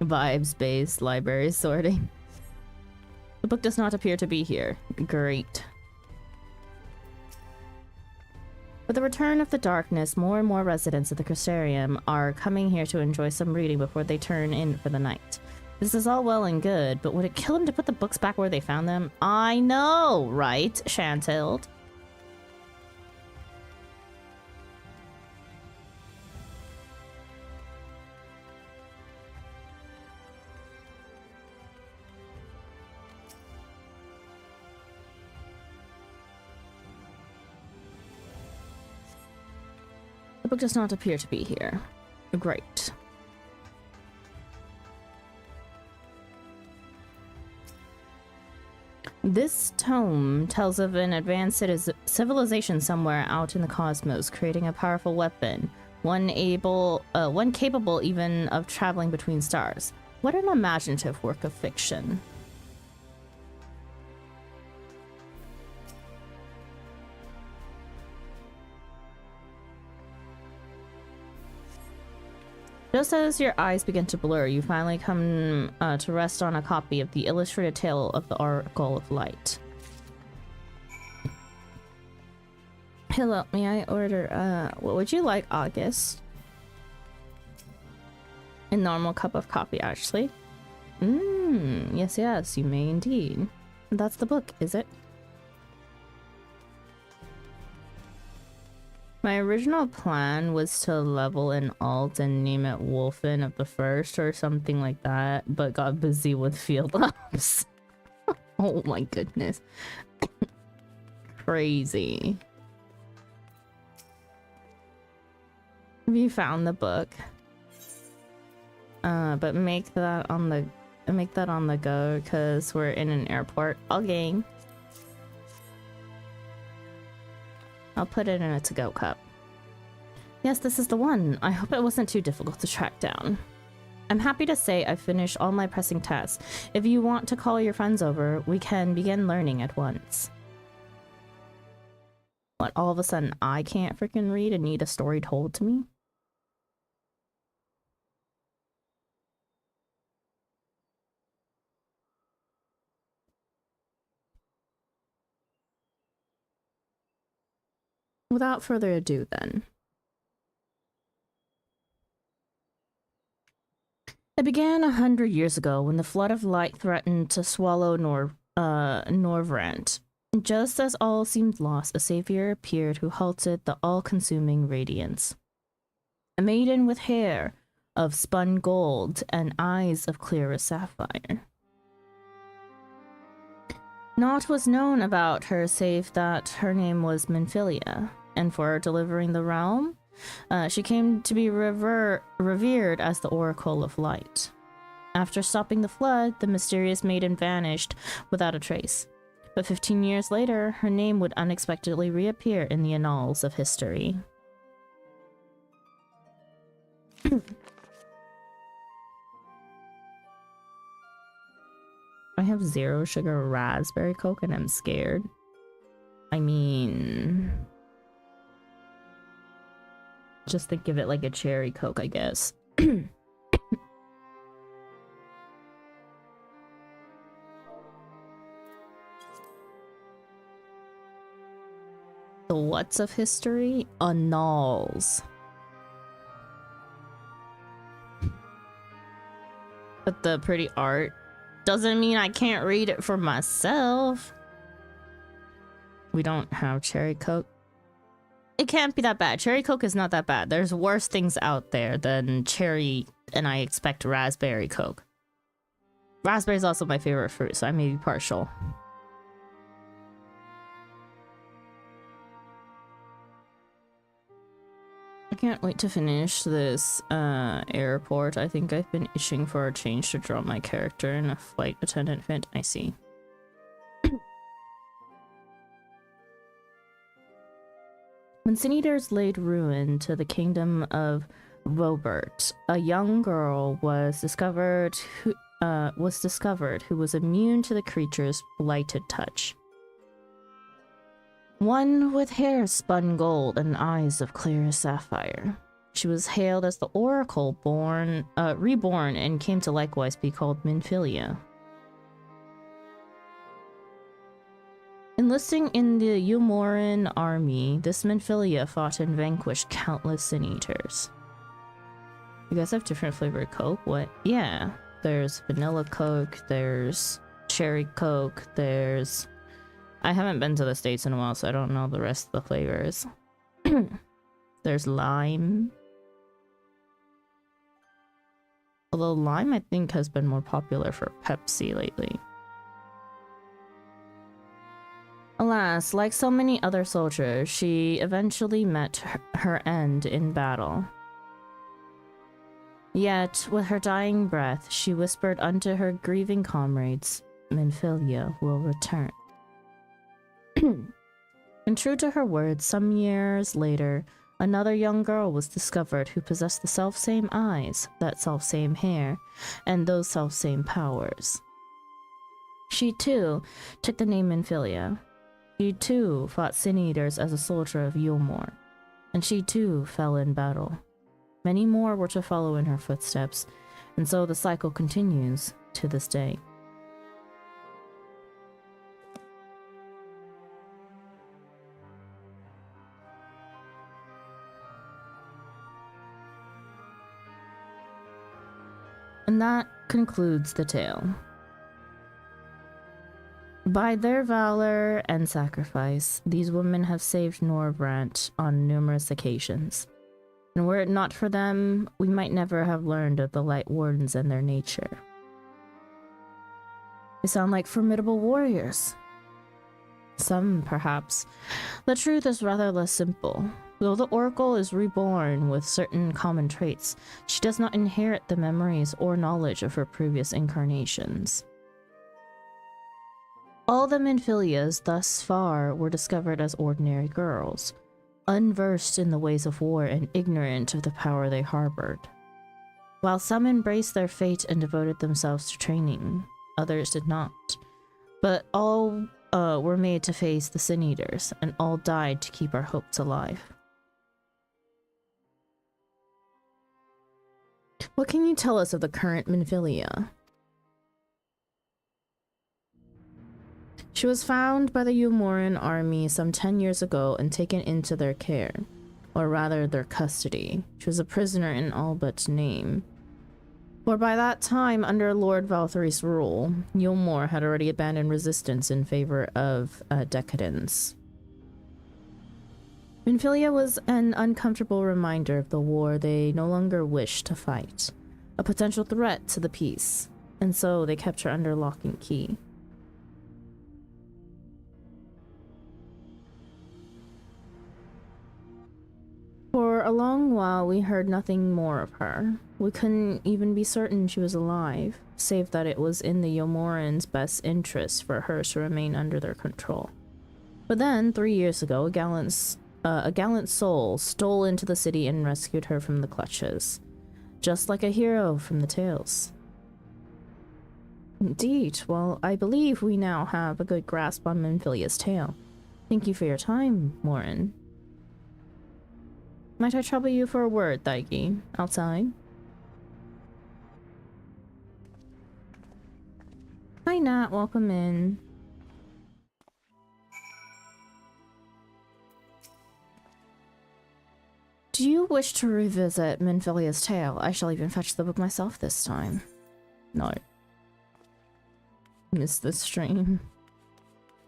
Vibes-based library sorting. The book does not appear to be here. Great. With the return of the darkness, more and more residents of the Crystarium are coming here to enjoy some reading before they turn in for the night. This is all well and good, but would it kill them to put the books back where they found them? I know, right, Shantild? The book does not appear to be here. Great. This tome tells of an advanced civilization somewhere out in the cosmos, creating a powerful weapon, one capable even of traveling between stars. What an imaginative work of fiction. Just as your eyes begin to blur, you finally come to rest on a copy of the Illustrated Tale of the Oracle of Light. Hello, may I order, what would you like, August? A normal cup of coffee, actually. Yes, yes, you may indeed. That's the book, is it? My original plan was to level an alt and name it Wolfen of the First or something like that, but got busy with field ops. Oh my goodness. Crazy. Have you found the book? But make that on the go because we're in an airport. Okay. I'll put it in a to-go cup. Yes, this is the one. I hope it wasn't too difficult to track down. I'm happy to say I've finished all my pressing tasks. If you want to call your friends over, we can begin learning at once. What, all of a sudden I can't freaking read and need a story told to me? Without further ado then, It began 100 years ago when the flood of light threatened to swallow Norvrant. Just as all seemed lost, a savior appeared who halted the all-consuming radiance. A maiden with hair of spun gold and eyes of clearest sapphire. Naught was known about her save that her name was Minfilia, and for delivering the realm, she came to be revered as the Oracle of Light. After stopping the flood, the mysterious maiden vanished without a trace. But 15 years later, her name would unexpectedly reappear in the annals of history. I have 0 sugar raspberry Coke and I'm scared. I mean... just think of it like a cherry Coke, I guess. The what's of history? Annals. But the pretty art doesn't mean I can't read it for myself. We don't have cherry Coke. It can't be that bad. Cherry Coke is not that bad. There's worse things out there than cherry, and I expect raspberry Coke. Raspberry is also my favorite fruit, so I may be partial. I can't wait to finish this airport. I think I've been itching for a change to draw my character in a flight attendant fit. I see. When Sin Eaters laid ruin to the kingdom of Robert, a young girl was discovered who was immune to the creature's blighted touch. One with hair spun gold and eyes of clear sapphire. She was hailed as the Oracle reborn and came to likewise be called Minfilia. Enlisting in the Umoran army, this Minfilia fought and vanquished countless Sin Eaters. You guys have different flavored Coke? What? Yeah. There's vanilla Coke, there's cherry Coke, there's... I haven't been to the States in a while, so I don't know the rest of the flavors. There's lime. Although lime, I think, has been more popular for Pepsi lately. Alas, like so many other soldiers, she eventually met her end in battle. Yet, with her dying breath, she whispered unto her grieving comrades, Minfilia will return. And true to her words, some years later, another young girl was discovered who possessed the self-same eyes, that self-same hair, and those self-same powers. She too took the name Minfilia. She too fought Sin Eaters as a soldier of Yulmore, and she too fell in battle. Many more were to follow in her footsteps, and so the cycle continues to this day. And that concludes the tale. By their valor and sacrifice, these women have saved Norvrant on numerous occasions. And were it not for them, we might never have learned of the Light Wardens and their nature. They sound like formidable warriors. Some, perhaps. The truth is rather less simple. Though the Oracle is reborn with certain common traits, she does not inherit the memories or knowledge of her previous incarnations. All the Minfilias thus far were discovered as ordinary girls, unversed in the ways of war and ignorant of the power they harbored. While some embraced their fate and devoted themselves to training, others did not. But all were made to face the Sin Eaters, and all died to keep our hopes alive. What can you tell us of the current Minfilia? She was found by the Umoran army some 10 years ago and taken into their care, or rather their custody. She was a prisoner in all but name. For by that time, under Lord Valthyri's rule, Yulmore had already abandoned resistance in favor of decadence. Minfilia was an uncomfortable reminder of the war they no longer wished to fight, a potential threat to the peace, and so they kept her under lock and key. For a long while, we heard nothing more of her. We couldn't even be certain she was alive, save that it was in the Yomorans' best interest for her to remain under their control. But then, 3 years ago, a gallant soul stole into the city and rescued her from the clutches, just like a hero from the tales. Indeed, well, I believe we now have a good grasp on Minfilia's tale. Thank you for your time, Morin. Might I trouble you for a word, Thaigi? Outside? Hi, Nat. Welcome in. Do you wish to revisit Minfilia's tale? I shall even fetch the book myself this time. No. Missed the stream.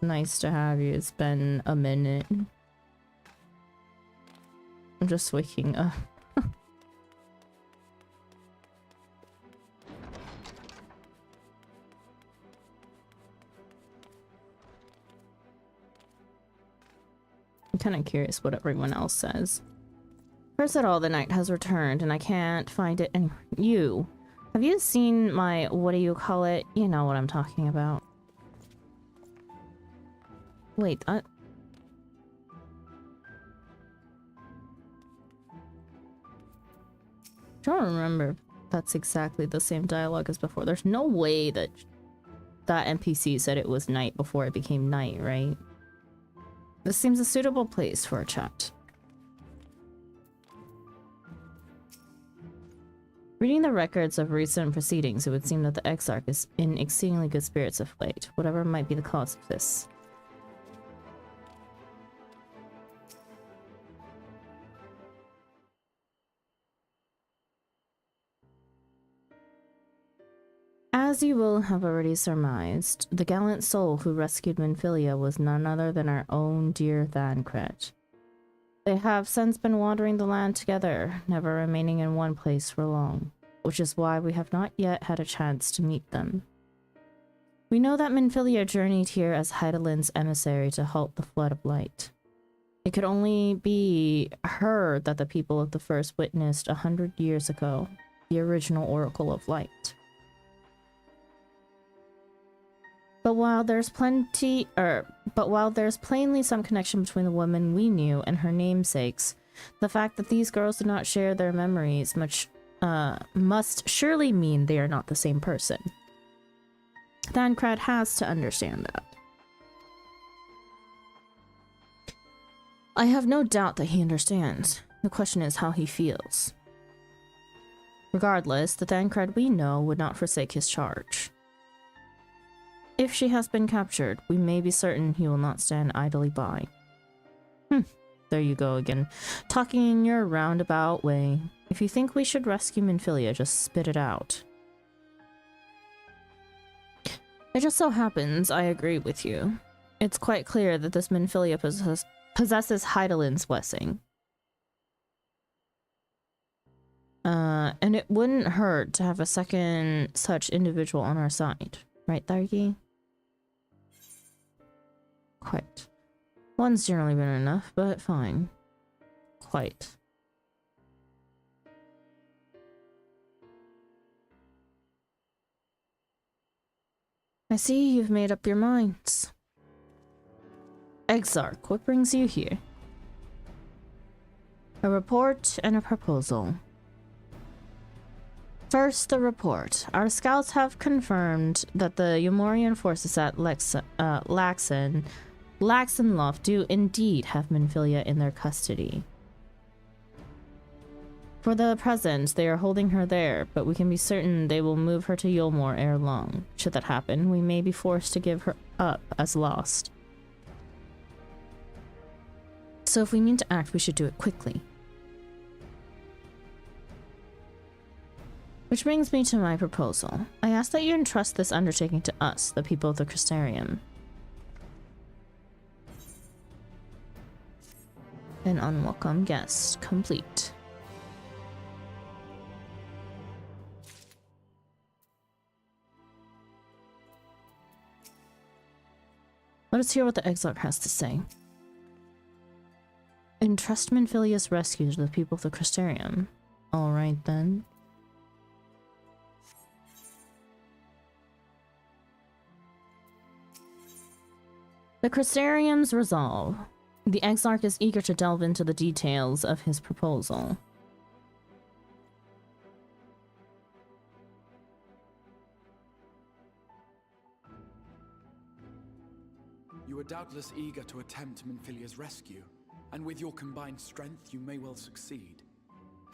Nice to have you. It's been a minute. I'm just waking up. I'm kind of curious what everyone else says. First of all, the night has returned and I can't find it anywhere. You. Have you seen my, what do you call it? You know what I'm talking about. Wait, I don't remember if that's exactly the same dialogue as before. There's no way that that NPC said it was night before it became night, right? This seems a suitable place for a chat. Reading the records of recent proceedings, it would seem that the Exarch is in exceedingly good spirits of late, whatever might be the cause of this. As you will have already surmised, the gallant soul who rescued Minfilia was none other than our own dear Thancred. They have since been wandering the land together, never remaining in one place for long, which is why we have not yet had a chance to meet them. We know that Minfilia journeyed here as Hydaelyn's emissary to halt the flood of light. It could only be her that the people of the First witnessed 100 years ago, the original Oracle of Light. But while there's plainly some connection between the woman we knew and her namesakes, the fact that these girls do not share their memories must surely mean they are not the same person. Thancred has to understand that. I have no doubt that he understands. The question is how he feels. Regardless, the Thancred we know would not forsake his charge. If she has been captured, we may be certain he will not stand idly by. There you go again, talking in your roundabout way. If you think we should rescue Minfilia, just spit it out. It just so happens I agree with you. It's quite clear that this Minfilia possesses Hydaelyn's blessing. And it wouldn't hurt to have a second such individual on our side. Right, Thargi? Quite. One's generally been enough, but fine. Quite. I see you've made up your minds. Exarch, what brings you here? A report and a proposal. First, the report. Our scouts have confirmed that the Yomorian forces at Laxenloft do indeed have Minfilia in their custody. For the present, they are holding her there, but we can be certain they will move her to Yulmore ere long. Should that happen, we may be forced to give her up as lost. So if we need to act, we should do it quickly. Which brings me to my proposal. I ask that you entrust this undertaking to us, the people of the Crystarium. An unwelcome guest complete. Let us hear what the Exarch has to say. Entrust Minfilius rescue to the people of the Crystarium. Alright then. The Crystarium's resolve. The Exarch is eager to delve into the details of his proposal. You are doubtless eager to attempt Minfilia's rescue, and with your combined strength you may well succeed.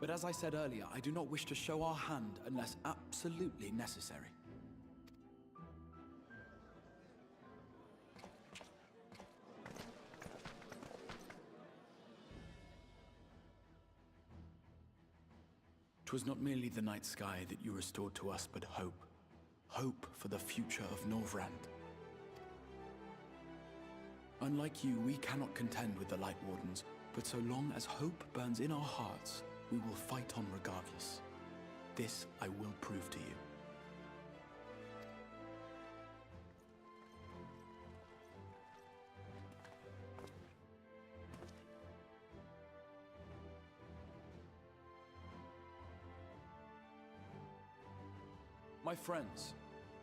But as I said earlier, I do not wish to show our hand unless absolutely necessary. Twas not merely the night sky that you restored to us, but hope. Hope for the future of Norvrand. Unlike you, we cannot contend with the Light Wardens, but so long as hope burns in our hearts, we will fight on regardless. This I will prove to you. My friends,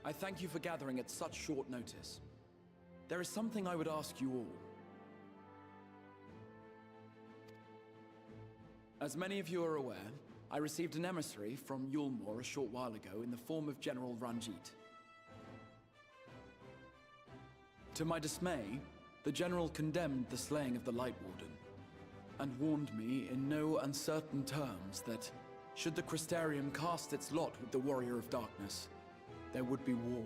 I thank you for gathering at such short notice. There is something I would ask you all. As many of you are aware, I received an emissary from Yulmore a short while ago in the form of General Ranjit. To my dismay, the General condemned the slaying of the Light Warden, and warned me in no uncertain terms that, should the Crystarium cast its lot with the Warrior of Darkness, there would be war.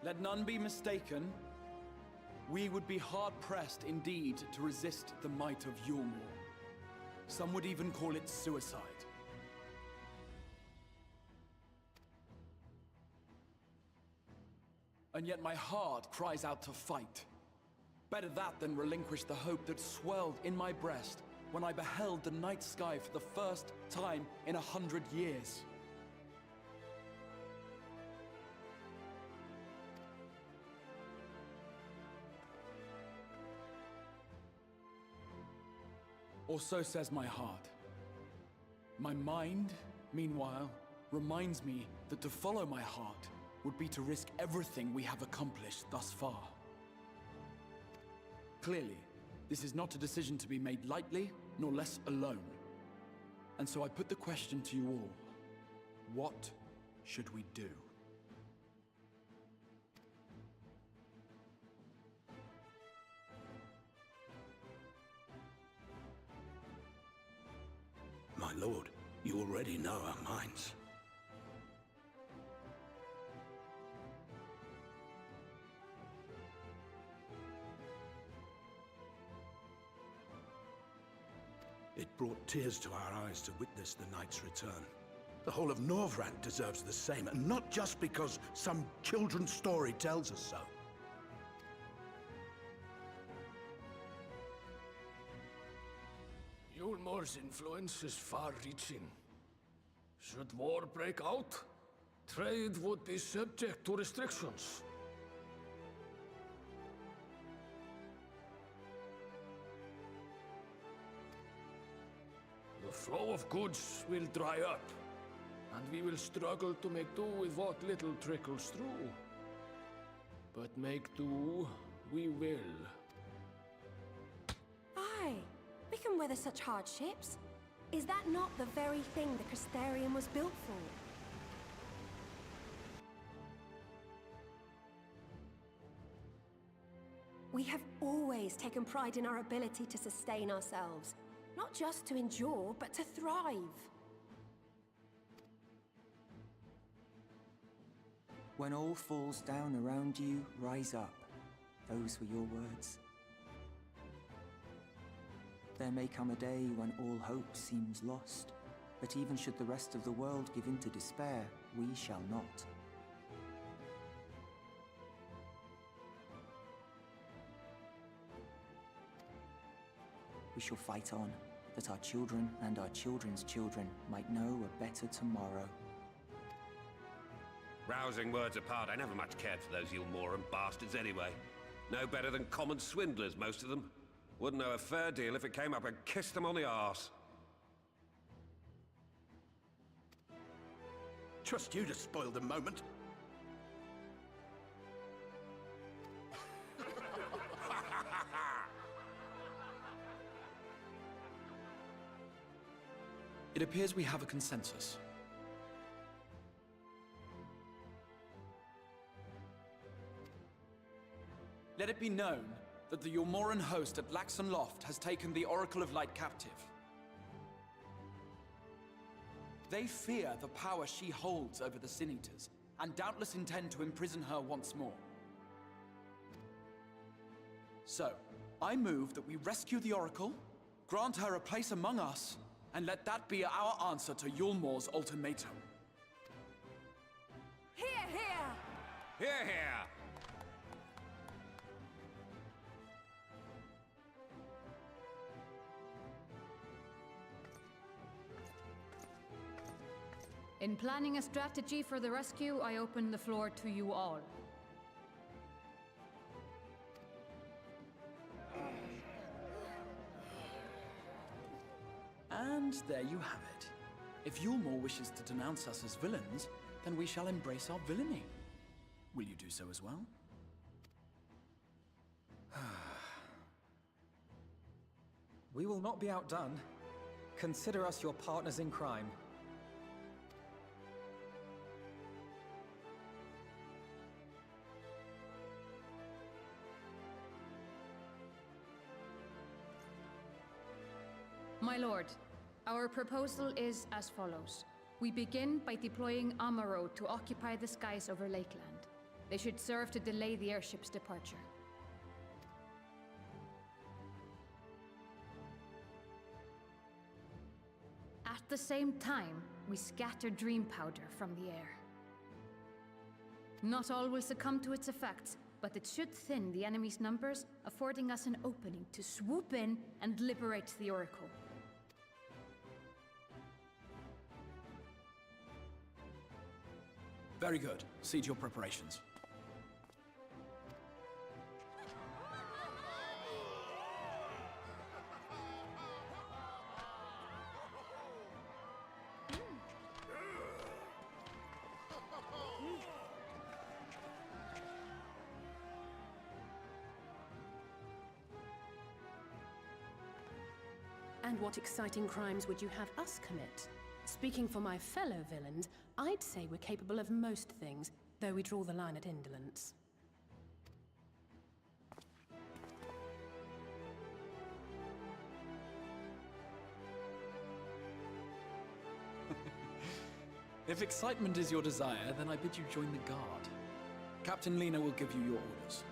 Let none be mistaken. We would be hard-pressed indeed to resist the might of Yulmore. Some would even call it suicide. And yet my heart cries out to fight. Better that than relinquish the hope that swelled in my breast when I beheld the night sky for the first time in 100 years. Or so says my heart. My mind, meanwhile, reminds me that to follow my heart would be to risk everything we have accomplished thus far. Clearly, this is not a decision to be made lightly, nor less alone. And so I put the question to you all. What should we do? My lord, you already know our minds. It brought tears to our eyes to witness the knight's return. The whole of Norvrand deserves the same, and not just because some children's story tells us so. Yulmore's influence is far-reaching. Should war break out, trade would be subject to restrictions. The flow of goods will dry up, and we will struggle to make do with what little trickles through. But make do we will. Aye, we can weather such hardships. Is that not the very thing the Crystarium was built for? We have always taken pride in our ability to sustain ourselves. Not just to endure, but to thrive. When all falls down around you, rise up. Those were your words. There may come a day when all hope seems lost, but even should the rest of the world give in to despair, we shall not. We shall fight on, that our children and our children's children might know a better tomorrow. Rousing words apart, I never much cared for those Yulmoran bastards anyway. No better than common swindlers, most of them. Wouldn't know a fair deal if it came up and kissed them on the arse. Trust you to spoil the moment. It appears we have a consensus. Let it be known that the Yulmoran host at Laxon Loft has taken the Oracle of Light captive. They fear the power she holds over the Sin Eaters, and doubtless intend to imprison her once more. So, I move that we rescue the Oracle, grant her a place among us, and let that be our answer to Yulmor's ultimatum. Hear, hear! Hear, hear! In planning a strategy for the rescue, I open the floor to you all. And there you have it. If Yulmor wishes to denounce us as villains, then we shall embrace our villainy. Will you do so as well? We will not be outdone. Consider us your partners in crime. My lord, our proposal is as follows. We begin by deploying Amaro to occupy the skies over Lakeland. They should serve to delay the airship's departure. At the same time, we scatter dream powder from the air. Not all will succumb to its effects, but it should thin the enemy's numbers, affording us an opening to swoop in and liberate the Oracle. Very good. See to your preparations. And what exciting crimes would you have us commit? Speaking for my fellow villains, I'd say we're capable of most things, though we draw the line at indolence. If excitement is your desire, then I bid you join the guard. Captain Lena will give you your orders.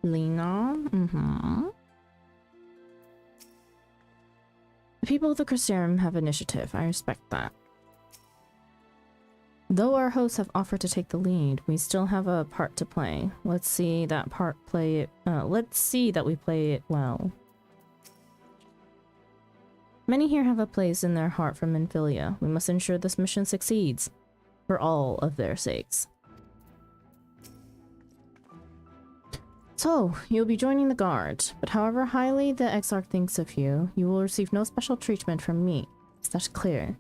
Lena. The people of the Crusarum have initiative. I respect that. Though our hosts have offered to take the lead, we still have a part to play. Let's see that we play it well. Many here have a place in their heart for Minfilia. We must ensure this mission succeeds, for all of their sakes. So, you'll be joining the guard, but however highly the Exarch thinks of you, you will receive no special treatment from me. Is that clear?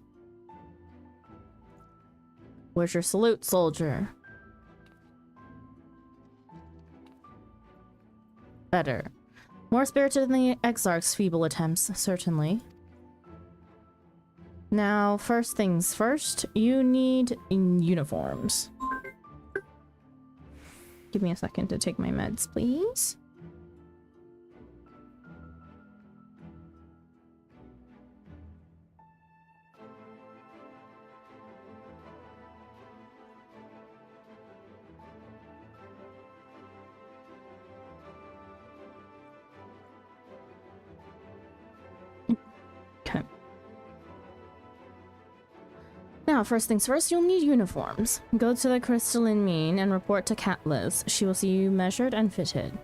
Where's your salute, soldier? Better. More spirited than the Exarch's feeble attempts, certainly. Now, first things first, you need uniforms. Give me a second to take my meds, please. Okay. Now, first things first, you'll need uniforms. Go to the Crystalline Mean and report to Cat Liz. She will see you measured and fitted.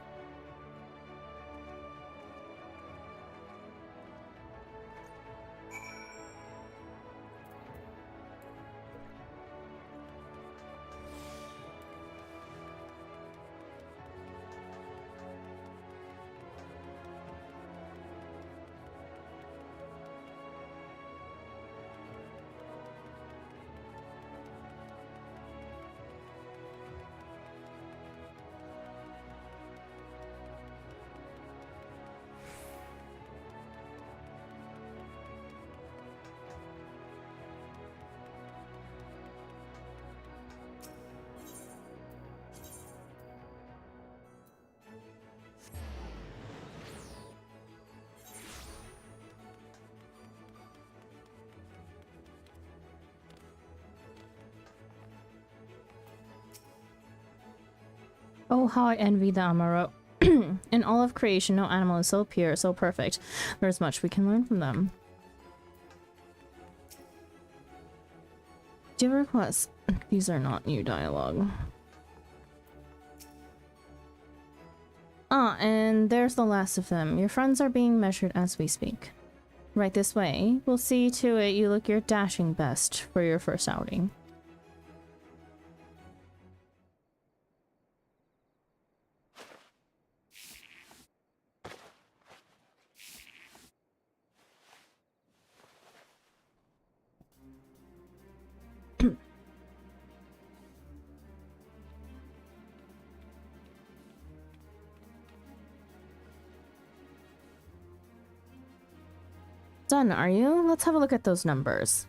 Oh, how I envy the Amaro. In all of creation, no animal is so pure, so perfect. There's much we can learn from them. Do you have requests? These are not new dialogue. Ah, and there's the last of them. Your friends are being measured as we speak. Right this way. We'll see to it you look your dashing best for your first outing. Done, are you? Let's have a look at those numbers.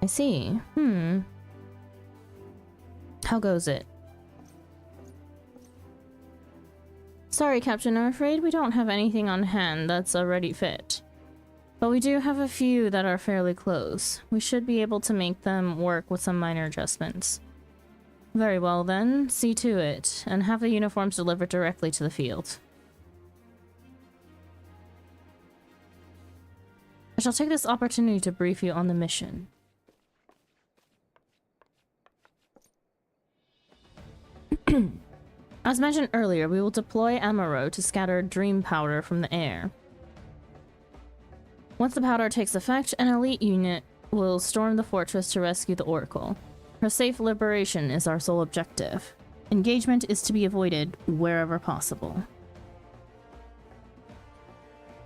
I see. How goes it? Sorry, Captain, I'm afraid we don't have anything on hand that's a ready fit. But we do have a few that are fairly close. We should be able to make them work with some minor adjustments. Very well then, see to it, and have the uniforms delivered directly to the field. I shall take this opportunity to brief you on the mission. As mentioned earlier, we will deploy Amaro to scatter dream powder from the air. Once the powder takes effect, an elite unit will storm the fortress to rescue the Oracle. Her safe liberation is our sole objective. Engagement is to be avoided wherever possible.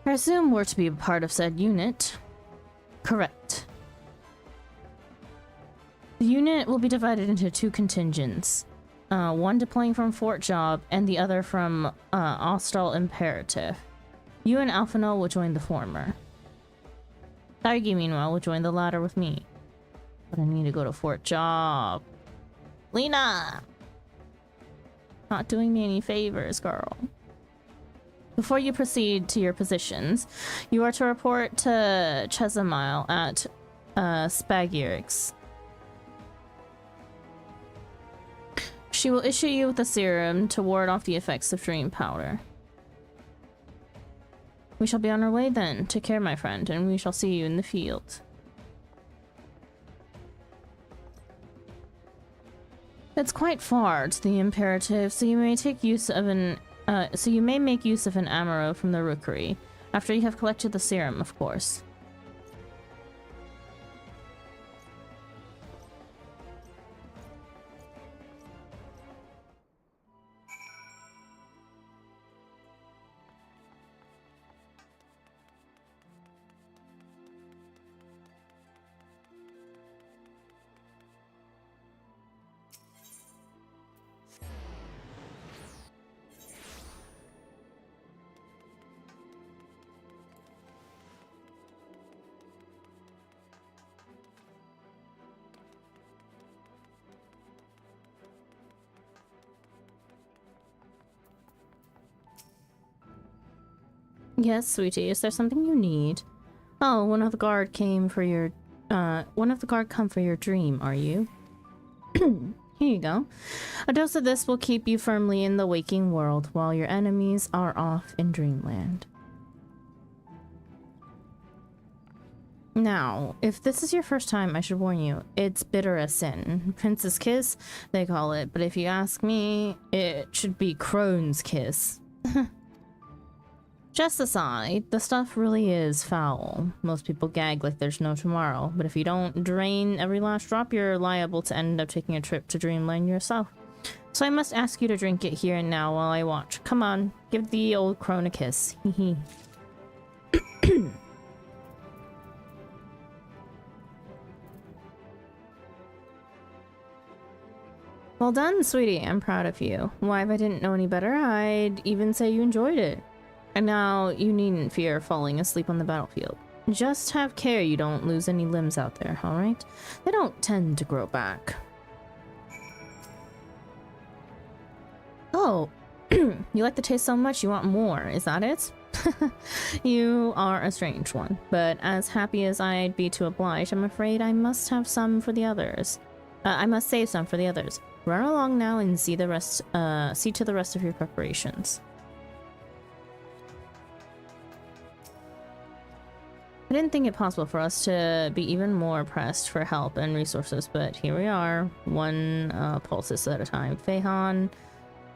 I assume we're to be a part of said unit. Correct. The unit will be divided into two contingents. One deploying from Fort Job and the other from Austral Imperative. You and Alphino will join the former. Taigi, meanwhile, will join the latter with me. But I need to go to Fort Job. Lena! Not doing me any favors, girl. Before you proceed to your positions, you are to report to Chesamile at Spagirix. She will issue you with a serum to ward off the effects of dream powder. We shall be on our way then. Take care, my friend, and we shall see you in the field. It's quite far to the Imperative, so you may make use of an Amaro from the Rookery, after you have collected the serum, of course. Yes, sweetie, is there something you need? Oh, one of the guard come for your dream, are you? Here you go. A dose of this will keep you firmly in the waking world while your enemies are off in dreamland. Now, if this is your first time, I should warn you, it's bitter as sin. Prince's Kiss, they call it, but if you ask me, it should be Crone's Kiss. Just aside, the stuff really is foul. Most people gag like there's no tomorrow, but if you don't drain every last drop, you're liable to end up taking a trip to Dreamland yourself. So I must ask you to drink it here and now while I watch. Come on, give the old crone a kiss. Hee hee. Well done, sweetie. I'm proud of you. Why, if I didn't know any better, I'd even say you enjoyed it. And now, you needn't fear falling asleep on the battlefield. Just have care you don't lose any limbs out there, alright? They don't tend to grow back. Oh, you like the taste so much you want more, is that it? You are a strange one, but as happy as I'd be to oblige, I'm afraid I must have some for the others. I must save some for the others. Run along now and see to the rest of your preparations. I didn't think it possible for us to be even more pressed for help and resources, but here we are, one poultice at a time. Fehan,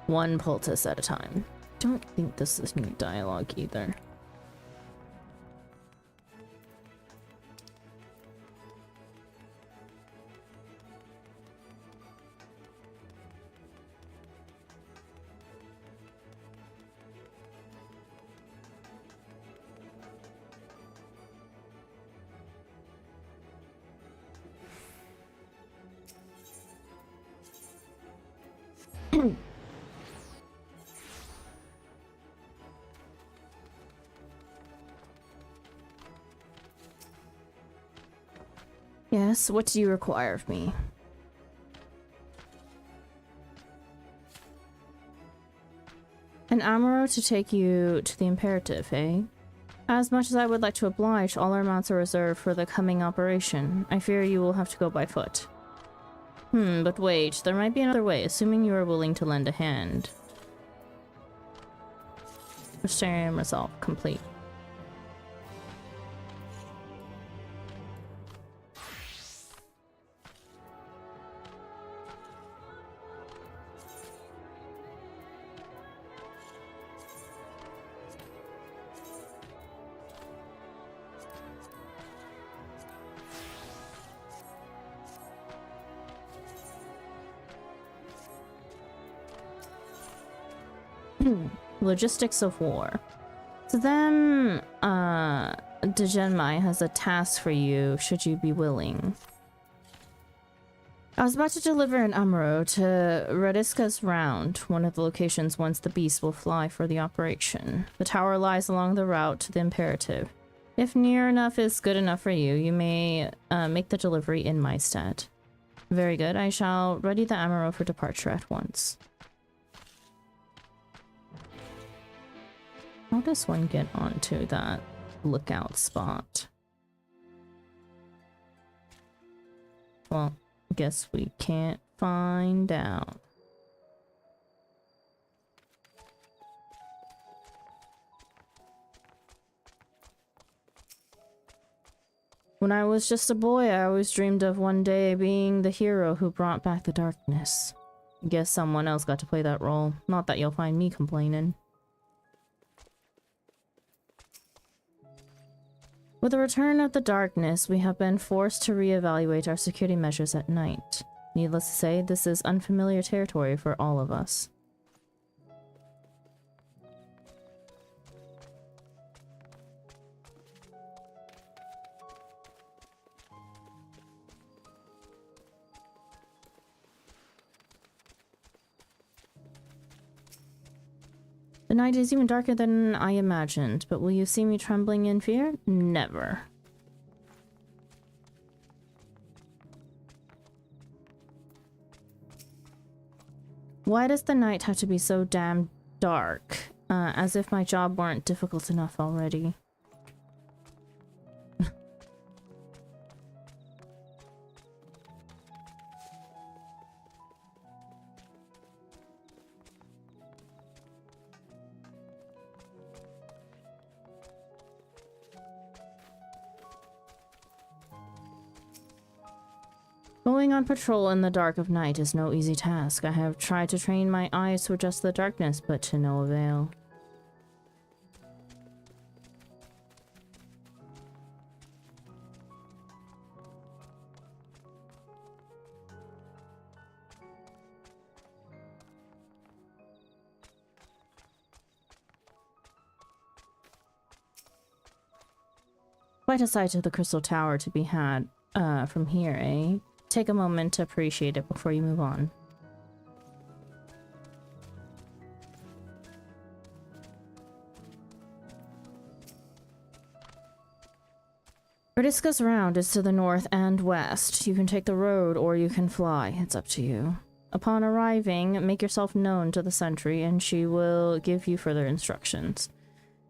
one poultice at a time. Don't think this is new dialogue either. Yes, what do you require of me? An amaro to take you to the imperative, eh? As much as I would like to oblige, all our mounts are reserved for the coming operation. I fear you will have to go by foot. But wait, there might be another way, assuming you are willing to lend a hand. Restarium resolve complete. Logistics of war. To them, Degenmai has a task for you, should you be willing. I was about to deliver an amaro to Rediska's Round, one of the locations whence the beast will fly for the operation. The tower lies along the route to the imperative. If near enough is good enough for you, you may make the delivery in my stead. Very good, I shall ready the amaro for departure at once. How does one get onto that lookout spot? Well, I guess we can't find out. When I was just a boy, I always dreamed of one day being the hero who brought back the darkness. Guess someone else got to play that role. Not that you'll find me complaining. With the return of the darkness, we have been forced to reevaluate our security measures at night. Needless to say, this is unfamiliar territory for all of us. The night is even darker than I imagined, but will you see me trembling in fear? Never. Why does the night have to be so damn dark? As if my job weren't difficult enough already. Going on patrol in the dark of night is no easy task. I have tried to train my eyes to adjust to the darkness, but to no avail. Quite a sight of the Crystal Tower to be had from here, eh? Take a moment to appreciate it before you move on. Verdisca's Round is to the north and west. You can take the road or you can fly. It's up to you. Upon arriving, make yourself known to the sentry and she will give you further instructions.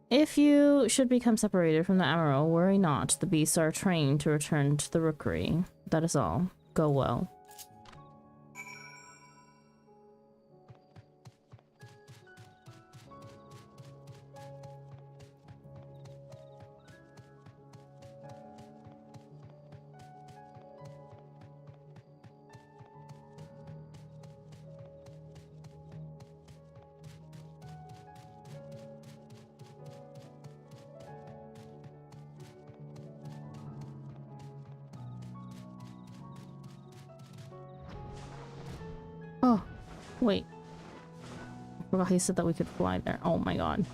If you should become separated from the Admiral, worry not. The beasts are trained to return to the rookery. That is all. Go well. Oh, wait. I forgot he said that we could fly there. Oh my god.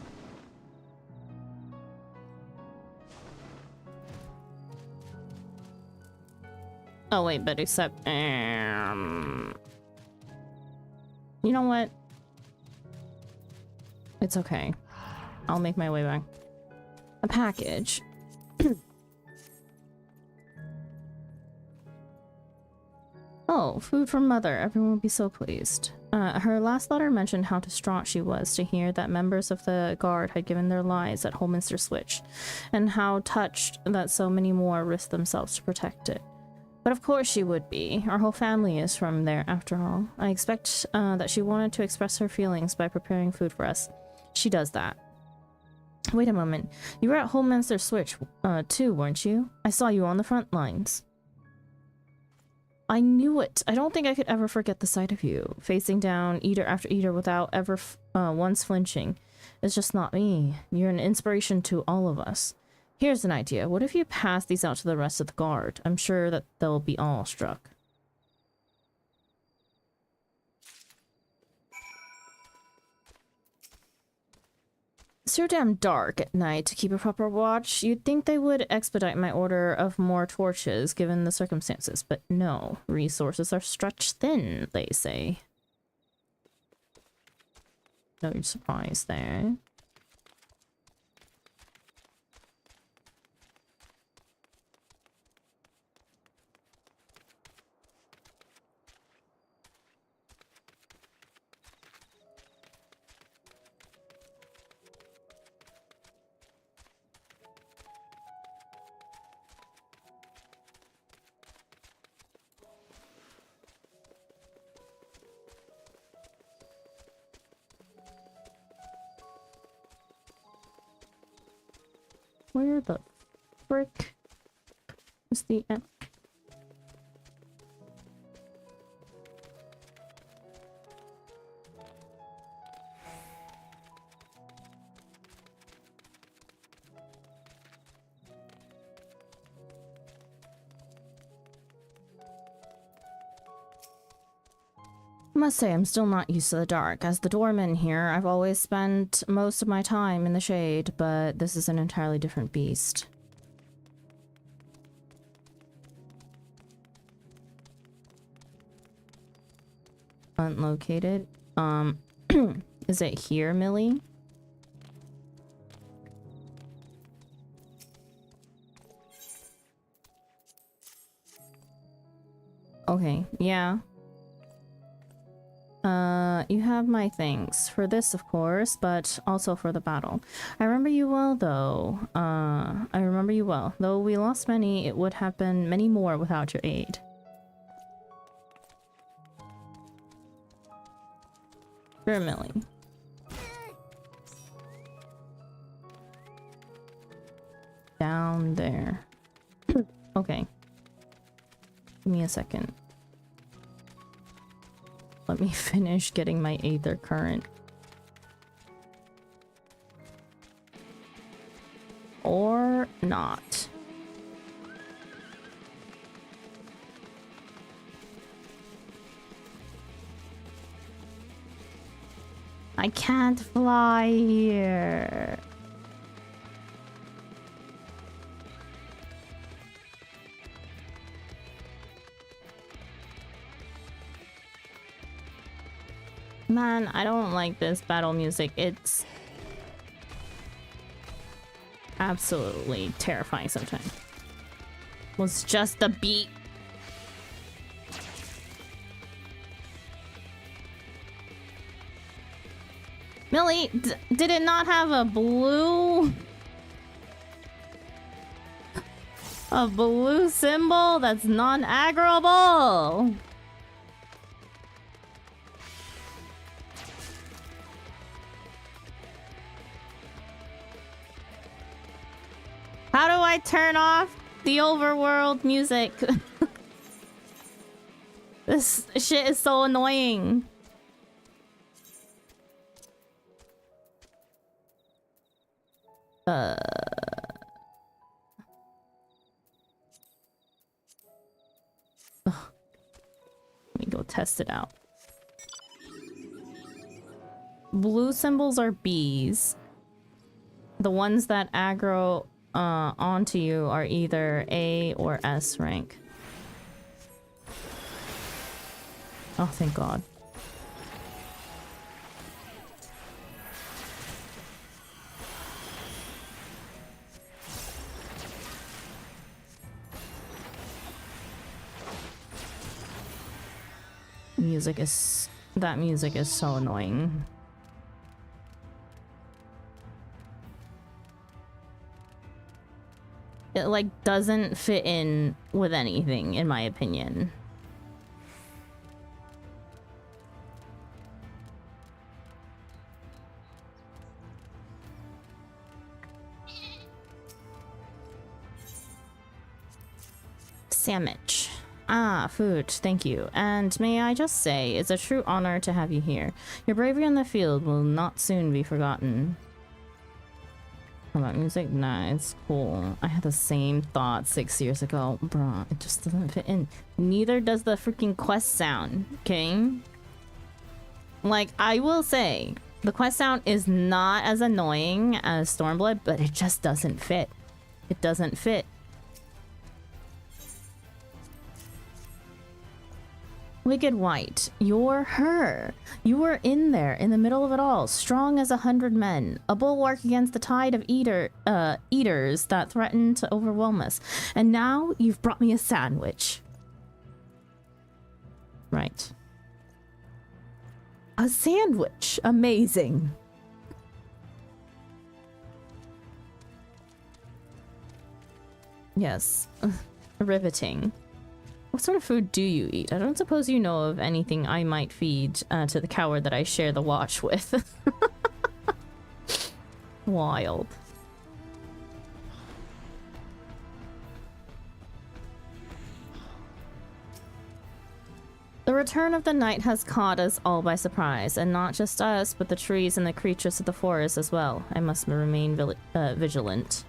Oh wait, but except... you know what? It's okay. I'll make my way back. A package. Oh, food from Mother. Everyone will be so pleased. Her last letter mentioned how distraught she was to hear that members of the guard had given their lives at Holminster Switch, and how touched that so many more risked themselves to protect it. But of course she would be. Our whole family is from there, after all. I expect that she wanted to express her feelings by preparing food for us. She does that. Wait a moment. You were at Holminster Switch, too, weren't you? I saw you on the front lines. I knew it. I don't think I could ever forget the sight of you, facing down eater after eater without ever once flinching. It's just not me. You're an inspiration to all of us. Here's an idea. What if you pass these out to the rest of the guard? I'm sure that they'll be awestruck. It's so damn dark at night to keep a proper watch. You'd think they would expedite my order of more torches given the circumstances, but no. Resources are stretched thin, they say. No surprise there. Where the frick is the end? I must say I'm still not used to the dark. As the doorman here, I've always spent most of my time in the shade, but this is an entirely different beast. Unlocated. Is it here, Millie? Okay, yeah. You have my thanks for this, of course, but also for the battle. I remember you well, though. I remember you well. Though we lost many, it would have been many more without your aid. Sure, Millie. Down there. Okay. Give me a second. Let me finish getting my Aether Current. Or not. I can't fly here. Man, I don't like this battle music. It's absolutely terrifying sometimes. Was just the beat. Millie, did it not have a blue symbol that's non-aggroable? How do I turn off the overworld music? This shit is so annoying. Let me go test it out. Blue symbols are bees. The ones that aggro onto you are either A or S rank. Oh, thank God. That music is so annoying. It like doesn't fit in with anything, in my opinion. Sandwich. Ah, food, thank you. And may I just say, it's a true honor to have you here. Your bravery in the field will not soon be forgotten. How about music? Nah, it's cool. I had the same thought 6 years ago. Bruh, it just doesn't fit in. Neither does the freaking quest sound, okay? Like, I will say, the quest sound is not as annoying as Stormblood, but it just doesn't fit. It doesn't fit. Wicked White, you're her. You were in there, in the middle of it all, strong as 100 men, a bulwark against the tide of eaters that threatened to overwhelm us. And now you've brought me a sandwich. Right. A sandwich. Amazing. Yes. Riveting. What sort of food do you eat? I don't suppose you know of anything I might feed to the coward that I share the watch with. Wild. The return of the night has caught us all by surprise, and not just us, but the trees and the creatures of the forest as well. I must remain vigilant.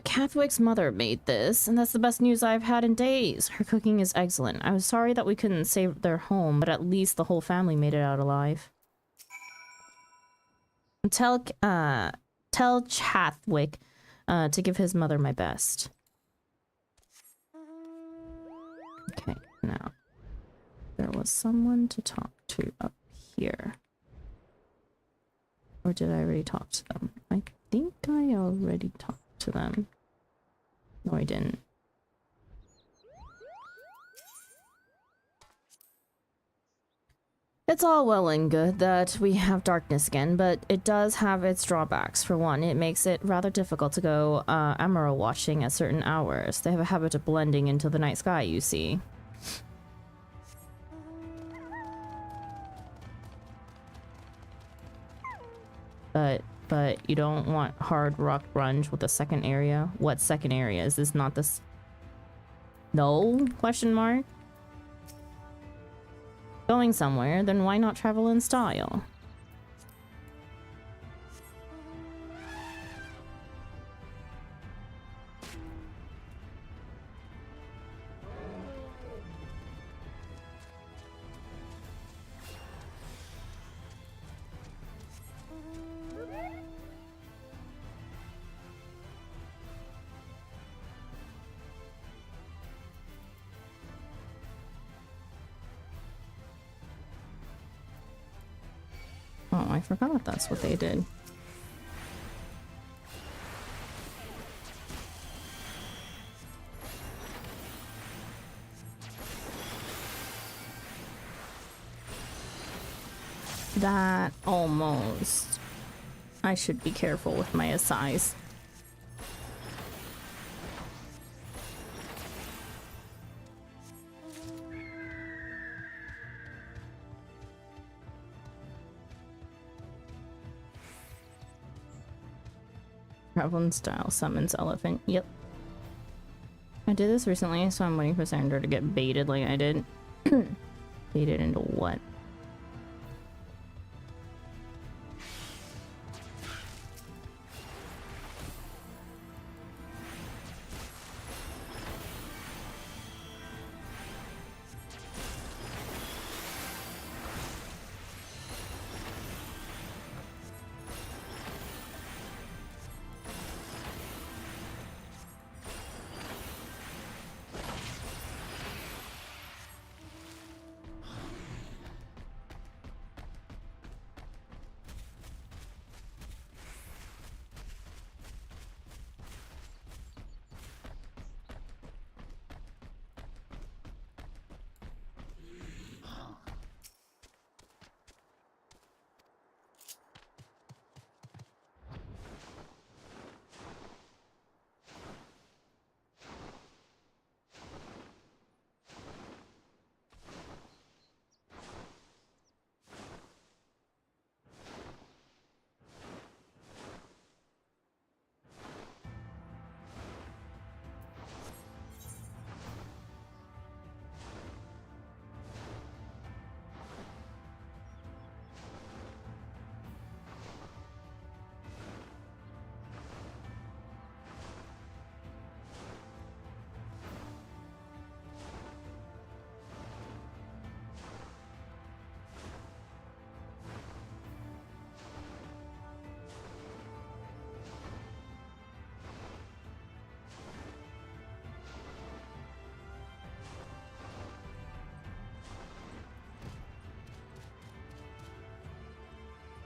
Cathwick's mother made this, and that's the best news I've had in days. Her cooking is excellent. I was sorry that we couldn't save their home, but at least the whole family made it out alive. Tell Chathwick to give his mother my best. Okay, now there was someone to talk to up here. Or did I already talk to them? I think I already talked to them. No, I didn't. It's all well and good that we have darkness again, but it does have its drawbacks. For one, it makes it rather difficult to go emerald watching at certain hours. They have a habit of blending into the night sky, you see. But you don't want hard rock grunge with a second area? What second area? Is this not this? No? Question mark? Going somewhere, then why not travel in style? Oh, I forgot that's what they did. That almost... I should be careful with my size. Traveling style summons elephant. Yep. I did this recently, so I'm waiting for Sandra to get baited like I did. Baited into what?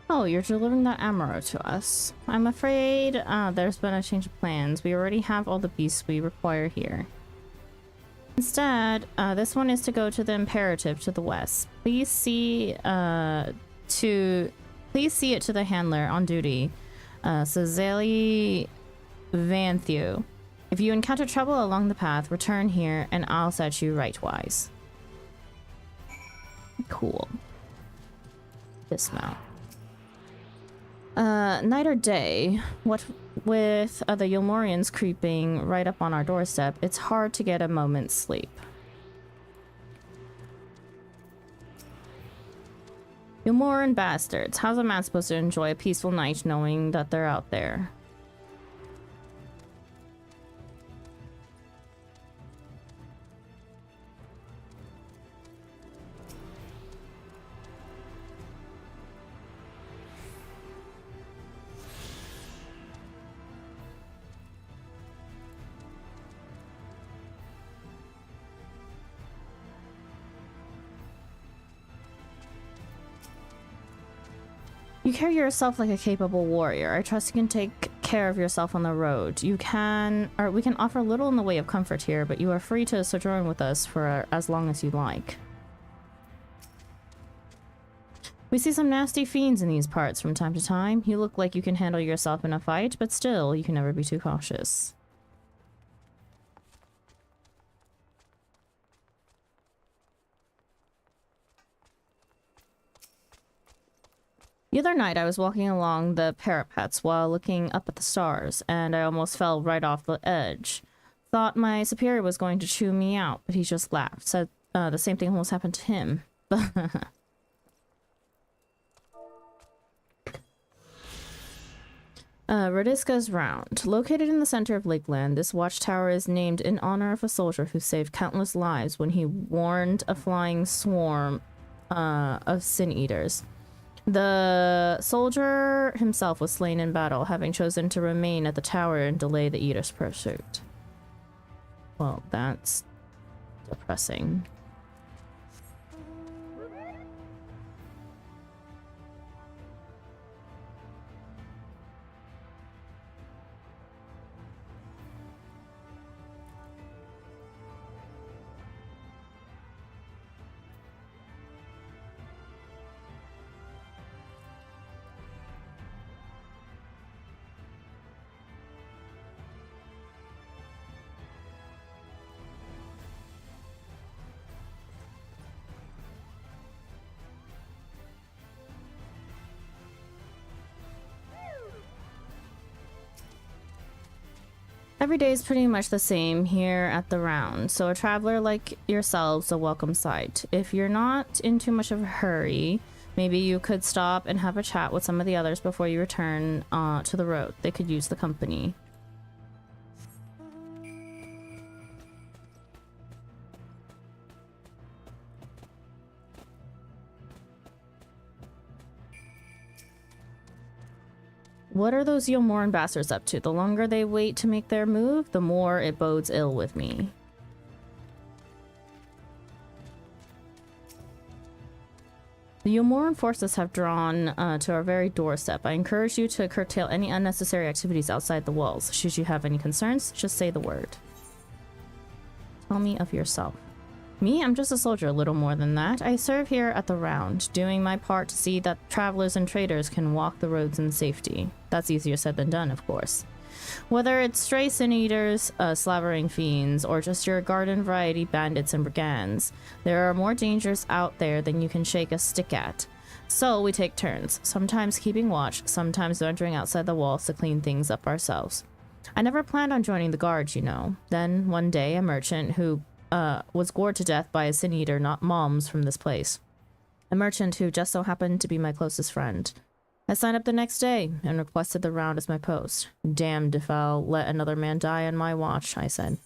Oh, you're delivering that ammo to us. I'm afraid there's been a change of plans. We already have all the beasts we require here. Instead, this one is to go to the Imperative to the west. Please see it to the handler on duty, Cezali Vanthew. If you encounter trouble along the path, return here and I'll set you rightwise. Cool. Dismount. Night or day, what with the Yulmorians creeping right up on our doorstep, it's hard to get a moment's sleep. Yulmoran bastards, how's a man supposed to enjoy a peaceful night knowing that they're out there? You carry yourself like a capable warrior. I trust you can take care of yourself on the road. We can offer little in the way of comfort here, but you are free to sojourn with us for as long as you like. We see some nasty fiends in these parts from time to time. You look like you can handle yourself in a fight, but still, you can never be too cautious. The other night, I was walking along the parapets while looking up at the stars, and I almost fell right off the edge. Thought my superior was going to chew me out, but he just laughed. Said the same thing almost happened to him. Radiska's Round. Located in the center of Lakeland, this watchtower is named in honor of a soldier who saved countless lives when he warned a flying swarm of sin eaters. The soldier himself was slain in battle, having chosen to remain at the tower and delay the eater's pursuit. Well, that's depressing. Every day is pretty much the same here at the Round, so a traveler like yourselves a welcome sight. If you're not in too much of a hurry, maybe you could stop and have a chat with some of the others before you return to the road. They could use the company. What are those Yilmoran bastards up to? The longer they wait to make their move, the more it bodes ill with me. The Yilmoran forces have drawn to our very doorstep. I encourage you to curtail any unnecessary activities outside the walls. Should you have any concerns, just say the word. Tell me of yourself. Me? I'm just a soldier, a little more than that. I serve here at the Round, doing my part to see that travelers and traders can walk the roads in safety. That's easier said than done, of course. Whether it's stray sin eaters, slavering fiends, or just your garden variety bandits and brigands, there are more dangers out there than you can shake a stick at. So we take turns, sometimes keeping watch, sometimes venturing outside the walls to clean things up ourselves. I never planned on joining the guards, you know. Then, one day, a merchant who was gored to death by a sin eater not moms from this place. A merchant who just so happened to be my closest friend. I signed up the next day and requested the Round as my post. Damned if I'll let another man die on my watch, I said.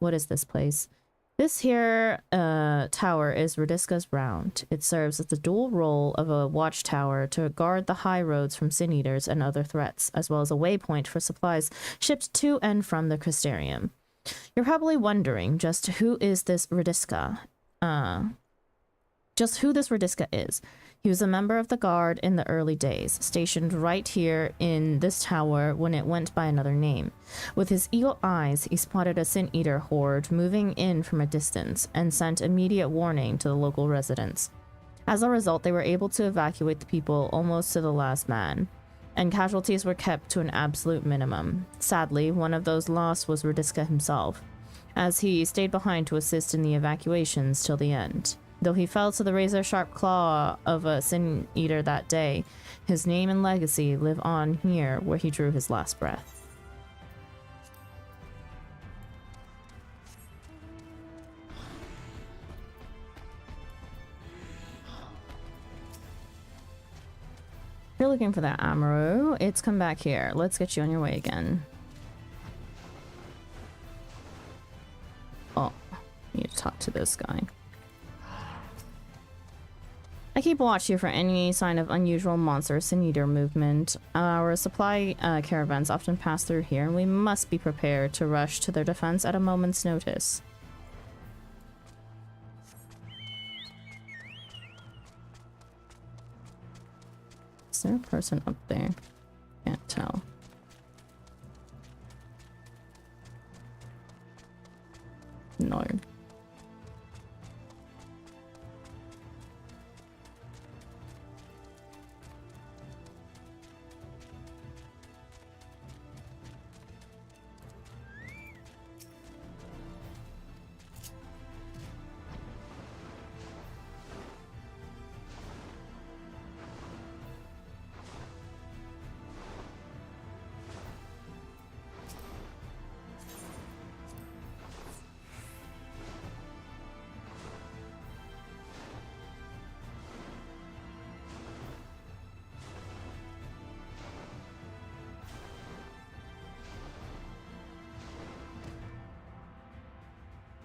What is this place? This here tower is Radiska's Round. It serves as the dual role of a watchtower to guard the high roads from sin eaters and other threats, as well as a waypoint for supplies shipped to and from the Crystarium. You're probably wondering just who is this Radiska? Just who this Radiska is. He was a member of the guard in the early days, stationed right here in this tower when it went by another name. With his eagle eyes, he spotted a sin eater horde moving in from a distance and sent immediate warning to the local residents. As a result, they were able to evacuate the people almost to the last man, and casualties were kept to an absolute minimum. Sadly, one of those lost was Radiska himself, as he stayed behind to assist in the evacuations till the end. Though he fell to the razor-sharp claw of a sin eater that day, his name and legacy live on here where he drew his last breath. If you're looking for that Amaru, it's come back here. Let's get you on your way again. Oh, I need to talk to this guy. I keep watch here for any sign of unusual monster sin eater movement. Our supply caravans often pass through here, and we must be prepared to rush to their defense at a moment's notice. Is there a person up there? Can't tell. No.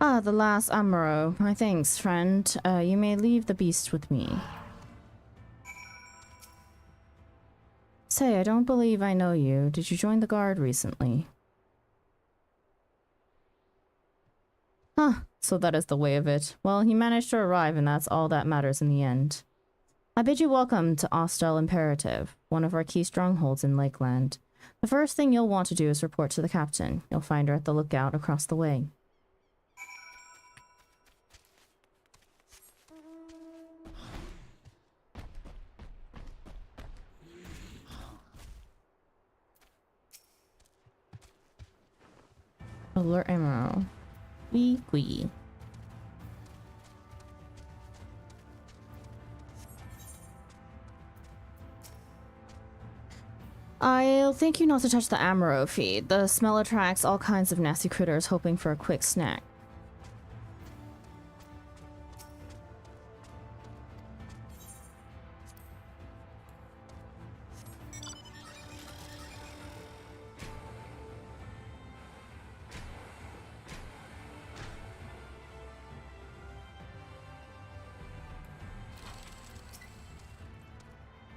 Ah, the last Amuro. My thanks, friend. You may leave the beast with me. Say, I don't believe I know you. Did you join the guard recently? Huh, so that is the way of it. Well, he managed to arrive, and that's all that matters in the end. I bid you welcome to Ostel Imperative, one of our key strongholds in Lakeland. The first thing you'll want to do is report to the captain. You'll find her at the lookout across the way. Alert Emerald. Wee. I'll thank you not to touch the Amuro feed. The smell attracts all kinds of nasty critters hoping for a quick snack.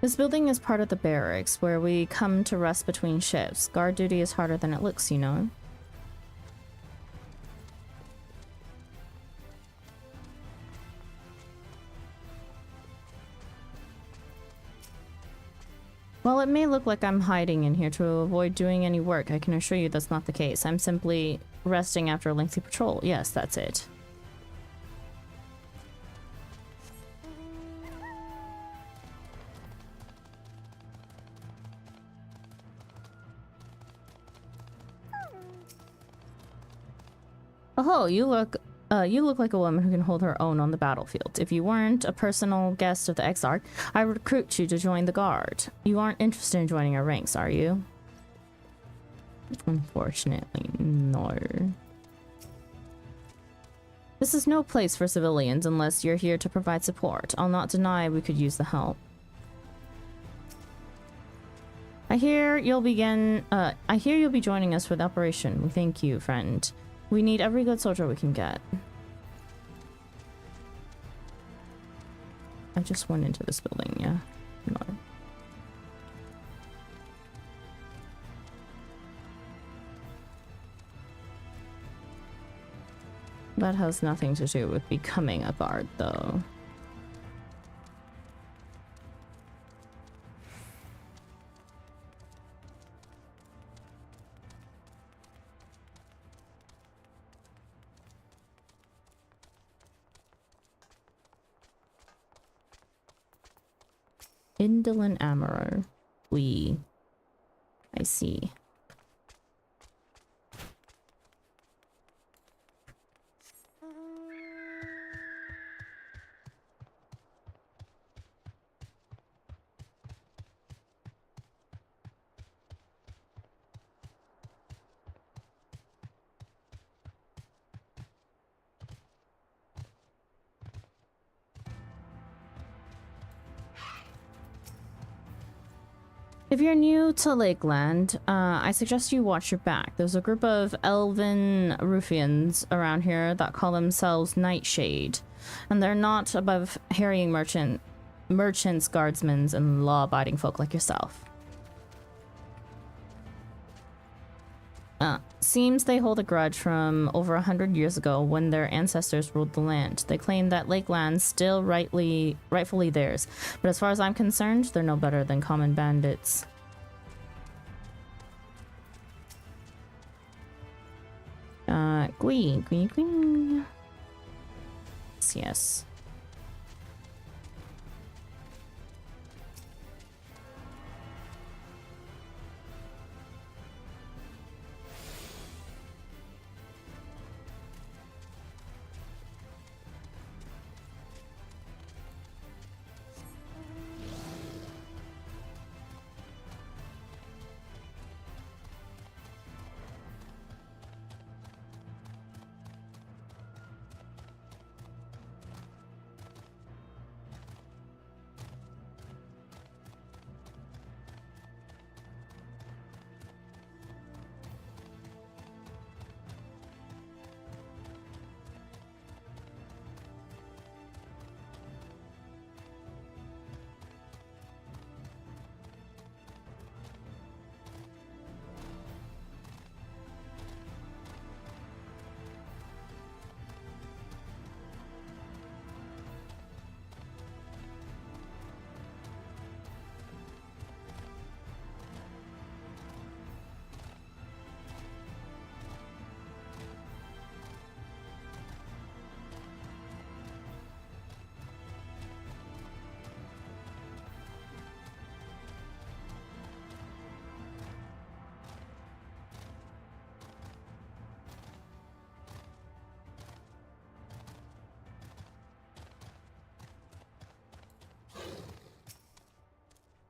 This building is part of the barracks, where we come to rest between shifts. Guard duty is harder than it looks, you know? While it may look like I'm hiding in here to avoid doing any work, I can assure you that's not the case. I'm simply resting after a lengthy patrol. Yes, that's it. Oh, you look like a woman who can hold her own on the battlefield. If you weren't a personal guest of the Exarch, I would recruit you to join the guard. You aren't interested in joining our ranks, are you? Unfortunately, no. This is no place for civilians unless you're here to provide support. I'll not deny we could use the help. I hear you'll be joining us for the operation. We thank you, friend. We need every good soldier we can get. I just went into this building, yeah. No. That has nothing to do with becoming a guard, though. Indolent Amaro. I see. If you're new to Lakeland, I suggest you watch your back. There's a group of elven ruffians around here that call themselves Nightshade, and they're not above harrying merchants, guardsmen, and law-abiding folk like yourself. Seems they hold a grudge from over 100 years ago when their ancestors ruled the land. They claim that Lakeland's still rightfully theirs, but as far as I'm concerned, they're no better than common bandits. Glee. Yes.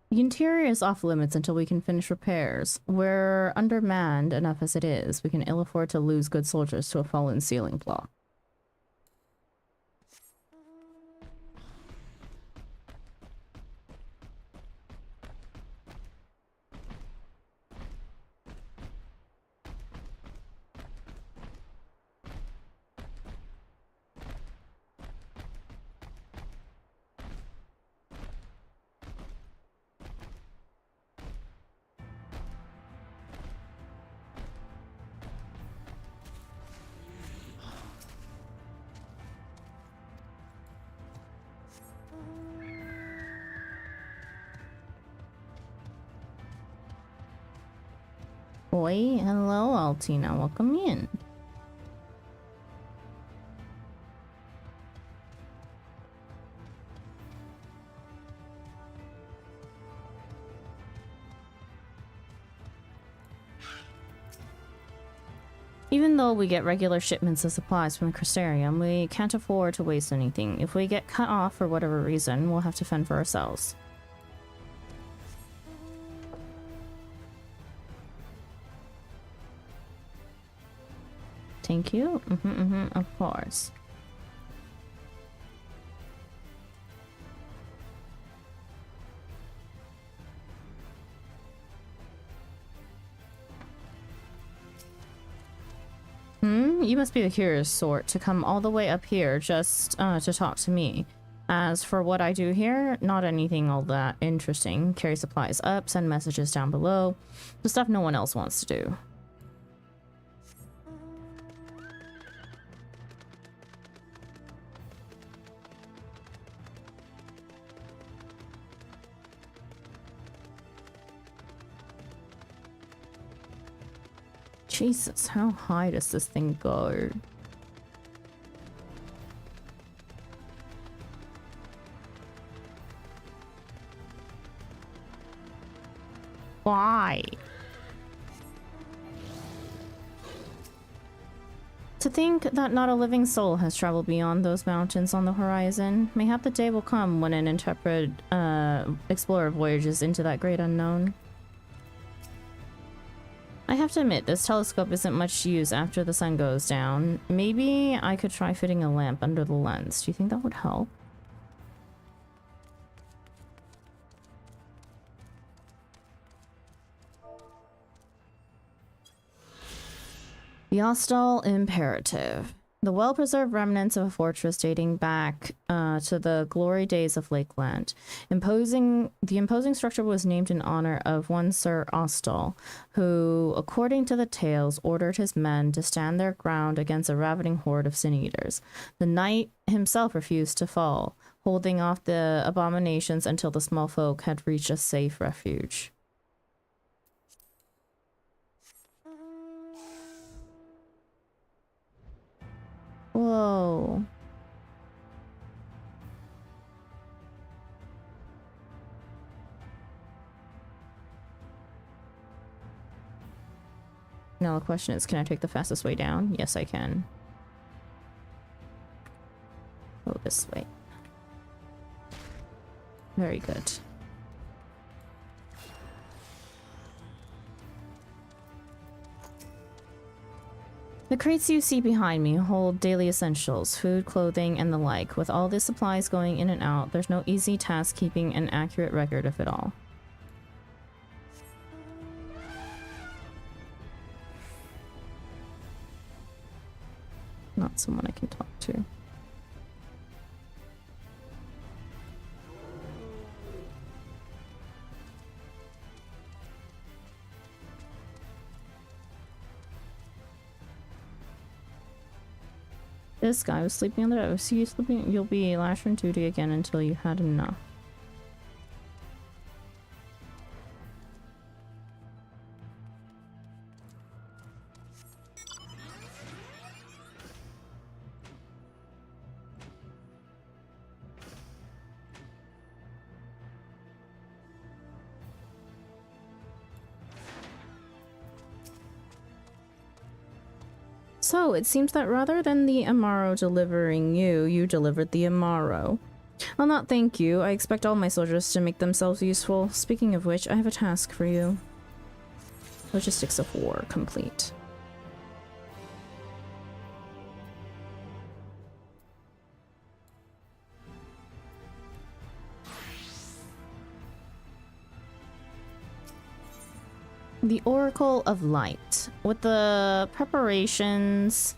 The interior is off limits until we can finish repairs. We're undermanned enough as it is. We can ill afford to lose good soldiers to a fallen ceiling block. Oi, hello Altina, welcome in. Even though we get regular shipments of supplies from the Crystarium, we can't afford to waste anything. If we get cut off for whatever reason, we'll have to fend for ourselves. Thank you. Of course. You must be the curious sort to come all the way up here just to talk to me. As for what I do here, not anything all that interesting. Carry supplies up, send messages down below. The stuff no one else wants to do. Jesus, how high does this thing go? Why? To think that not a living soul has traveled beyond those mountains on the horizon. Mayhap the day will come when an intrepid explorer voyages into that great unknown. I have to admit, this telescope isn't much use after the sun goes down. Maybe I could try fitting a lamp under the lens. Do you think that would help? The Ostal Imperative. The well-preserved remnants of a fortress dating back to the glory days of Lakeland. The imposing structure was named in honor of one Sir Austall, who, according to the tales, ordered his men to stand their ground against a ravening horde of sin-eaters. The knight himself refused to fall, holding off the abominations until the small folk had reached a safe refuge. Whoa. Now the question is, can I take the fastest way down? Yes, I can. Go this way. Very good. The crates you see behind me hold daily essentials, food, clothing, and the like. With all the supplies going in and out, there's no easy task keeping an accurate record of it all. Not someone I can talk to. This guy was sleeping on the bed. See you sleeping. You'll be lashed from duty again until you had enough. So, it seems that rather than the Amaro delivering you, you delivered the Amaro. I'll not thank you. I expect all my soldiers to make themselves useful. Speaking of which, I have a task for you. Logistics of war complete. The Oracle of Light. With the operations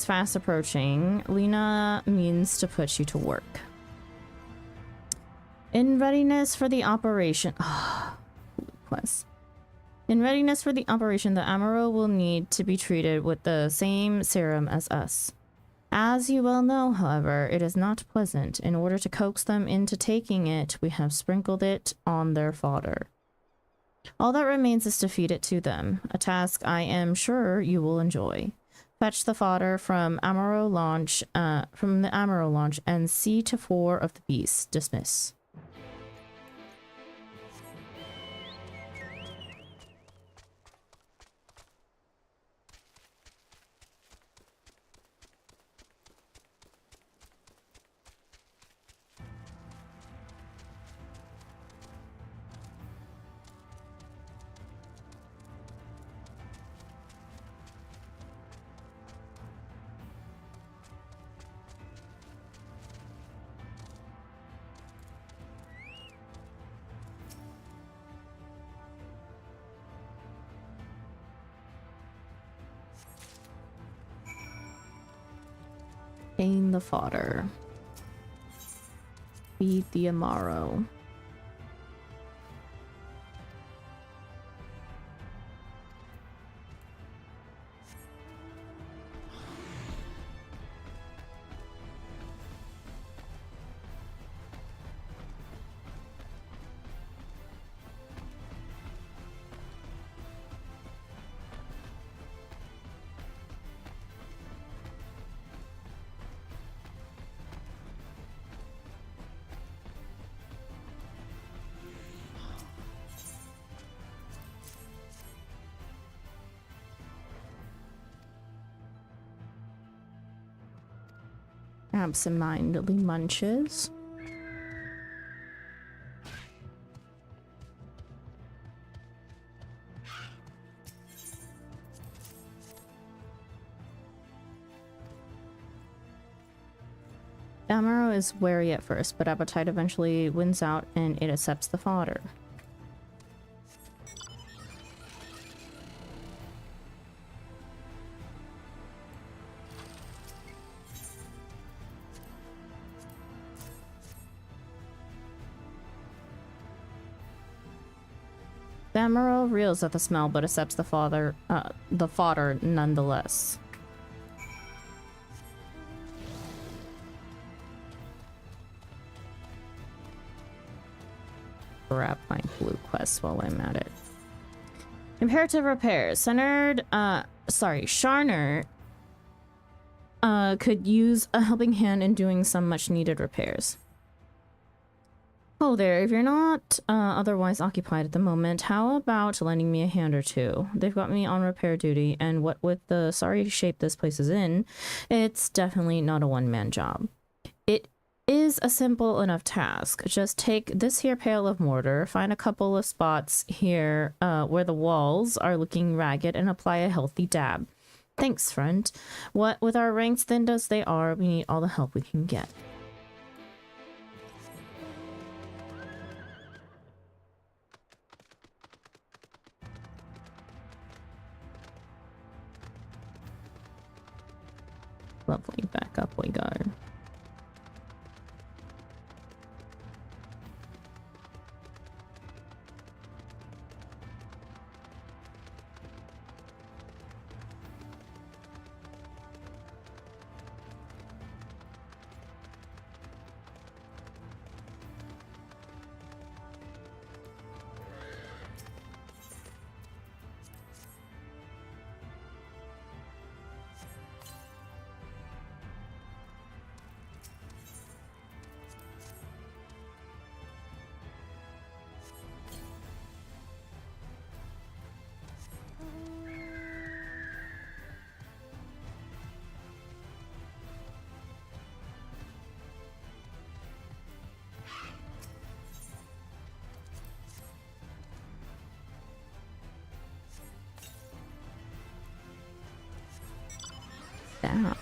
fast approaching, Lena means to put you to work. In readiness for the operation... In readiness for the operation, the Amaro will need to be treated with the same serum as us. As you well know, however, it is not pleasant. In order to coax them into taking it, we have sprinkled it on their fodder. All that remains is to feed it to them, a task I am sure you will enjoy. Fetch the fodder from the Amaro launch and see to 4 of the beasts. Dismiss. Gain the fodder. Feed the Amaro. Absent-mindedly munches. Amaro is wary at first, but appetite eventually wins out and it accepts the fodder. The Emerald reels at the smell, but accepts the fodder nonetheless. Grab my blue quest while I'm at it. Imperative repairs. Sharner could use a helping hand in doing some much needed repairs. Oh there, if you're not otherwise occupied at the moment, how about lending me a hand or two? They've got me on repair duty, and what with the sorry shape this place is in, it's definitely not a one-man job. It is a simple enough task. Just take this here pail of mortar, find a couple of spots here where the walls are looking ragged, and apply a healthy dab. Thanks, friend. What with our ranks thinned as they are, we need all the help we can get. Lovely, back up we go. Down.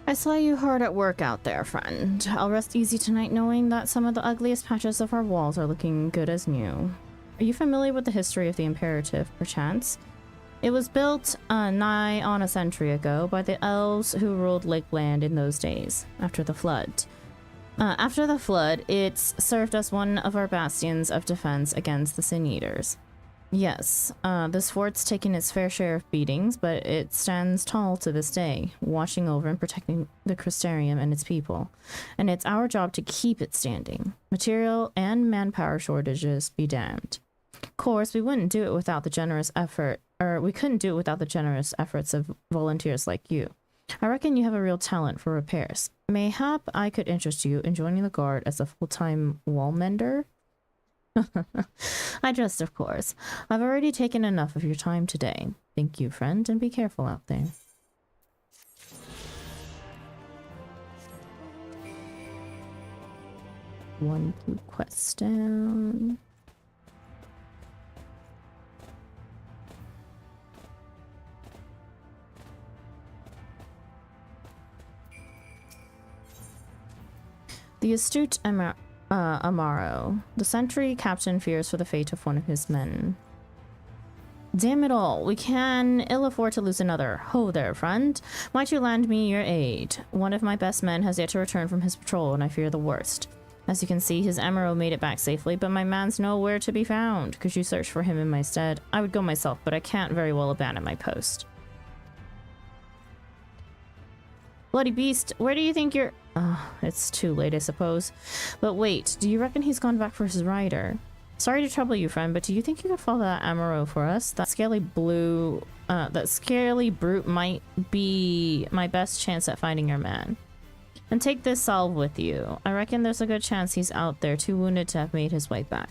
I saw you hard at work out there, friend. I'll rest easy tonight knowing that some of the ugliest patches of our walls are looking good as new. Are you familiar with the history of the Imperative, perchance? It was built nigh on a century ago by the elves who ruled Lakeland in those days, after the flood. It's served as one of our bastions of defense against the Sin Eaters. Yes, this fort's taken its fair share of beatings, but it stands tall to this day, watching over and protecting the Crystarium and its people. And it's our job to keep it standing. Material and manpower shortages be damned. Of course, we couldn't do it without the generous efforts of volunteers like you. I reckon you have a real talent for repairs. Mayhap I could interest you in joining the guard as a full-time wall mender? I jest, of course. I've already taken enough of your time today. Thank you, friend, and be careful out there. One blue quest down. The astute Amaro. The sentry captain fears for the fate of one of his men. Damn it all, we can ill afford to lose another. Ho there, friend. Might you lend me your aid? One of my best men has yet to return from his patrol, and I fear the worst. As you can see, his Emerald made it back safely, but my man's nowhere to be found. Could you search for him in my stead? I would go myself, but I can't very well abandon my post. Bloody beast, where do you think you're— Oh, it's too late, I suppose. But wait, do you reckon he's gone back for his rider? Sorry to trouble you, friend, but do you think you could follow that Amaro for us? That scaly brute might be my best chance at finding your man. And take this salve with you. I reckon there's a good chance he's out there, too wounded to have made his way back.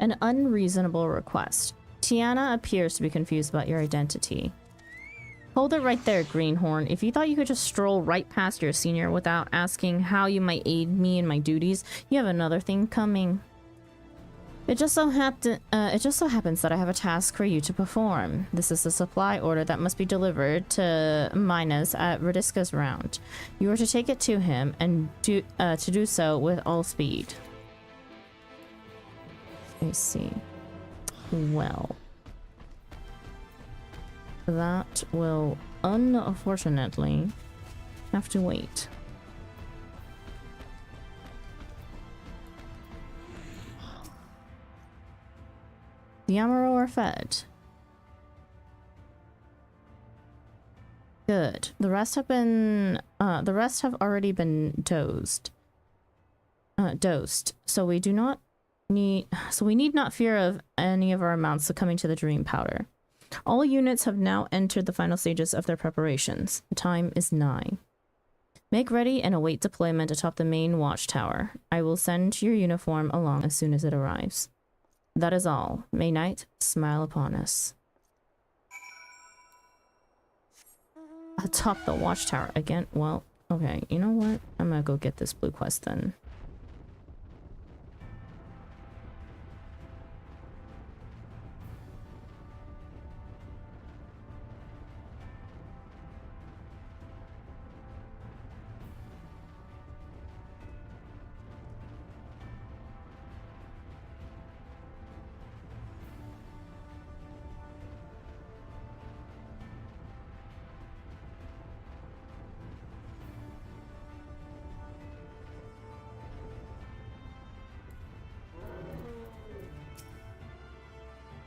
An unreasonable request. Tiana appears to be confused about your identity. Hold it right there, Greenhorn. If you thought you could just stroll right past your senior without asking how you might aid me in my duties, you have another thing coming. It just so happens that I have a task for you to perform. This is a supply order that must be delivered to Minas at Radiska's round. You are to take it to him and to do so with all speed. I see. Well, that will unfortunately have to wait. The Amaro are fed. Good. The rest have already been dosed. So we need not fear of any of our mounts succumbing to the dream powder. All units have now entered the final stages of their preparations. The time is nigh. Make ready and await deployment atop the main watchtower. I will send your uniform along as soon as it arrives. That is all. May night smile upon us. Atop the watchtower again. Well, okay, you know what? I'm gonna go get this blue quest then.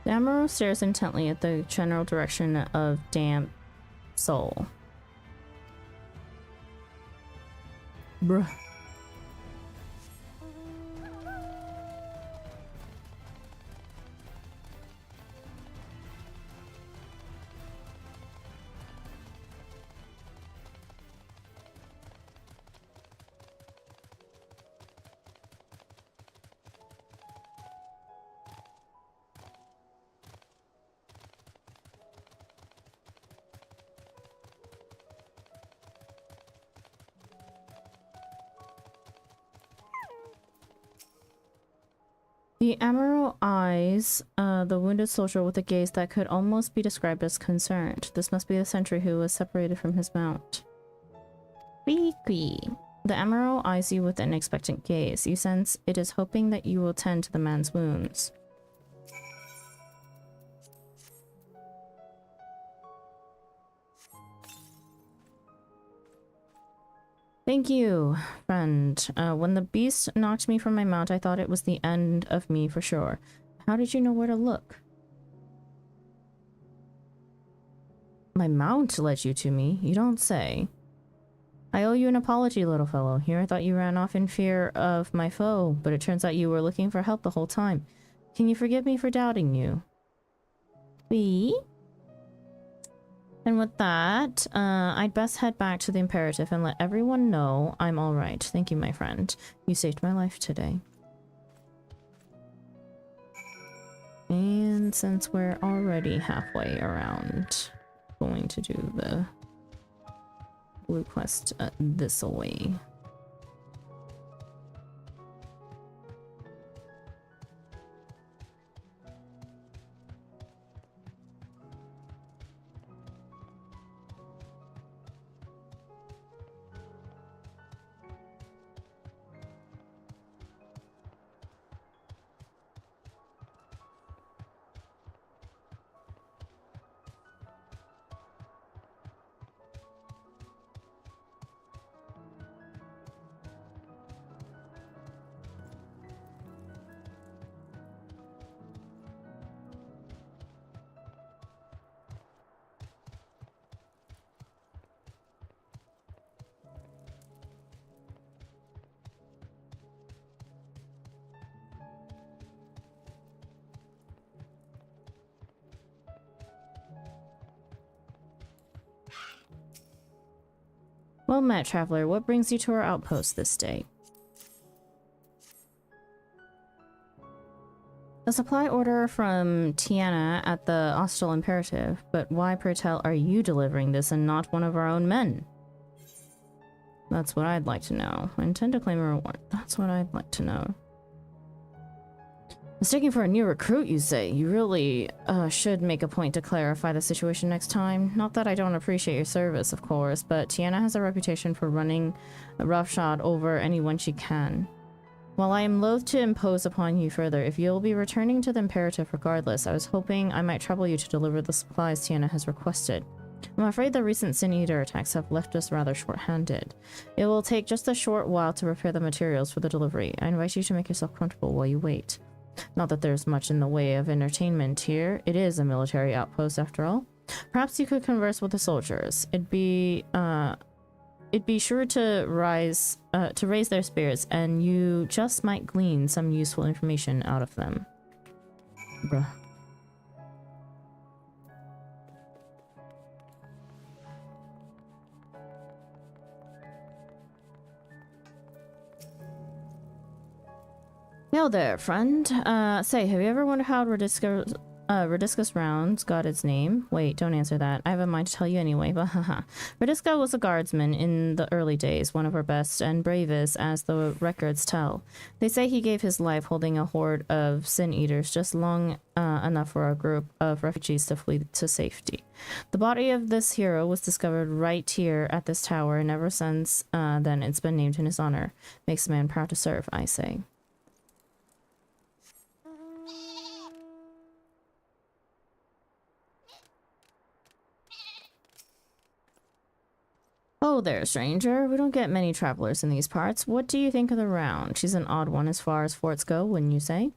The Amaro stares intently at the general direction of Damp Soul. Bruh. The Amaro eyes the wounded soldier with a gaze that could almost be described as concerned. This must be the sentry who was separated from his mount. Quee. The Amaro eyes you with an expectant gaze. You sense it is hoping that you will tend to the man's wounds. Thank you, friend. When the beast knocked me from my mount, I thought it was the end of me for sure. How did you know where to look? My mount led you to me? You don't say. I owe you an apology, little fellow. Here I thought you ran off in fear of my foe, but it turns out you were looking for help the whole time. Can you forgive me for doubting you? We? And with that, I'd best head back to the Imperative and let everyone know I'm alright. Thank you, my friend. You saved my life today. And since we're already halfway around, going to do the blue quest this way. Well met, traveler. What brings you to our outpost this day? A supply order from Tiana at the Hostile Imperative, but why, pray tell, are you delivering this and not one of our own men? That's what I'd like to know. I intend to claim a reward. That's what I'd like to know. Mistaken for a new recruit, you say? You really should make a point to clarify the situation next time. Not that I don't appreciate your service, of course, but Tiana has a reputation for running roughshod over anyone she can. While I am loath to impose upon you further, if you'll be returning to the Imperative regardless, I was hoping I might trouble you to deliver the supplies Tiana has requested. I'm afraid the recent Sin Eater attacks have left us rather short-handed. It will take just a short while to prepare the materials for the delivery. I invite you to make yourself comfortable while you wait. Not that there's much in the way of entertainment here. It is a military outpost after all. Perhaps you could converse with the soldiers. It'd be sure to raise their spirits, and you just might glean some useful information out of them. Bruh. Yo there, friend. Say, have you ever wondered how Radisca's Rounds got its name? Wait, don't answer that. I have a mind to tell you anyway, but haha. Radisca was a guardsman in the early days, one of our best and bravest, as the records tell. They say he gave his life holding a horde of Sin Eaters just long enough for a group of refugees to flee to safety. The body of this hero was discovered right here at this tower, and ever since then it's been named in his honor. Makes a man proud to serve, I say. Oh there, stranger. We don't get many travelers in these parts. What do you think of the Round? She's an odd one as far as forts go, wouldn't you say?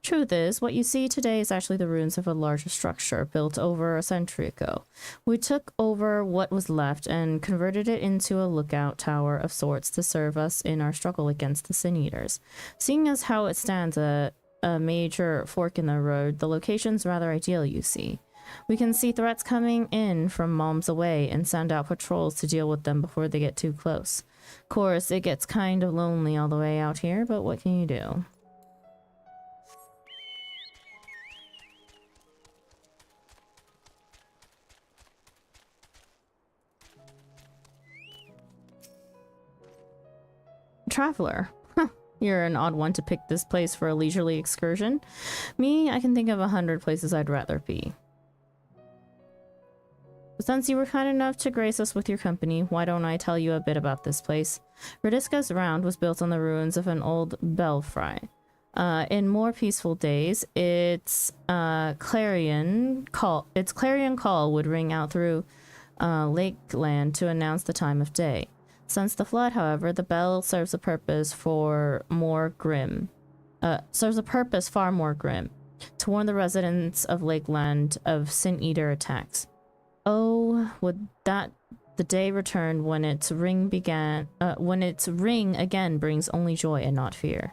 Truth is, what you see today is actually the ruins of a larger structure built over a century ago. We took over what was left and converted it into a lookout tower of sorts to serve us in our struggle against the Sin Eaters. Seeing as how it stands at a major fork in the road, the location's rather ideal, you see. We can see threats coming in from miles away and send out patrols to deal with them before they get too close. Of course, it gets kind of lonely all the way out here, but what can you do? Traveler. Huh, you're an odd one to pick this place for a leisurely excursion. Me, I can think of 100 places I'd rather be. Since you were kind enough to grace us with your company, why don't I tell you a bit about this place? Radisca's Round was built on the ruins of an old belfry. In more peaceful days, its clarion call would ring out through Lakeland to announce the time of day. Since the flood, however, the bell serves a purpose far more grim, to warn the residents of Lakeland of Sin Eater attacks. Oh, would that the day return when its ring again brings only joy and not fear.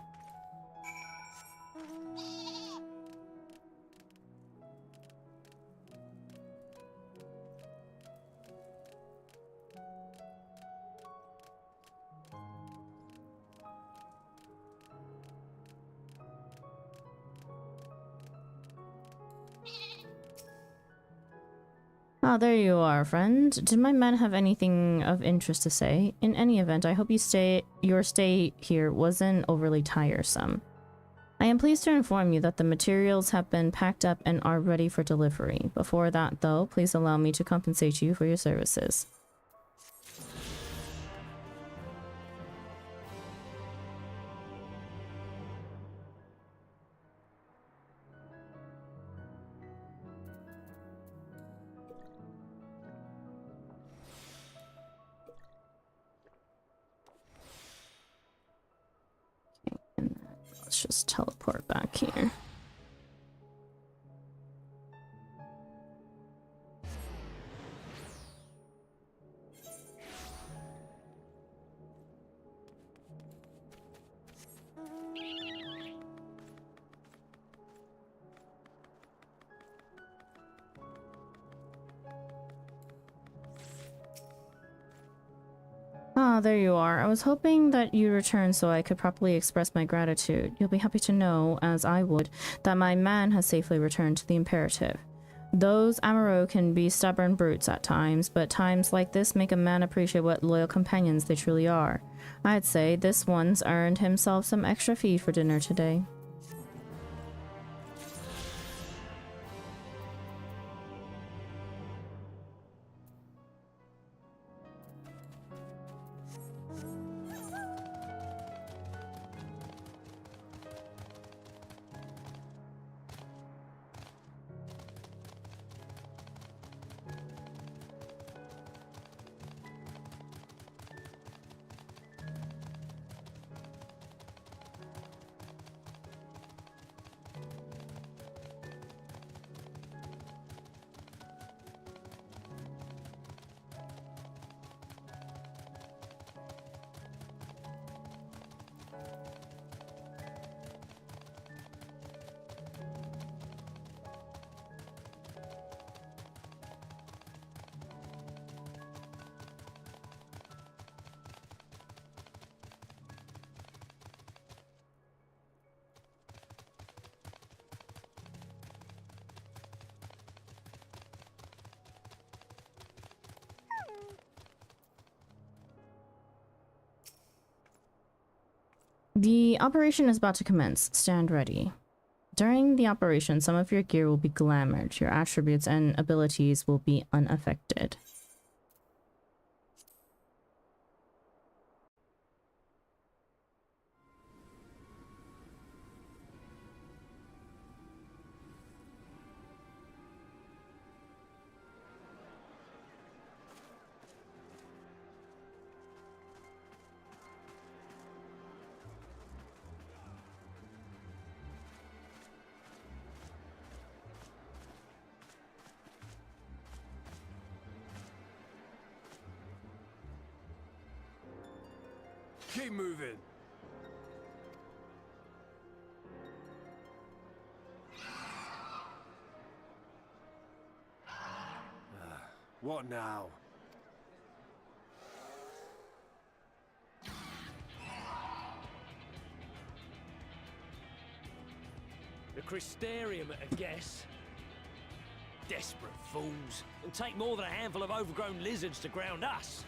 Ah, there you are, friend. Did my men have anything of interest to say? In any event, I hope your stay here wasn't overly tiresome. I am pleased to inform you that the materials have been packed up and are ready for delivery. Before that, though, please allow me to compensate you for your services. Let's just teleport back here. Ah, there you are. I was hoping that you'd return so I could properly express my gratitude. You'll be happy to know, as I would, that my man has safely returned to the Imperative. Those Amaro can be stubborn brutes at times, but times like this make a man appreciate what loyal companions they truly are. I'd say this one's earned himself some extra feed for dinner today. The operation is about to commence. Stand ready. During the operation, some of your gear will be glamored. Your attributes and abilities will be unaffected. Keep moving. What now? The Crystarium, I guess. Desperate fools. It'll take more than a handful of overgrown lizards to ground us.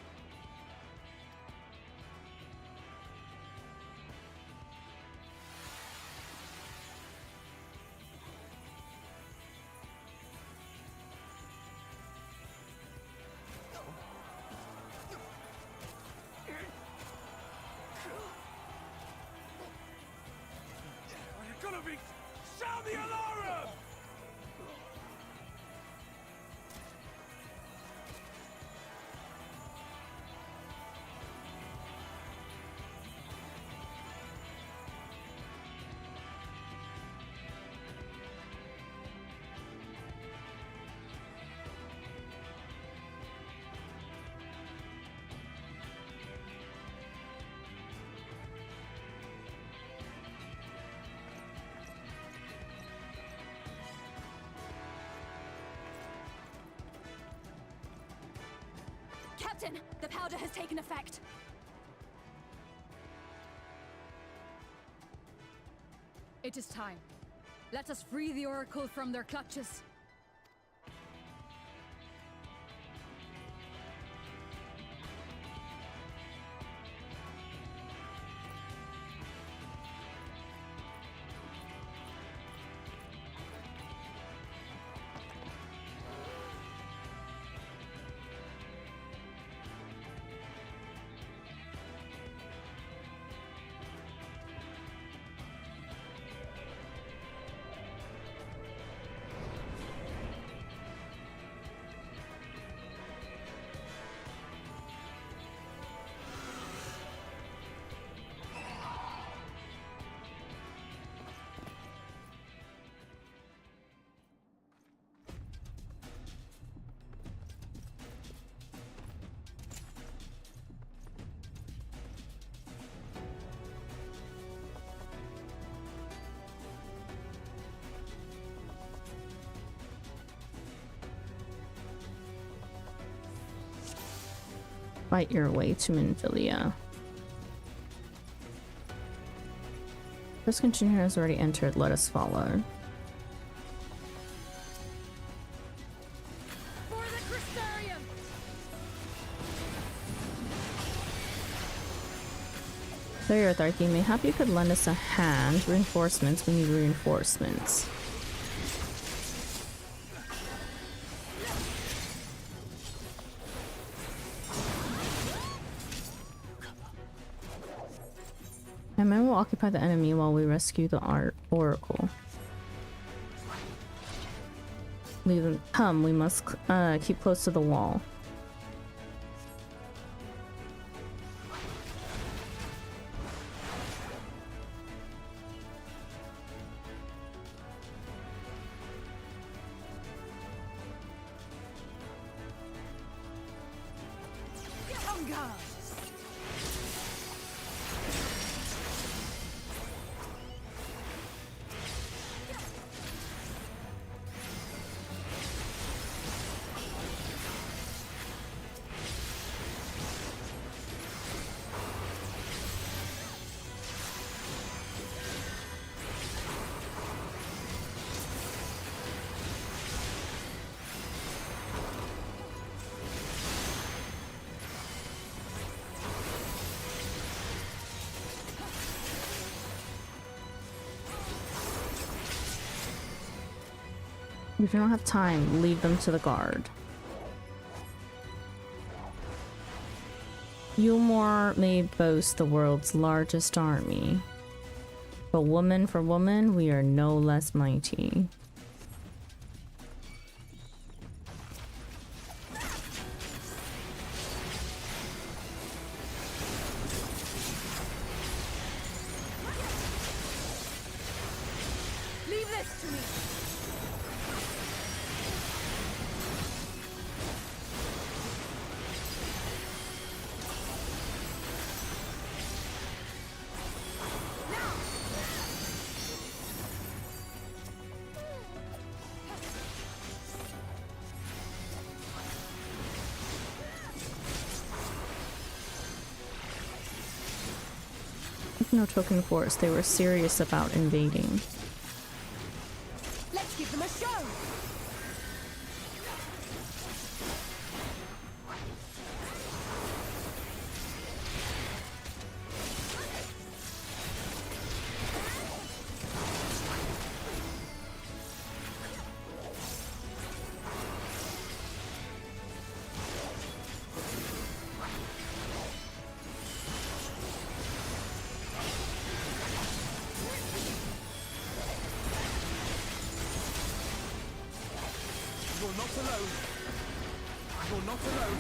Sound the alarm! Captain, the powder has taken effect. It is time. Let us free the Oracle from their clutches. fight your way to Minfilia. First contingent has already entered. Let us follow. For the Crystarium! There, Tharky. Mayhap you could lend us a hand. Reinforcements. We need reinforcements. And men will occupy the enemy while we rescue the Oracle. Leave them. Come, we must keep close to the wall. We do not have time. Leave them to the guard. Yulmore may boast the world's largest army, but woman for woman, we are no less mighty. Leave this to me! No token force. They were serious about invading. Let's give them a show! You're not alone. You're not alone.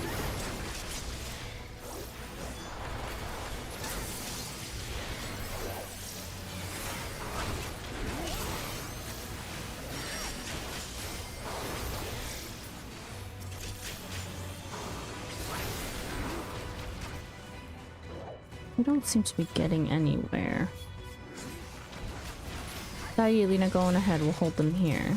We don't seem to be getting anywhere. Yelena, going ahead. We'll hold them here.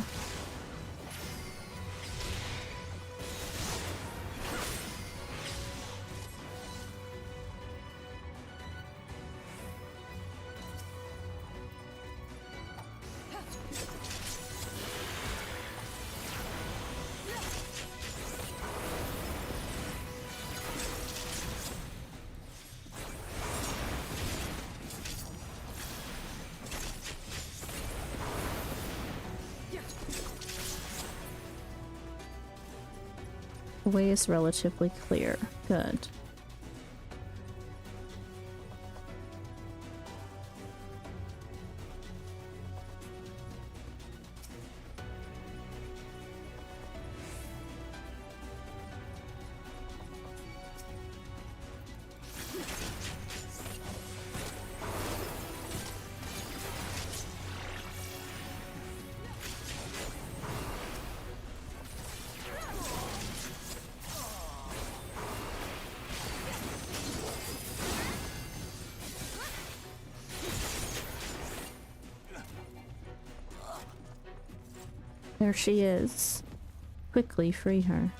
The way is relatively clear. Good. There she is. Quickly free her.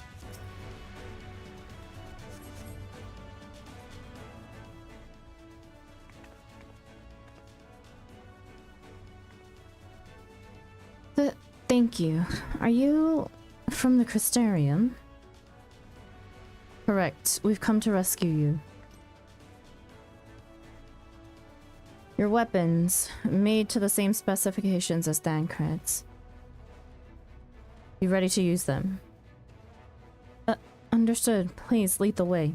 Thank you. Are you from the Crystarium? Correct. We've come to rescue you. Your weapons, made to the same specifications as Thancred's. You ready to use them? Understood. Please lead the way.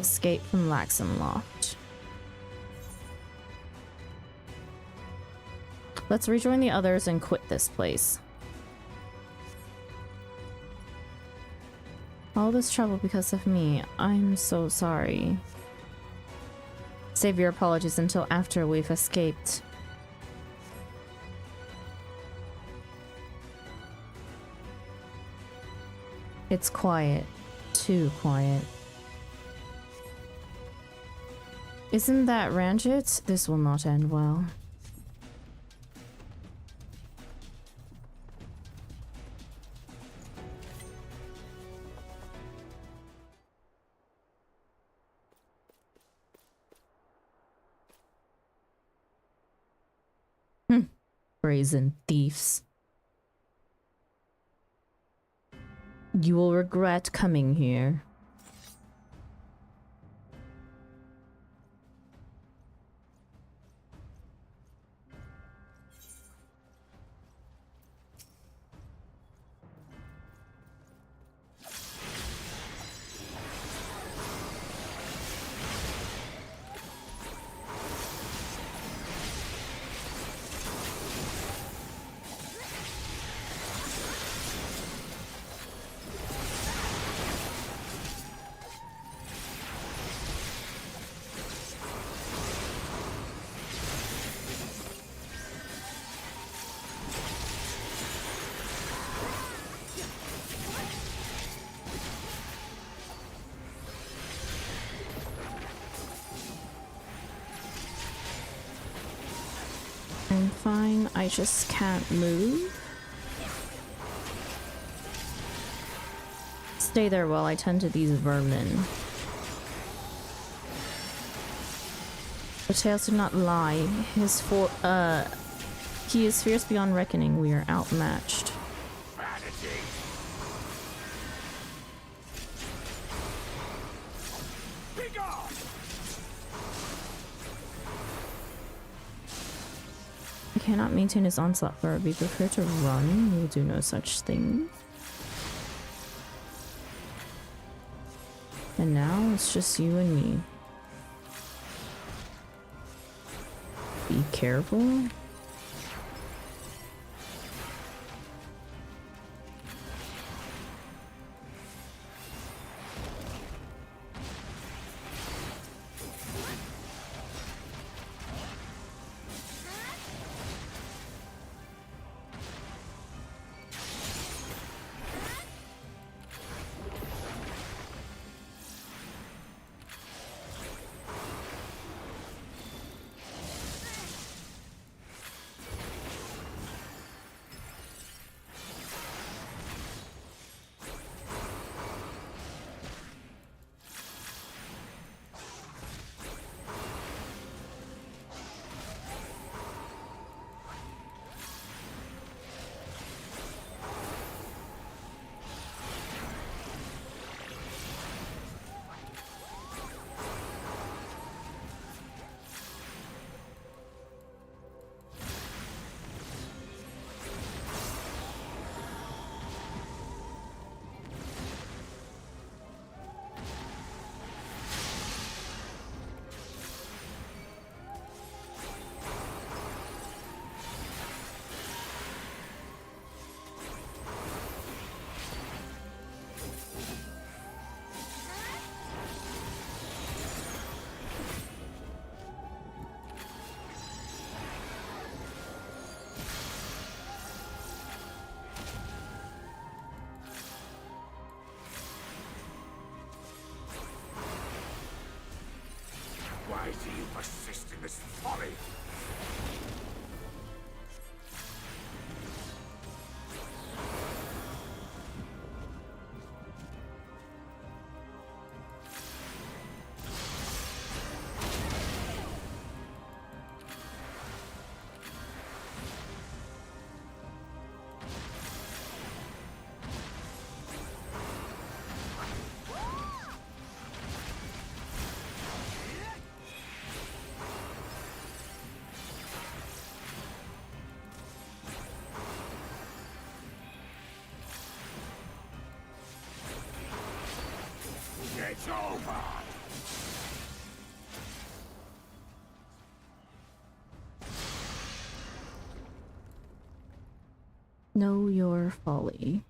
Escape from Laxenloft. Let's rejoin the others and quit this place. All this trouble because of me. I'm so sorry. Save your apologies until after we've escaped. It's quiet. Too quiet. Isn't that Ranjit? This will not end well. Brazen thieves. You will regret coming here. I'm fine, I just can't move. Stay there while I tend to these vermin. The tales do not lie. He is fierce beyond reckoning. We are outmatched. He cannot maintain his onslaught forever. Be prepared to run. We will do no such thing. And now it's just you and me. Be careful. Why do you persist in this folly? Know your folly.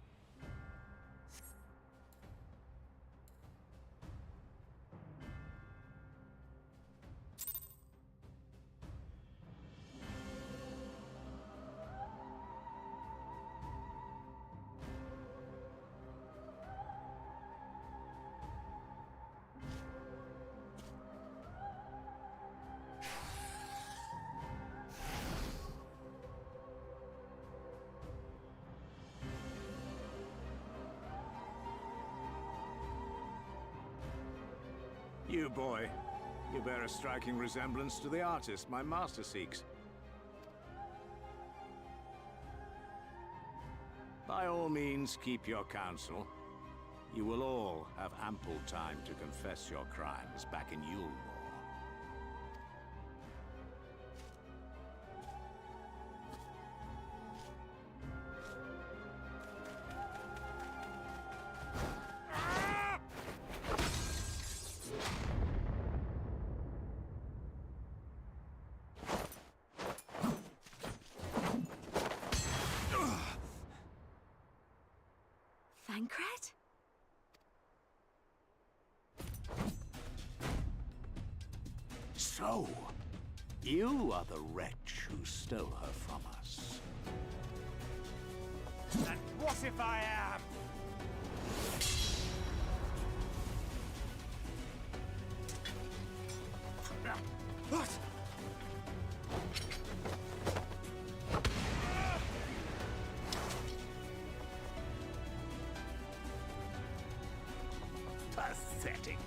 You, boy. You bear a striking resemblance to the artist my master seeks. By all means, keep your counsel. You will all have ample time to confess your crimes back in Yulmore. Thancred? So, you are the wretch who stole her from us. And what if I am? What? Pathetic.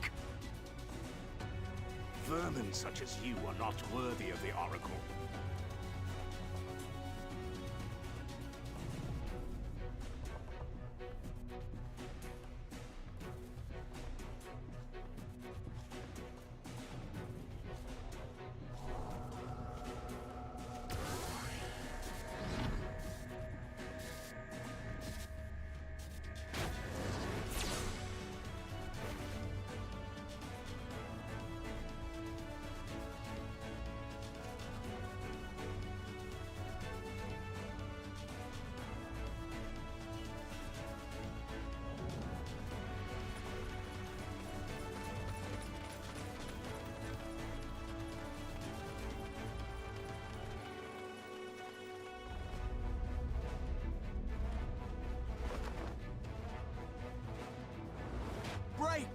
Vermin such as you are not worthy of the Oracle. Break!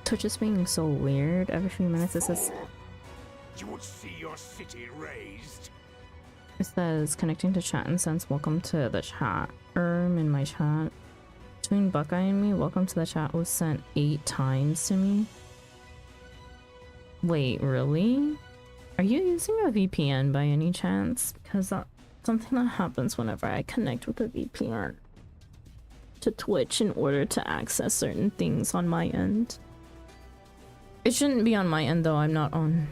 Twitch is being so weird. Every few minutes it says You would see your city razed. it says connecting to chat and sends welcome to the chat. In my chat. Between Buckeye and me, welcome to the chat was sent 8 times to me. Wait, really? Are you using a VPN by any chance? Because that's something that happens whenever I connect with a VPN to Twitch in order to access certain things on my end. It shouldn't be on my end though, I'm not on.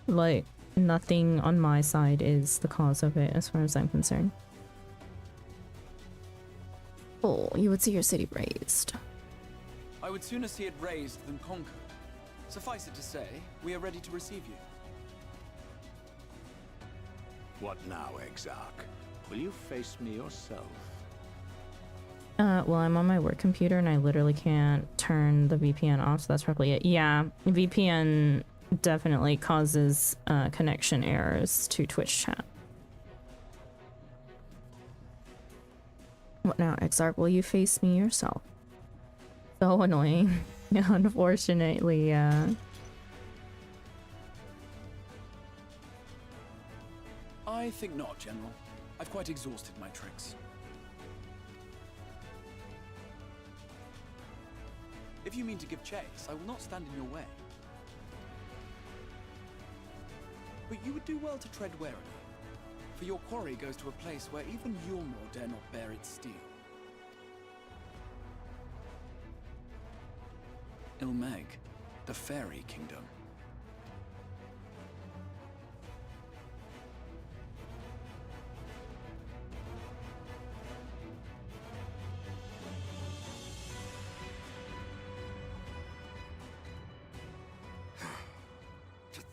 Like, nothing on my side is the cause of it as far as I'm concerned. Oh, you would see your city razed. I would sooner see it razed than conquered. Suffice it to say, we are ready to receive you. What now, Exarch? Will you face me yourself? Well, I'm on my work computer and I literally can't turn the VPN off, so that's probably it. Yeah, VPN definitely causes connection errors to Twitch chat. What now, Exarch? Will you face me yourself? So annoying. Unfortunately, I think not, General. I've quite exhausted my tricks. If you mean to give chase, I will not stand in your way. But you would do well to tread warily, for your quarry goes to a place where even Yulmore dare not bear its steel. Ilmeg, the Fairy Kingdom.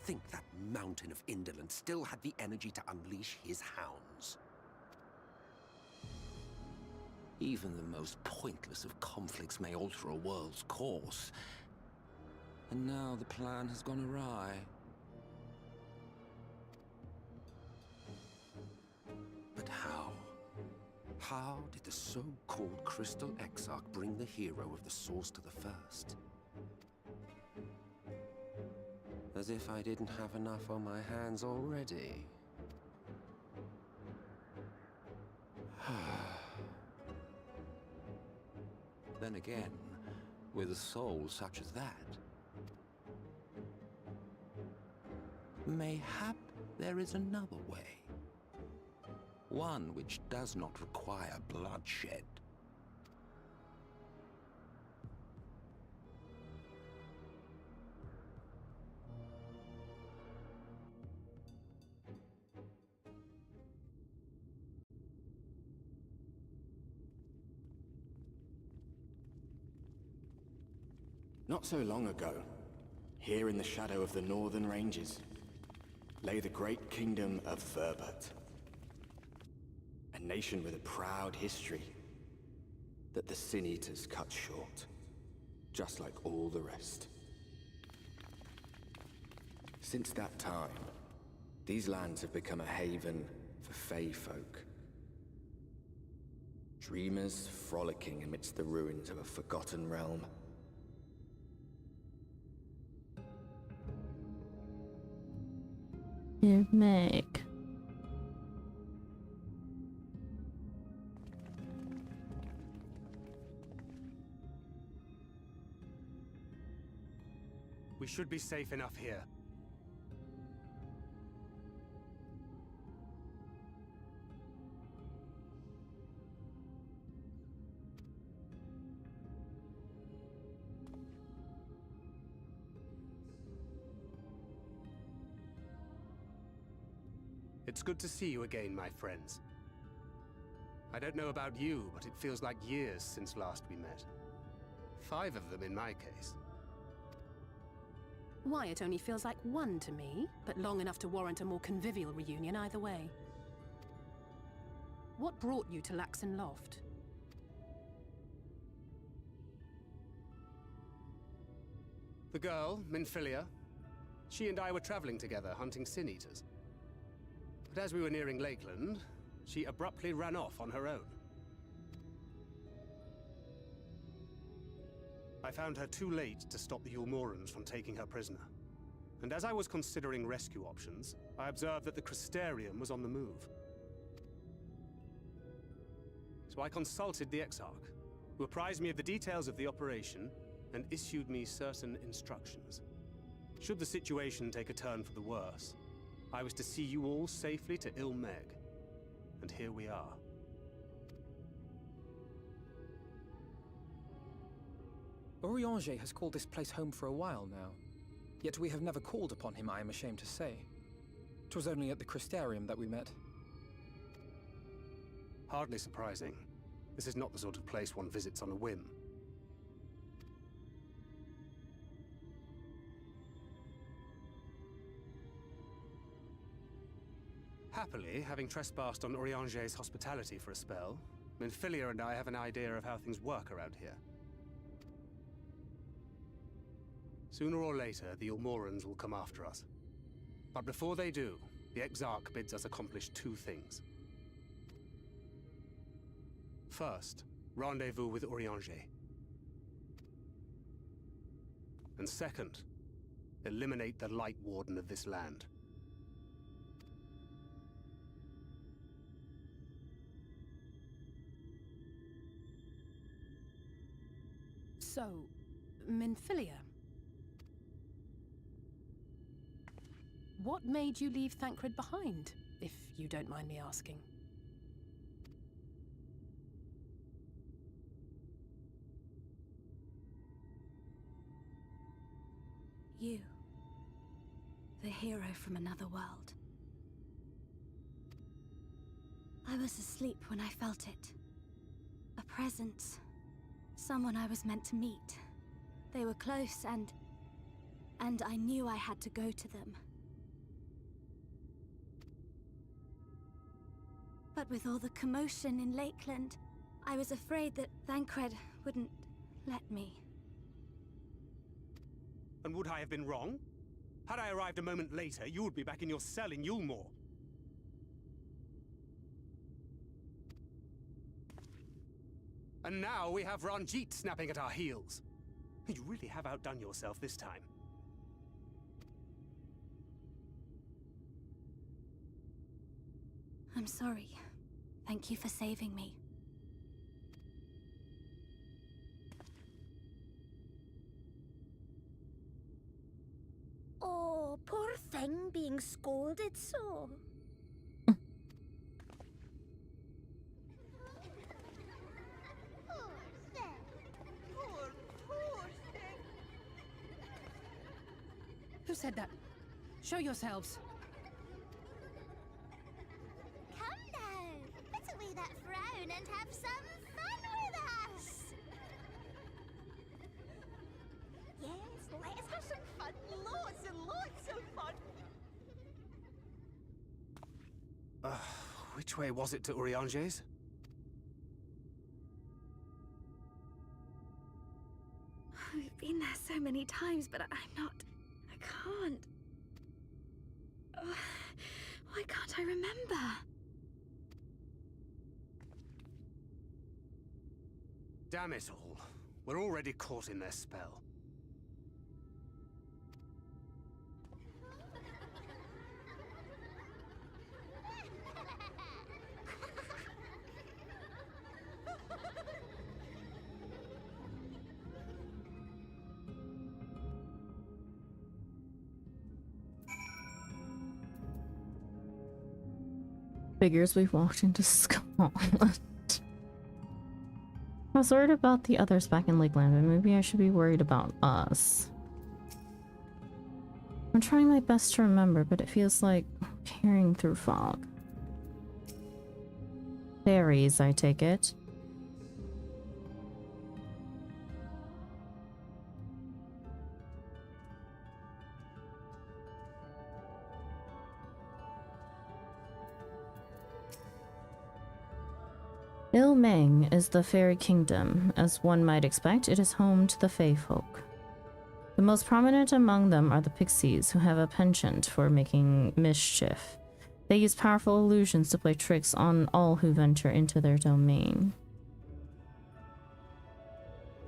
think that mountain of indolence still had the energy to unleash his hounds. Even the most pointless of conflicts may alter a world's course. And now the plan has gone awry. But how? How did the so-called Crystal Exarch bring the hero of the Source to the First? As if I didn't have enough on my hands already. Then again, with a soul such as that, mayhap there is another way. One which does not require bloodshed. Not so long ago, here in the shadow of the northern ranges, lay the great kingdom of Verbert. A nation with a proud history that the Sin Eaters cut short, just like all the rest. Since that time, these lands have become a haven for Fey folk. Dreamers frolicking amidst the ruins of a forgotten realm. Dear Meg. We should be safe enough here. It's good to see you again, my friends. I don't know about you, but it feels like years since last we met. 5 of them in my case. Why, it only feels like 1 to me, but long enough to warrant a more convivial reunion either way. What brought you to Laxon Loft? The girl, Minfilia, she and I were traveling together, hunting Sin Eaters. But as we were nearing Lakeland, she abruptly ran off on her own. I found her too late to stop the Ulmorans from taking her prisoner. And as I was considering rescue options, I observed that the Crystarium was on the move. So I consulted the Exarch, who apprised me of the details of the operation and issued me certain instructions. Should the situation take a turn for the worse, I was to see you all safely to Ilmeg. And here we are. Orianger has called this place home for a while now. Yet we have never called upon him, I am ashamed to say. 'Twas only at the Crystarium that we met. Hardly surprising. This is not the sort of place one visits on a whim. Happily, having trespassed on Orianger's hospitality for a spell, Minfilia and I have an idea of how things work around here. Sooner or later, the Ulmorans will come after us. But before they do, the Exarch bids us accomplish 2 things. First, rendezvous with Orianger. And second, eliminate the Light Warden of this land. So, Minfilia. What made you leave Thancred behind, if you don't mind me asking? You. The hero from another world. I was asleep when I felt it. A presence. Someone I was meant to meet. They were close and I knew I had to go to them. But with all the commotion in Lakeland, I was afraid that Thancred wouldn't let me. And would I have been wrong? Had I arrived a moment later, you would be back in your cell in Yulmore. And now we have Ranjit snapping at our heels. You really have outdone yourself this time. I'm sorry. Thank you for saving me. Oh, poor thing being scolded so. Who said that? Show yourselves. Come now, put away that frown and have some fun with us. Yes, let us have some fun. Lots and lots of fun. Which way was it to Urianger's? We've been there so many times, but I can't. Why can't I remember? Damn it all. We're already caught in their spell. Figures we've walked into Scotland. I was worried about the others back in Lakeland, but maybe I should be worried about us. I'm trying my best to remember, but it feels like peering through fog. Fairies, I take it. Ilmeng is the fairy kingdom. As one might expect, it is home to the Fae folk. The most prominent among them are the pixies, who have a penchant for making mischief. They use powerful illusions to play tricks on all who venture into their domain.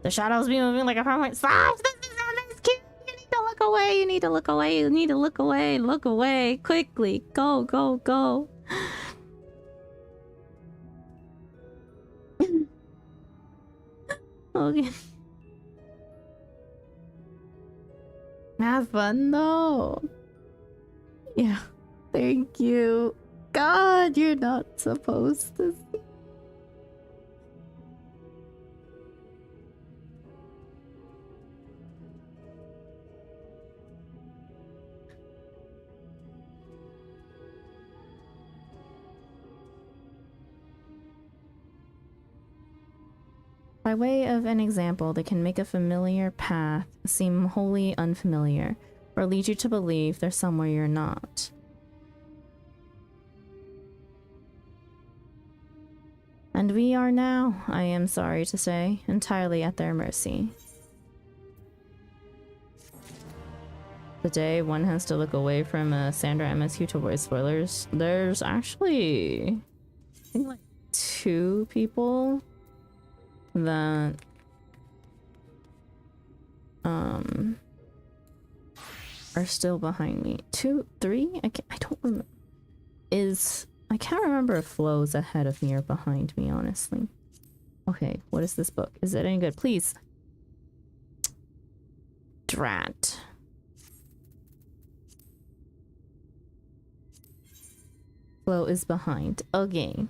The shadows be moving like a PowerPoint. Stop! This is MSQ! You need to look away! You need to look away! You need to look away! Look away! Quickly! Go, go, go! Okay. Have fun though. Yeah. Thank you. God, you're not supposed to see. By way of an example, they can make a familiar path seem wholly unfamiliar, or lead you to believe there's somewhere you're not. And we are now, I am sorry to say, entirely at their mercy. The day one has to look away from Sandra MSQ to avoid spoilers, there's actually, I think, like 2 people that are still behind me. 2, 3? I don't remember. I can't remember if Flo's ahead of me or behind me, honestly. Okay, what is this book? Is it any good? Please. Drat. Flo is behind. Okay.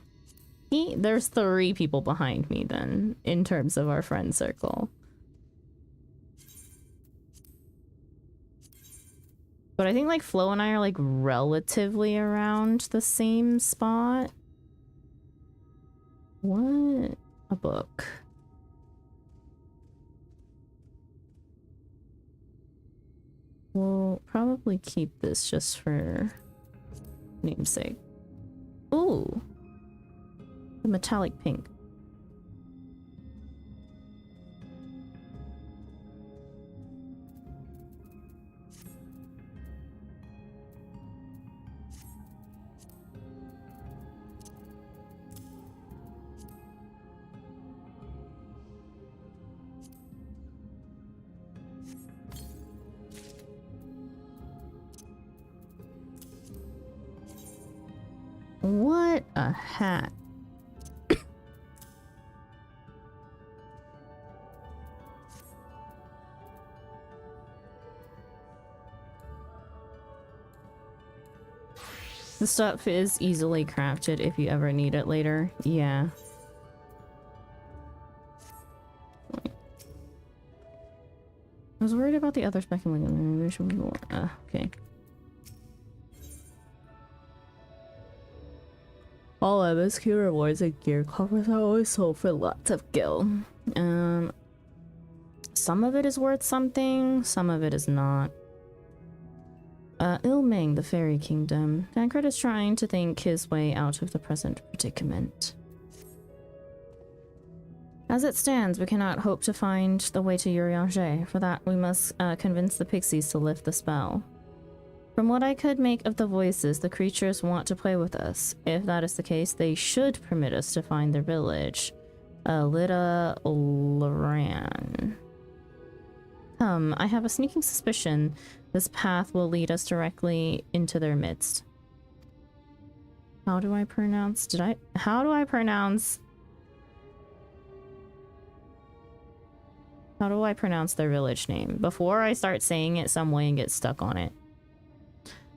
There's 3 people behind me then, in terms of our friend circle. But I think like Flo and I are like relatively around the same spot. What? A book. We'll probably keep this just for namesake. Ooh. The metallic pink. What a hat. The stuff is easily crafted if you ever need it later. Yeah. I was worried about the other speculating. Maybe we should go. Okay. All MSQ rewards and gear covers are always sold for lots of gil. Some of it is worth something, some of it is not. Ilming, the Fairy Kingdom. Tancred is trying to think his way out of the present predicament. As it stands, we cannot hope to find the way to Urianger. For that, we must convince the pixies to lift the spell. From what I could make of the voices, the creatures want to play with us. If that is the case, they should permit us to find their village. Lita Loran. I have a sneaking suspicion this path will lead us directly into their midst. How do I pronounce their village name? Before I start saying it some way and get stuck on it.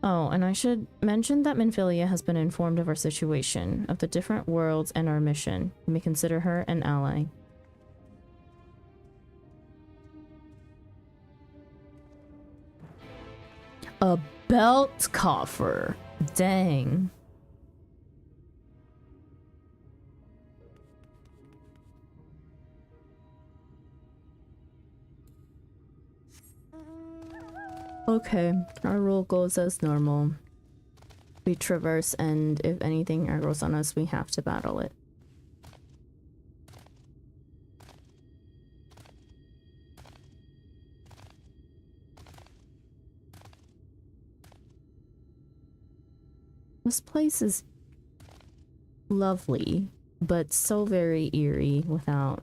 Oh, and I should mention that Minfilia has been informed of our situation, of the different worlds and our mission. You may consider her an ally. A belt coffer. Dang. Okay, our rule goes as normal. We traverse, and if anything aggroes on us, we have to battle it. This place is lovely, but so very eerie without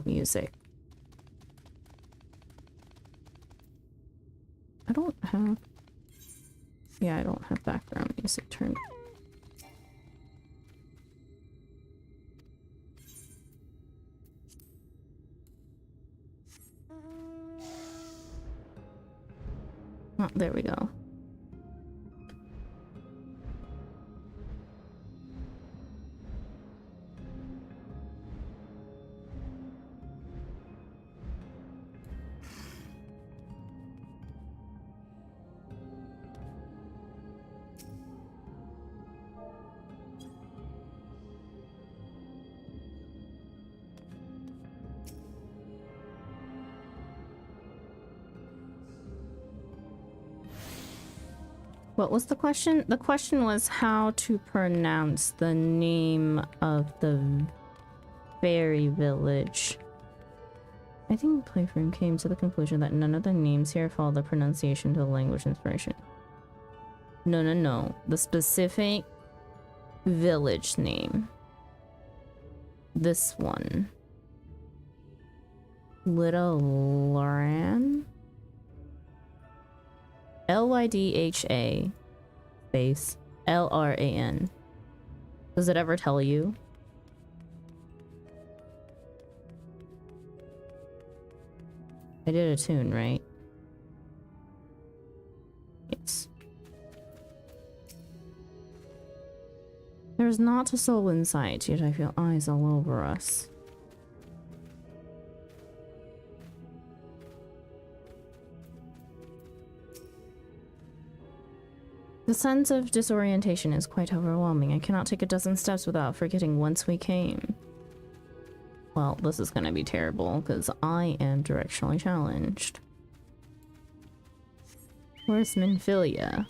music. I don't have background music turned. Oh, there we go. What was the question? The question was how to pronounce the name of the fairy village. I think Playframe came to the conclusion that none of the names here follow the pronunciation to the language inspiration. No. The specific village name. This one. Little Loran? Lydha space Lran. Does it ever tell you? I did a tune, right? Yes. There's not a soul in sight, yet I feel eyes all over us. The sense of disorientation is quite overwhelming. I cannot take a dozen steps without forgetting whence we came. Well, this is gonna be terrible because I am directionally challenged. Where's Minfilia?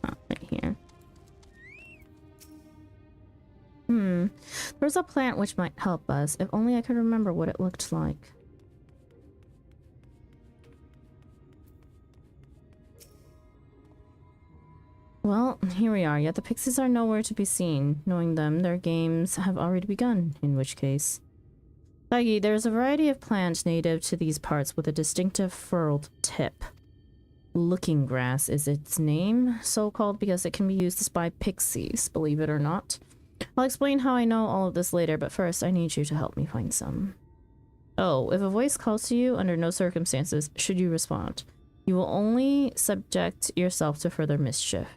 Right here. There's a plant which might help us. If only I could remember what it looked like. Well, here we are, yet the pixies are nowhere to be seen. Knowing them, their games have already begun, in which case... Baggy, there's a variety of plants native to these parts with a distinctive furled tip. Looking grass is its name, so called because it can be used to spy pixies, believe it or not. I'll explain how I know all of this later, but first I need you to help me find some. Oh, if a voice calls to you, under no circumstances should you respond. You will only subject yourself to further mischief.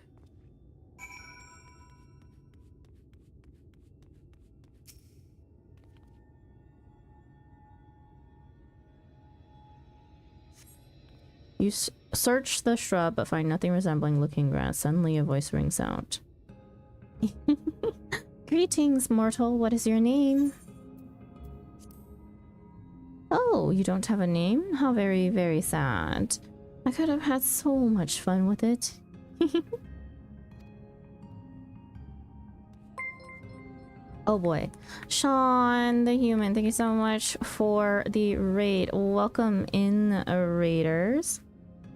You search the shrub but find nothing resembling looking grass. Suddenly a voice rings out. Greetings, mortal. What is your name? Oh, you don't have a name? How very, very sad. I could have had so much fun with it. Oh boy. Sean, the human, thank you so much for the raid. Welcome in, raiders.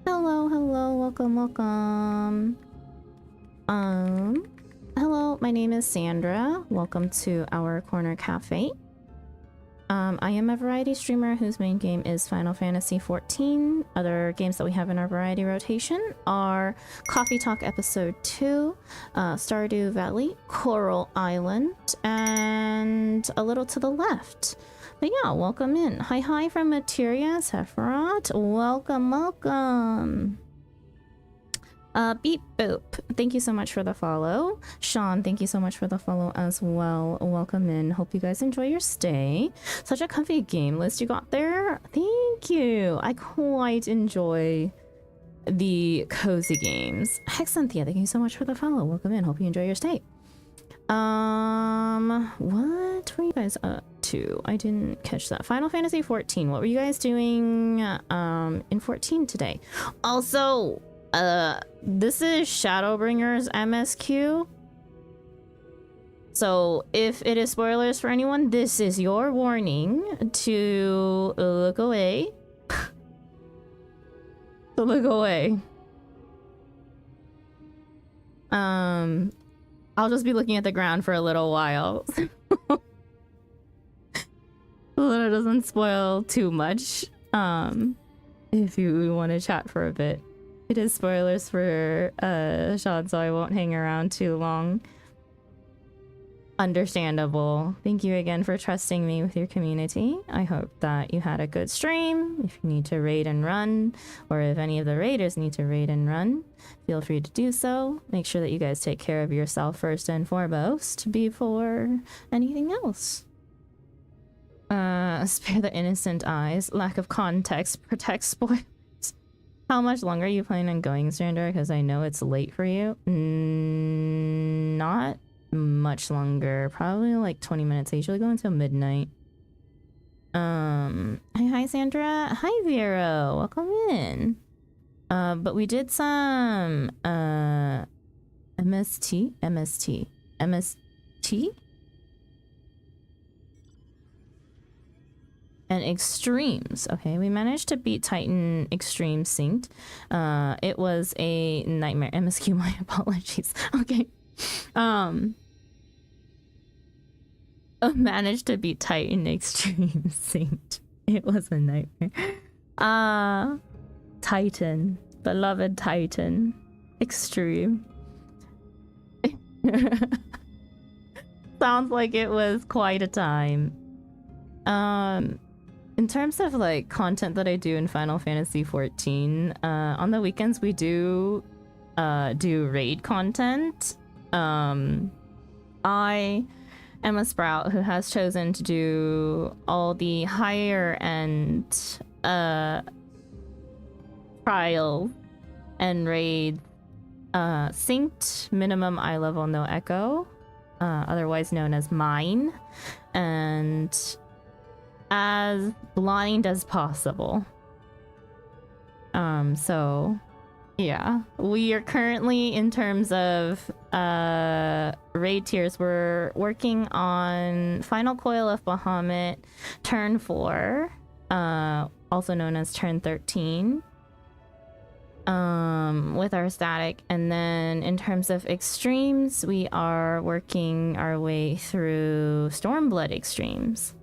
Hello, hello, welcome, welcome. Hello, my name is Sandra. Welcome to our corner cafe. I am a variety streamer whose main game is Final Fantasy XIV. Other games that we have in our variety rotation are Coffee Talk Episode 2, Stardew Valley, Coral Island, and a little to the left. But yeah, welcome in. Hi hi from Materia, Sephiroth. Welcome, welcome. Beep boop. Thank you so much for the follow. Sean, thank you so much for the follow as well. Welcome in. Hope you guys enjoy your stay. Such a comfy game list you got there. Thank you. I quite enjoy the cozy games. Hexanthea, thank you so much for the follow. Welcome in. Hope you enjoy your stay. What were you guys up to? I didn't catch that. Final Fantasy XIV. What were you guys doing in 14 today? Also, this is Shadowbringers MSQ. So if it is spoilers for anyone, this is your warning to look away. To look away. I'll just be looking at the ground for a little while. So that it doesn't spoil too much. If you want to chat for a bit. It is spoilers for Sean, so I won't hang around too long. Understandable. Thank you again for trusting me with your community. I hope that you had a good stream. If you need to raid and run, or if any of the raiders need to raid and run, feel free to do so. Make sure that you guys take care of yourself first and foremost before anything else. Spare the innocent eyes. Lack of context protects spoilers. How much longer are you planning on going, Sandra? Because I know it's late for you. Not much longer. Probably like 20 minutes. I usually go until midnight. Hi Sandra. Hi Vero. Welcome in. But we did some MST? And extremes. Okay, we managed to beat Titan Extreme Synced. It was a nightmare. MSQ, my apologies. Okay. Managed to beat Titan Extreme Synced. It was a nightmare. Titan. Beloved Titan. Extreme. Sounds like it was quite a time. In terms of like content that I do in Final Fantasy XIV, on the weekends we do raid content. I am a sprout who has chosen to do all the higher end trials and raids, synced, minimum eye level, no echo, otherwise known as mine, and as blind as possible. So yeah, we are currently, in terms of raid tiers, we're working on Final Coil of Bahamut, turn 4, also known as turn 13, with our static. And then in terms of extremes, we are working our way through Stormblood extremes.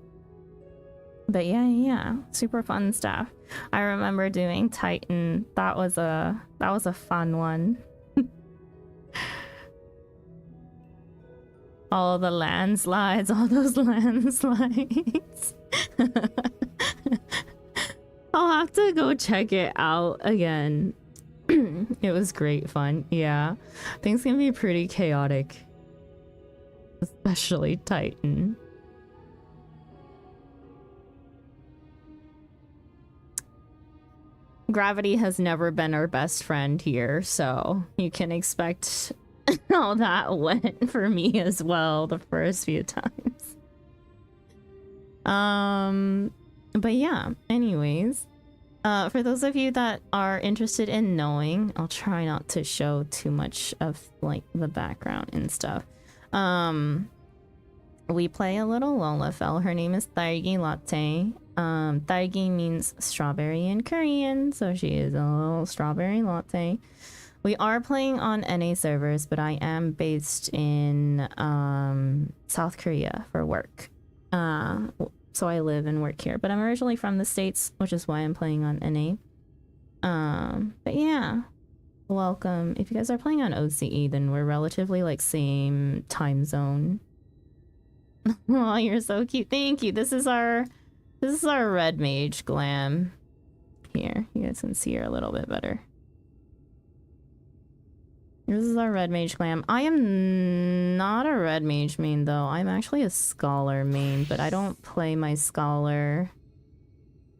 But yeah, super fun stuff. I remember doing Titan. That was a fun one. All the landslides, all those landslides. I'll have to go check it out again. It was great fun. Yeah, things can be pretty chaotic, especially Titan. Gravity has never been our best friend here, so you can expect how that went for me as well the first few times. But yeah, anyways, for those of you that are interested in knowing, I'll try not to show too much of like the background and stuff. We play a little Lvl. Her name is Taigi Latte. Taigi means strawberry in Korean, so she is a little strawberry latte. We are playing on NA servers, but I am based in South Korea for work. So I live and work here, but I'm originally from the States, which is why I'm playing on NA. But yeah, welcome. If you guys are playing on OCE, then we're relatively like same time zone. Oh, you're so cute. Thank you. This is our red mage glam. Here, you guys can see her a little bit better. This is our red mage glam. I am not a red mage main though. I'm actually a scholar main, but I don't play my scholar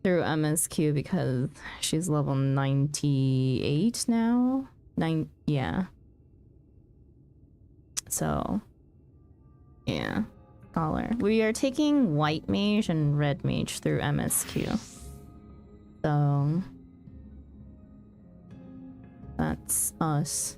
through MSQ because she's level 98 now. Yeah. So, yeah. Scholar. We are taking white mage and red mage through MSQ. So that's us.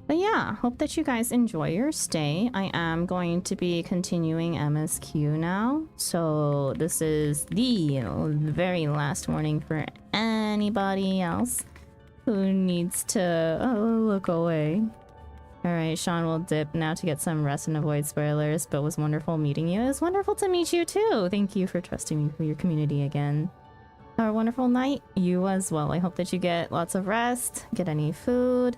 But yeah, hope that you guys enjoy your stay. I am going to be continuing MSQ now. So this is the very last warning for anybody else who needs to look away. Alright, Sean will dip now to get some rest and avoid spoilers, but was wonderful meeting you. It was wonderful to meet you too. Thank you for trusting me for your community again. Have a wonderful night. You as well. I hope that you get lots of rest, get any food.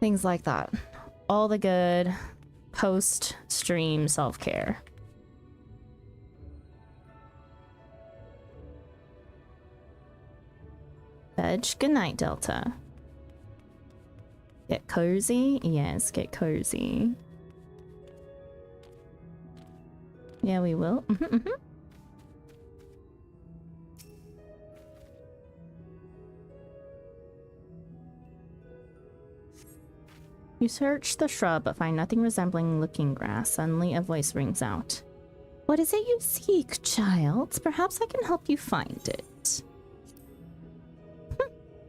Things like that. All the good post-stream self-care. Veg, good night, Delta. Get cozy? Yes, get cozy. Yeah, we will. You search the shrub but find nothing resembling looking grass. Suddenly a voice rings out. What is it you seek, child? Perhaps I can help you find it.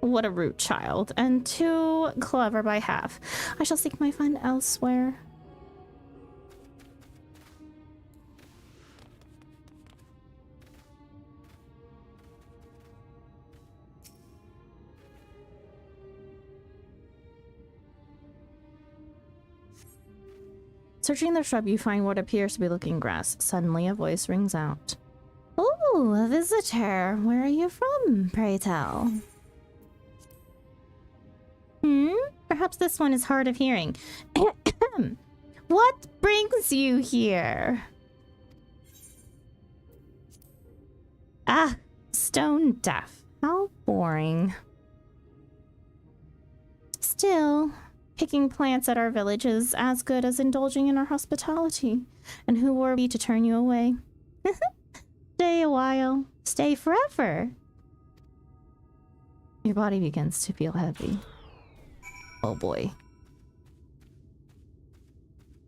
What a rude child, and too clever by half. I shall seek my find elsewhere. Searching the shrub, you find what appears to be looking grass. Suddenly, a voice rings out. Oh, a visitor. Where are you from, pray tell? Perhaps this one is hard of hearing. What brings you here? Ah, stone deaf. How boring. Still, picking plants at our village is as good as indulging in our hospitality. And who were we to turn you away? Stay a while. Stay forever. Your body begins to feel heavy. Oh boy.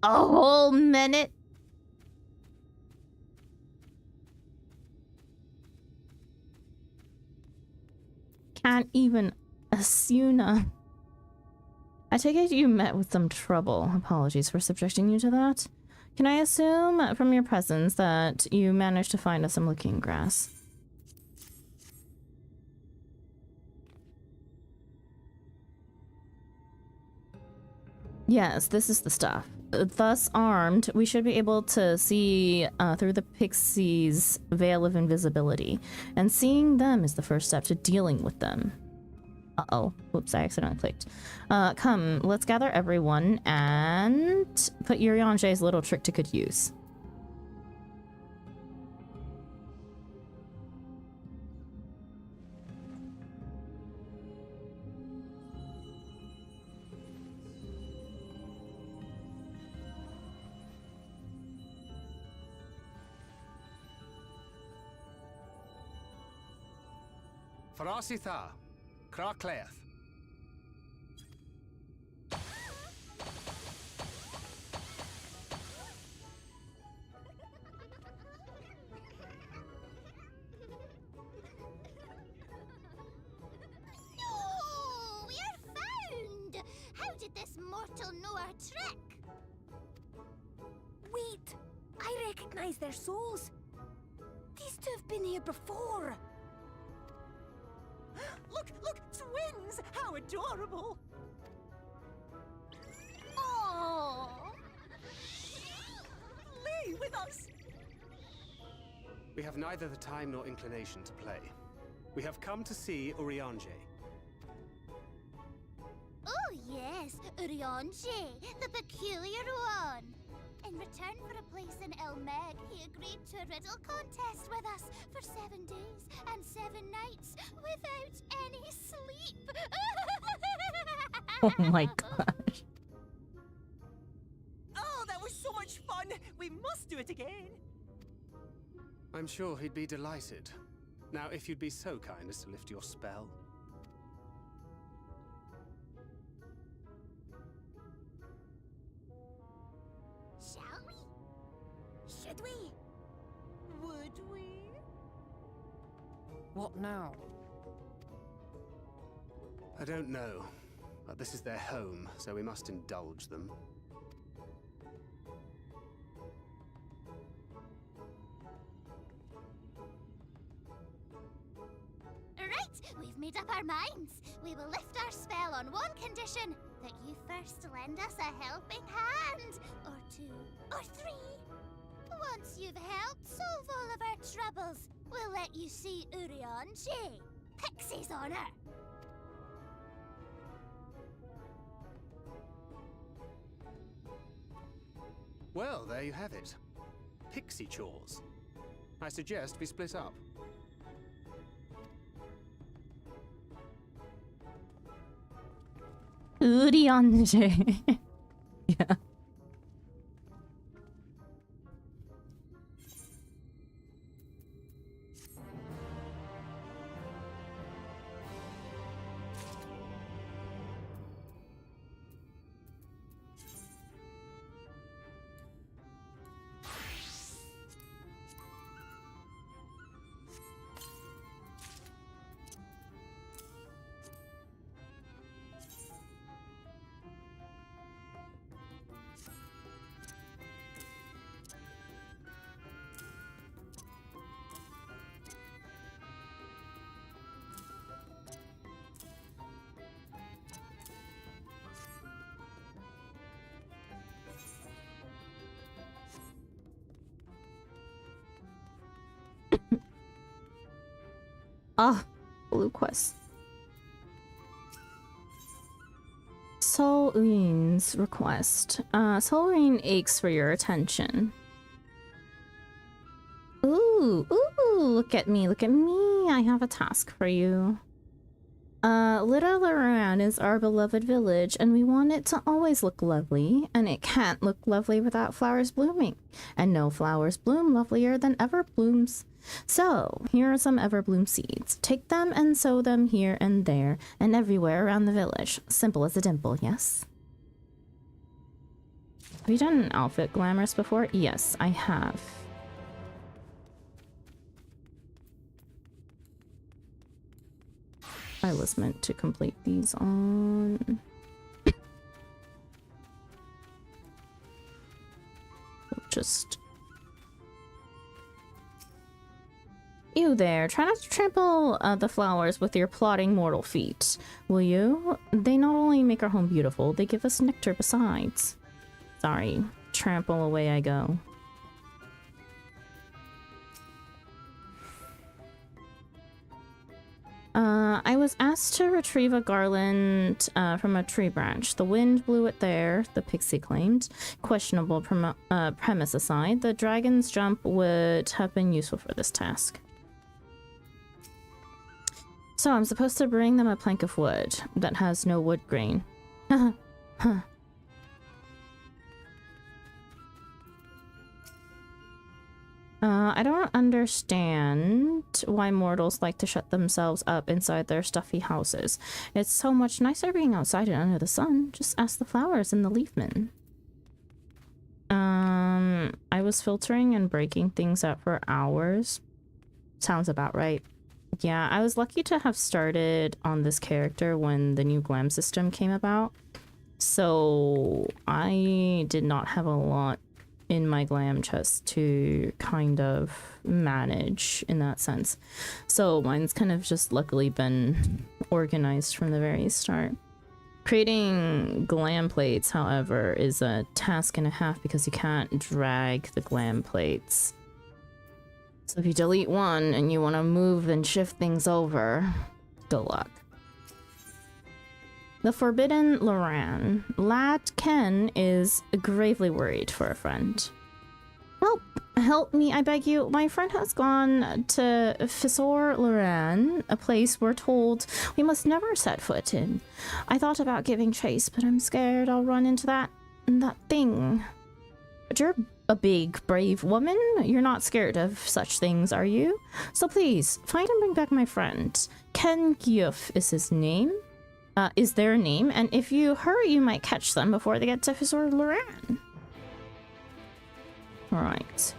A whole minute? Can't even Asuna. I take it you met with some trouble. Apologies for subjecting you to that. Can I assume from your presence that you managed to find us some looking grass? Yes, this is the stuff. Thus armed, we should be able to see through the Pixie's veil of invisibility. And seeing them is the first step to dealing with them. Uh-oh. Whoops, I accidentally clicked. Come, let's gather everyone and put Urianje's little trick to good use. Farasitha, Krakleath. No! We're found! How did this mortal know our trick? Wait! I recognize their souls. These two have been here before. Look, look, twins! How adorable! Oh! Lee, with us! We have neither the time nor inclination to play. We have come to see Urianje. Oh yes, Urianje, the peculiar one. In return for a place in Elmeg, he agreed to a riddle contest with us for 7 days and 7 nights without any sleep. Oh my gosh. Oh, that was so much fun! We must do it again! I'm sure he'd be delighted. Now, if you'd be so kind as to lift your spell. Shall we? Should we? Would we? What now? I don't know, but this is their home, so we must indulge them. Right, we've made up our minds. We will lift our spell on one condition, that you first lend us a helping hand. Or 2, or 3. Once you've helped solve all of our troubles, we'll let you see Urianje. Pixie's honor. Well, there you have it. Pixie chores. I suggest we split up. Urianje. Yeah. Ah, blue quest. Sol'Rin's request. Sol'Rin aches for your attention. Ooh, look at me, look at me. I have a task for you. Little Loran is our beloved village, and we want it to always look lovely, and it can't look lovely without flowers blooming, and no flowers bloom lovelier than everblooms. So, here are some everbloom seeds. Take them and sow them here and there, and everywhere around the village. Simple as a dimple, yes? Have you done an outfit glamorous before? Yes, I have. I was meant to complete these on... Just... You there, try not to trample the flowers with your plodding mortal feet, will you? They not only make our home beautiful, they give us nectar besides. Sorry, trample away I go. I was asked to retrieve a garland from a tree branch. The wind blew it there, the pixie claimed. Questionable premise aside, the dragon's jump would have been useful for this task. So I'm supposed to bring them a plank of wood that has no wood grain. Huh. I don't understand why mortals like to shut themselves up inside their stuffy houses. It's so much nicer being outside and under the sun. Just ask the flowers and the leafmen. I was filtering and breaking things up for hours. Sounds about right. Yeah, I was lucky to have started on this character when the new glam system came about. So I did not have a lot in my glam chest to kind of manage in that sense. So mine's kind of just luckily been organized from the very start. Creating glam plates, however, is a task and a half because you can't drag the glam plates. So if you delete one and you want to move and shift things over, good luck. The Forbidden Loran. Lad Ken is gravely worried for a friend. Help me, I beg you. My friend has gone to Fisor Loran, a place we're told we must never set foot in. I thought about giving chase, but I'm scared I'll run into that thing. But you're a big, brave woman. You're not scared of such things, are you? So please, find and bring back my friend. Ken Gyuf is his name. Is their name, and if you hurry, you might catch them before they get to Fisor Loran. Alright.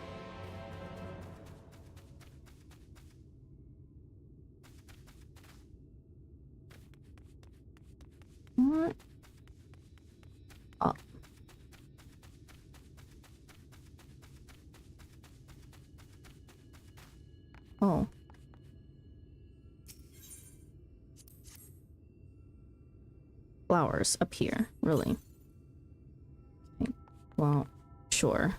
What? Oh. Oh. Flowers up here, really? Okay. Well, sure.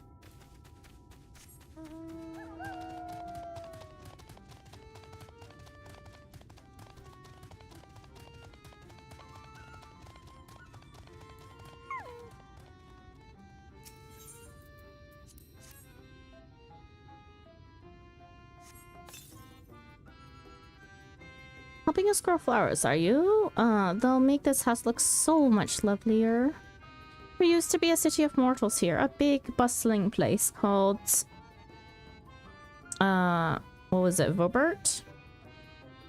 Helping us grow flowers, are you? They'll make this house look so much lovelier. There used to be a city of mortals here, a big bustling place called what was it, Vobert?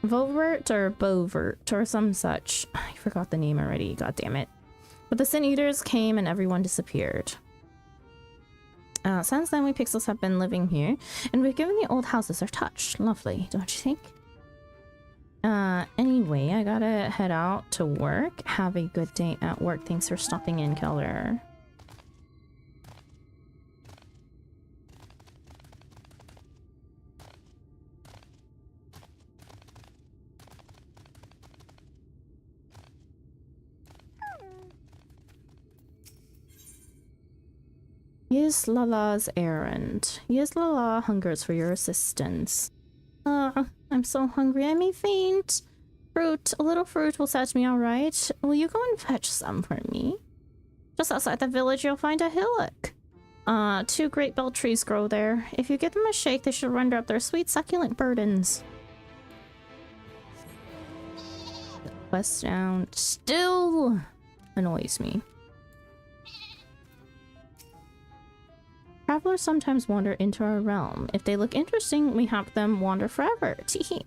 Vobert or Bovert or some such. I forgot the name already, god damn it. But the Sin Eaters came and everyone disappeared. Since then we pixels have been living here, and we've given the old houses our touch. Lovely, don't you think? Anyway, I gotta head out to work. Have a good day at work. Thanks for stopping in, Keller. Yislala's errand. Yislala hungers for your assistance. I'm so hungry I may faint. Fruit, a little fruit will set me alright. Will you go and fetch some for me? Just outside the village you'll find a hillock. 2 great bell trees grow there. If you give them a shake, they should render up their sweet, succulent burdens. The quest sound still annoys me. Travelers sometimes wander into our realm. If they look interesting, we have them wander forever. Teehee.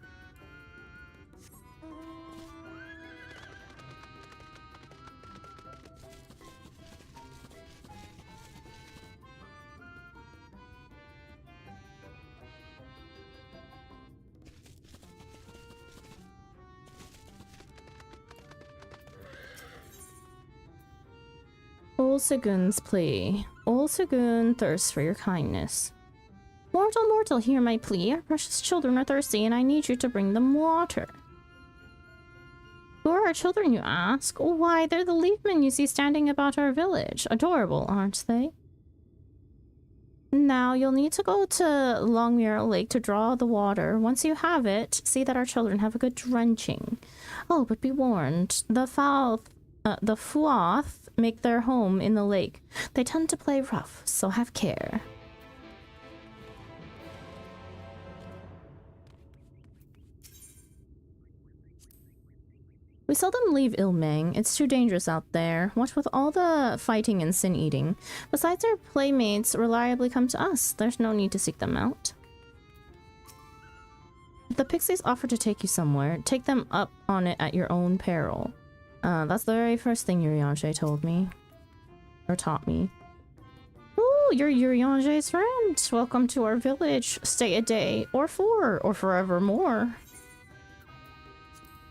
Old Segun's plea. Old Segun thirsts for your kindness. Mortal, mortal, hear my plea. Our precious children are thirsty and I need you to bring them water. Who are our children, you ask? Why, they're the leafmen you see standing about our village. Adorable, aren't they? Now, you'll need to go to Longmuir Lake to draw the water. Once you have it, see that our children have a good drenching. Oh, but be warned, the Fuath make their home in the lake. They tend to play rough, so have care. We seldom leave Ilmeng. It's too dangerous out there, what with all the fighting and sin-eating. Besides, our playmates reliably come to us. There's no need to seek them out. If the pixies offer to take you somewhere, take them up on it at your own peril. That's the very first thing Urianger told me. Or taught me. Ooh, you're Urianger's friend. Welcome to our village. Stay a day, or 4, or forevermore.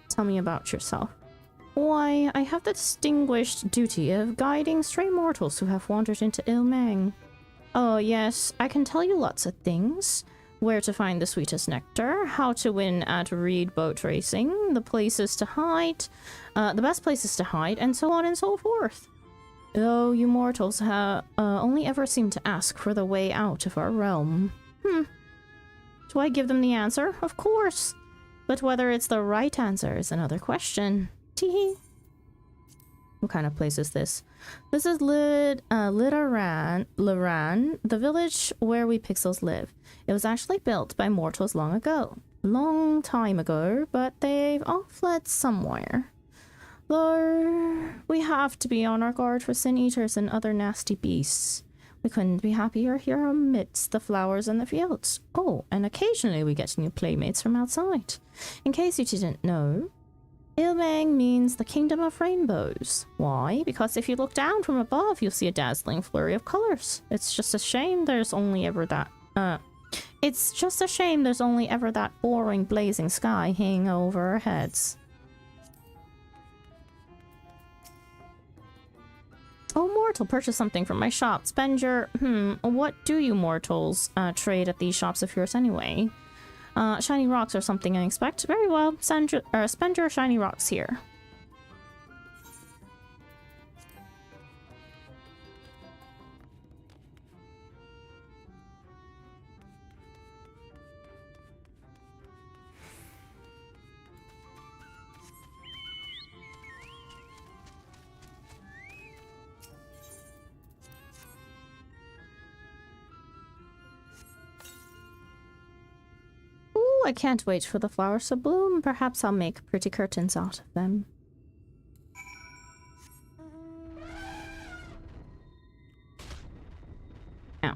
Tell me about yourself. Why, I have the distinguished duty of guiding stray mortals who have wandered into Ilmeng. Oh yes, I can tell you lots of things. Where to find the sweetest nectar, how to win at reed boat racing, the places to hide, the best places to hide, and so on and so forth. Oh, you mortals have only ever seem to ask for the way out of our realm. Do I give them the answer? Of course. But whether it's the right answer is another question. Teehee. What kind of place is this? This is Liran, the village where we pixels live. It was actually built by mortals long ago. Long time ago, but they've all fled somewhere. Though we have to be on our guard for sin eaters and other nasty beasts. We couldn't be happier here amidst the flowers and the fields. Oh, and occasionally we get new playmates from outside. In case you didn't know, Ilmeng means the kingdom of rainbows. Why? Because if you look down from above, you'll see a dazzling flurry of colors. It's just a shame there's only ever that boring blazing sky hanging over our heads. Oh, mortal, purchase something from my shop. Spend your... what do you mortals trade at these shops of yours anyway? Shiny rocks or something, I expect. Very well, spend your shiny rocks here. I can't wait for the flowers to bloom. Perhaps I'll make pretty curtains out of them. Ow.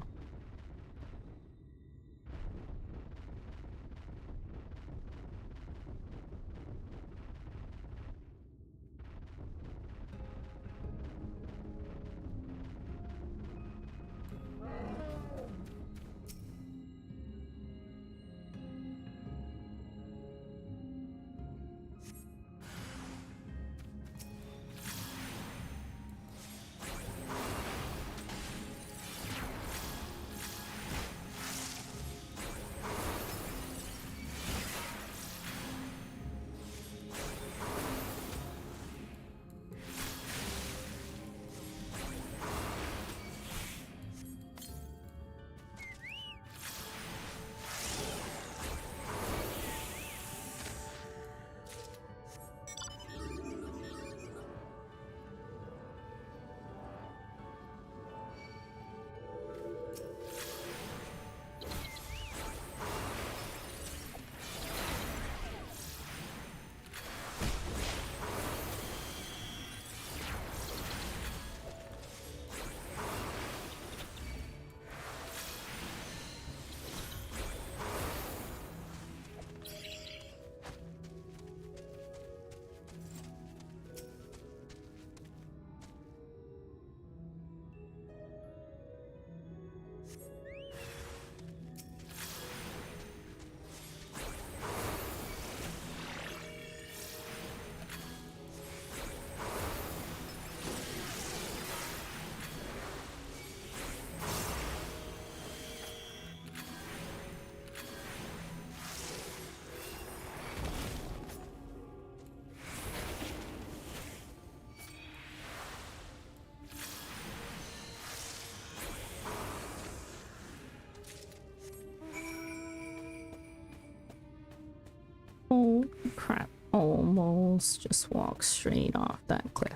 walls, just walk straight off that cliff.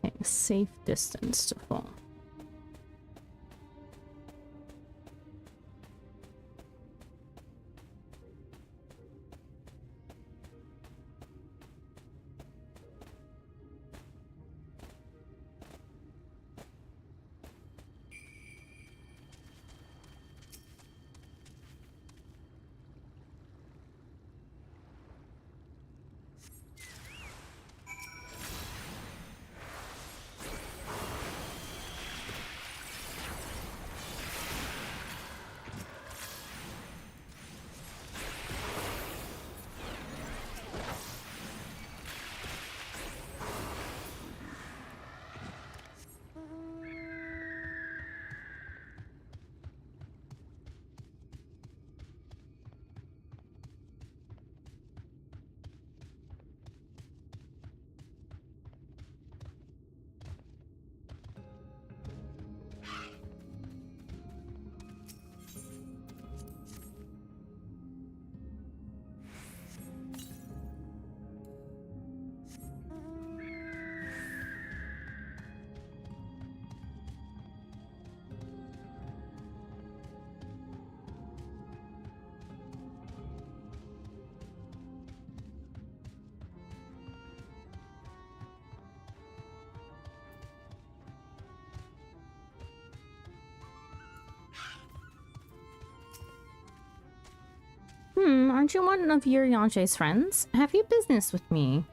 Okay, safe distance to fall. Aren't you one of Yurianche's friends? Have you business with me?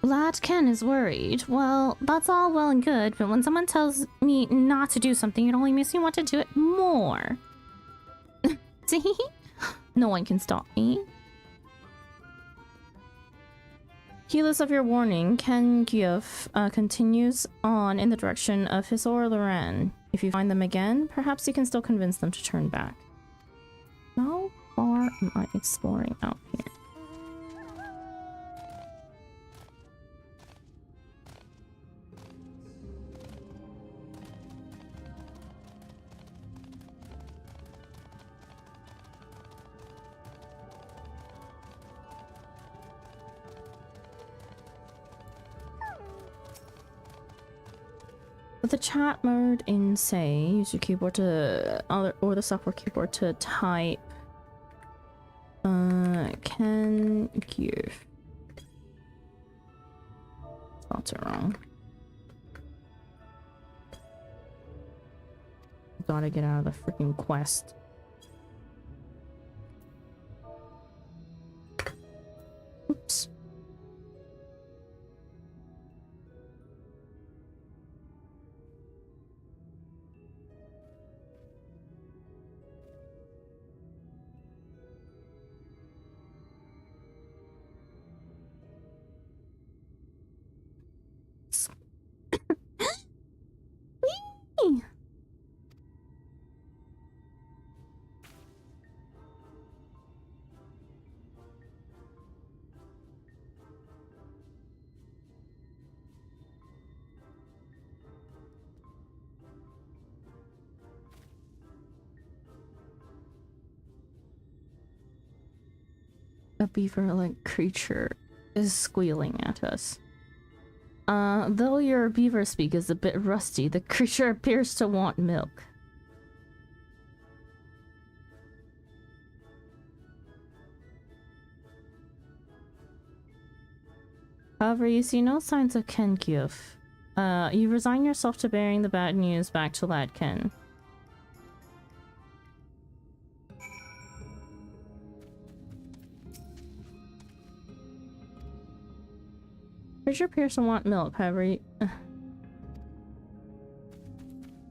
Lad Ken is worried. Well, that's all well and good, but when someone tells me not to do something, it only makes me want to do it more. See? No one can stop me. Heedless of your warning, Ken Gyuf continues on in the direction of Hisor Loran. If you find them again, perhaps you can still convince them to turn back. How far am I exploring out here? With the chat mode in say, use your keyboard to or the software keyboard to type Ken Gyuf. Spelled it wrong. Gotta get out of the freaking quest. Oops. Whee! A beaver-like creature is squealing at us. Though your beaver speak is a bit rusty, the creature appears to want milk. However, you see no signs of Ken Gyuf. You resign yourself to bearing the bad news back to Lad Ken. Creature appears to want milk, however you...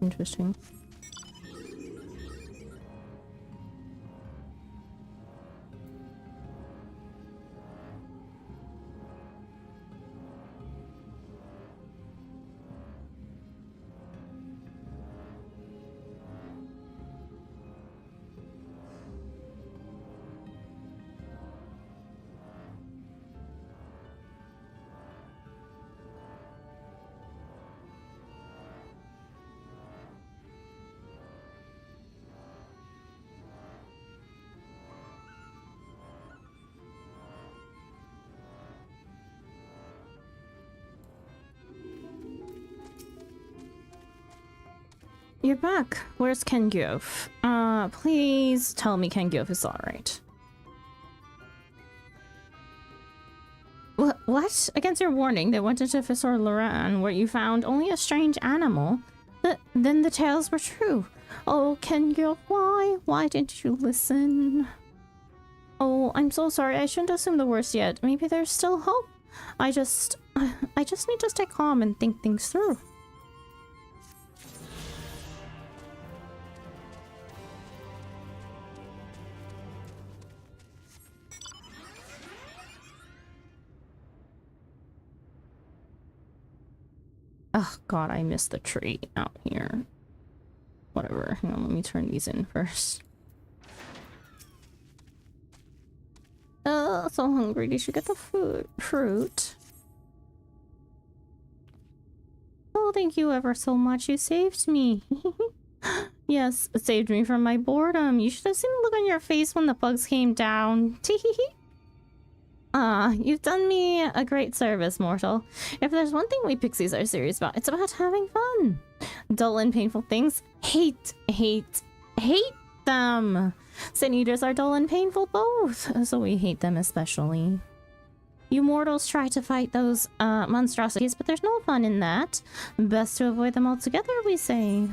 Interesting. you're back. Where's Kengyov? Please tell me Kengyov is alright. What? Against your warning, they went into Fissor Loran, where you found only a strange animal. Then the tales were true. Oh, Kengyov, why? Why didn't you listen? Oh, I'm so sorry. I shouldn't assume the worst yet. Maybe there's still hope. I just need to stay calm and think things through. Oh god, I missed the tree out here. Whatever. Hang on, let me turn these in first. Oh, so hungry. Did you get the fruit? Oh, thank you ever so much. You saved me. Yes, it saved me from my boredom. You should have seen the look on your face when the bugs came down. You've done me a great service, mortal. If there's one thing we pixies are serious about, it's about having fun. Dull and painful things, hate them. Sin eaters are dull and painful both, so we hate them especially. You mortals try to fight those monstrosities, but there's no fun in that. Best to avoid them altogether, we say.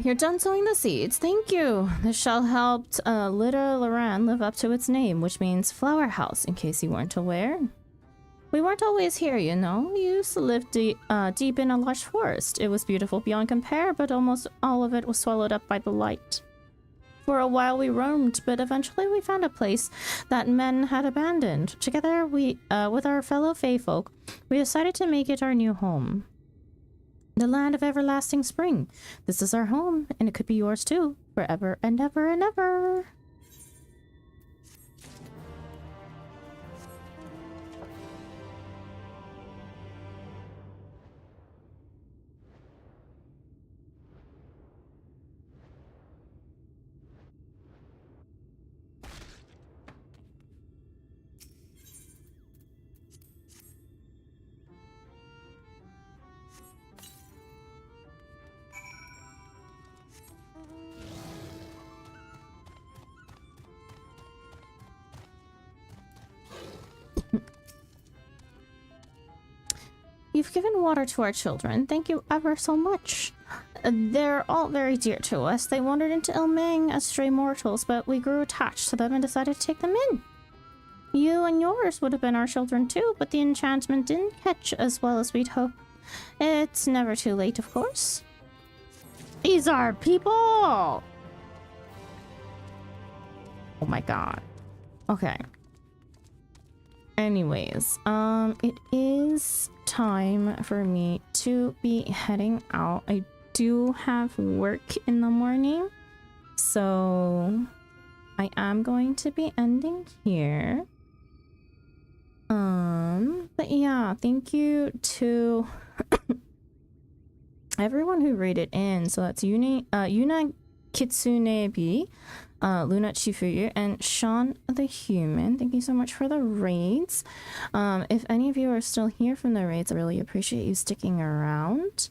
You're done sowing the seeds. Thank you. This shall help Lita Loran live up to its name, which means flower house, in case you weren't aware. We weren't always here, you know. We used to live deep in a lush forest. It was beautiful beyond compare, but almost all of it was swallowed up by the light. For a while we roamed, but eventually we found a place that men had abandoned. Together, with our fellow Fae folk, we decided to make it our new home. The land of everlasting spring. This is our home, and it could be yours too, forever and ever and ever. You've given water to our children. Thank you ever so much. They're all very dear to us. They wandered into Ilmang as stray mortals, but we grew attached to them and decided to take them in. You and yours would have been our children too, but the enchantment didn't catch as well as we'd hoped. It's never too late, of course. These are people! Oh my god. Okay. Anyways, it is time for me to be heading out. I do have work in the morning, so I am going to be ending here. But yeah, thank you to everyone who rated in. So that's Yuna Kitsunebi, Luna Chifuyu, and Sean the Human. Thank you so much for the raids. If any of you are still here from the raids, I really appreciate you sticking around.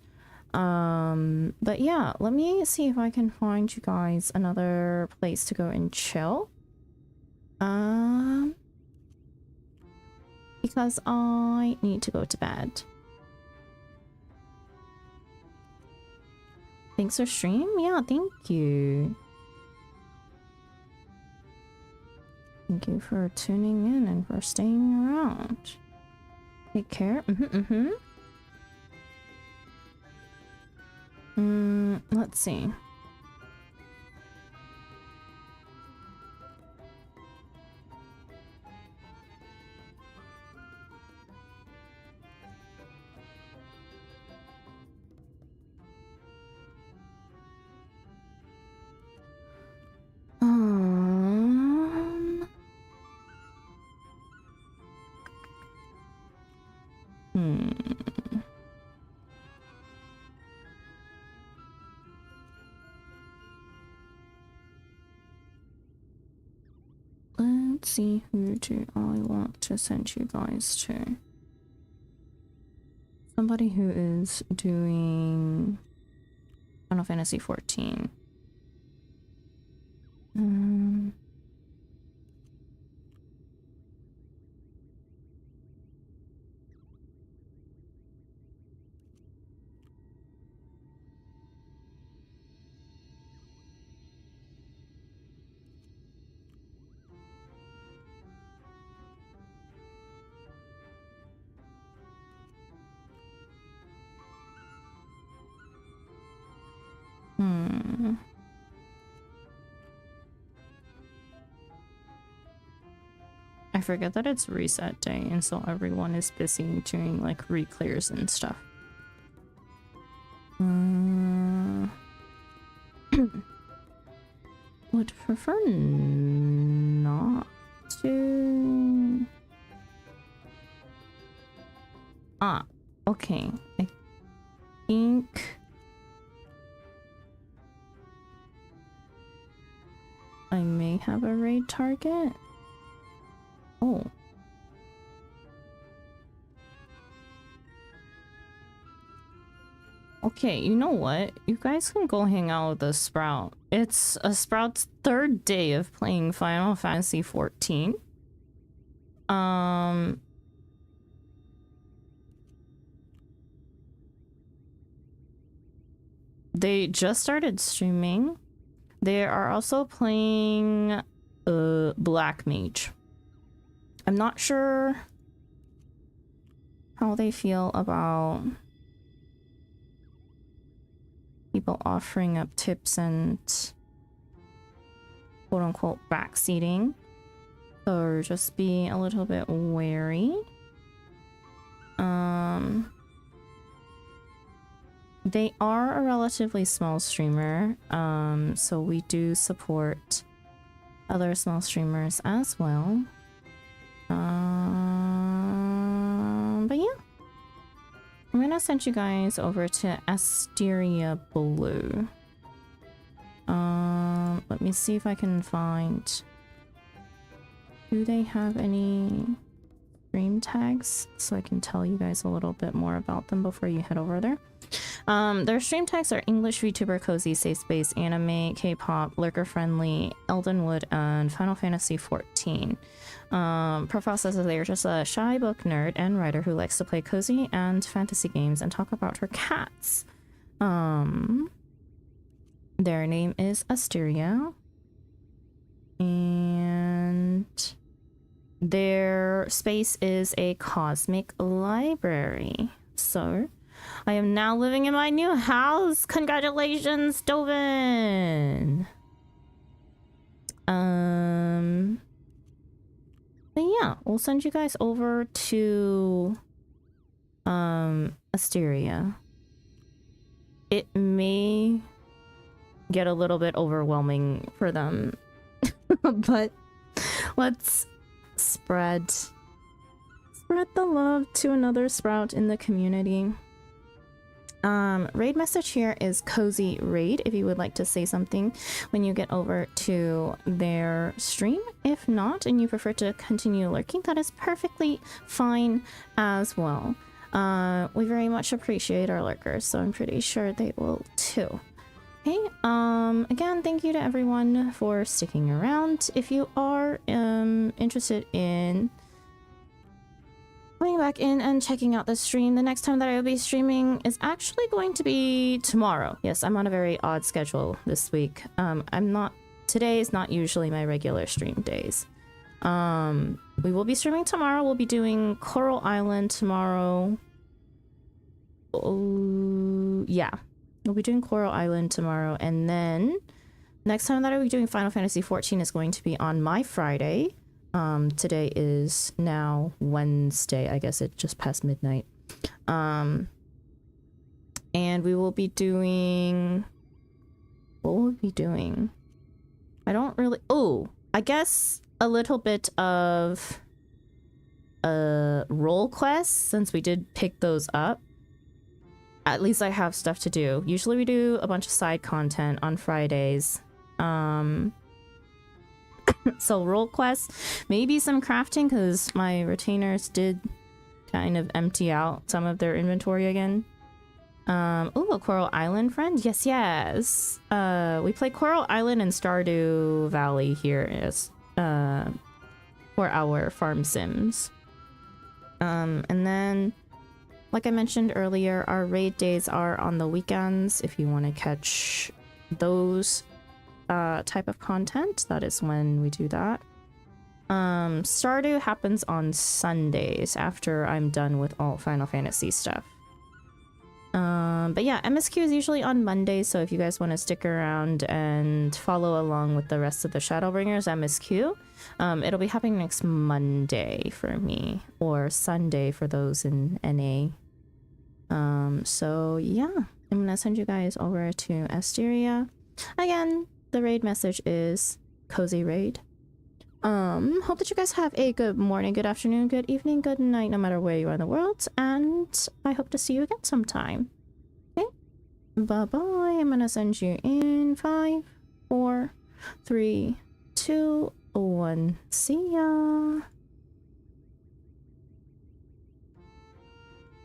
But yeah, let me see if I can find you guys another place to go and chill. Because I need to go to bed. Thanks for stream. Yeah, thank you. Thank you for tuning in and for staying around. Take care. Let's see. Let's see, who do I want to send you guys to? Somebody who is doing Final Fantasy 14. I forget that it's reset day, and so everyone is busy doing like re-clears and stuff. Would prefer not to. Okay. I think I may have a raid target. Oh. Okay, you know what? You guys can go hang out with a Sprout. It's a Sprout's 3rd day of playing Final Fantasy 14. They just started streaming. They are also playing Black Mage. I'm not sure how they feel about people offering up tips and quote-unquote backseating. So just be a little bit wary. They are a relatively small streamer, so we do support other small streamers as well. But yeah, I'm gonna send you guys over to Asteria Blue. Let me see if I can find. Do they have any stream tags so I can tell you guys a little bit more about them before you head over there? Their stream tags are English VTuber, Cozy, Safe Space, Anime, K-pop, Lurker Friendly, Eldenwood, and Final Fantasy 14. Profile says that they are just a shy book nerd and writer who likes to play cozy and fantasy games and talk about her cats. Their name is Asteria. And their space is a cosmic library. So I am now living in my new house. Congratulations, Dovin. But yeah, we'll send you guys over to Asteria. It may get a little bit overwhelming for them, but let's spread the love to another Sprout in the community. Raid message here is Cozy Raid if you would like to say something when you get over to their stream. If not, and you prefer to continue lurking, that is perfectly fine as well. We very much appreciate our lurkers, so I'm pretty sure they will too. Okay, again, thank you to everyone for sticking around. If you are interested in coming back in and checking out the stream, the next time that I will be streaming is actually going to be tomorrow. Yes, I'm on a very odd schedule this week. Today is not usually my regular stream days. We will be streaming tomorrow. We'll be doing Coral Island tomorrow. Oh, yeah. We'll be doing Coral Island tomorrow, and then next time that I'll be doing Final Fantasy 14 is going to be on my Friday. Today is now Wednesday. I guess it just passed midnight. And we will be doing... What will we be doing? I don't really... Oh, I guess a little bit of role quests, since we did pick those up. At least I have stuff to do. Usually we do a bunch of side content on Fridays. So role quests, maybe some crafting, because my retainers did kind of empty out some of their inventory again. Ooh, a Coral Island friend? Yes, yes. We play Coral Island and Stardew Valley here as for our farm sims. And then, like I mentioned earlier, our raid days are on the weekends. If you want to catch those type of content, that is when we do that. Stardew happens on Sundays after I'm done with all Final Fantasy stuff. But yeah, MSQ is usually on Mondays, so if you guys want to stick around and follow along with the rest of the Shadowbringers MSQ, it'll be happening next Monday for me, or Sunday for those in NA. So yeah, I'm gonna send you guys over to Asteria. Again, the raid message is Cozy Raid. Hope that you guys have a good morning, good afternoon, good evening, good night, no matter where you are in the world, and I hope to see you again sometime. Okay? Bye-bye. I'm gonna send you in 5, 4, 3, 2, 1. See ya!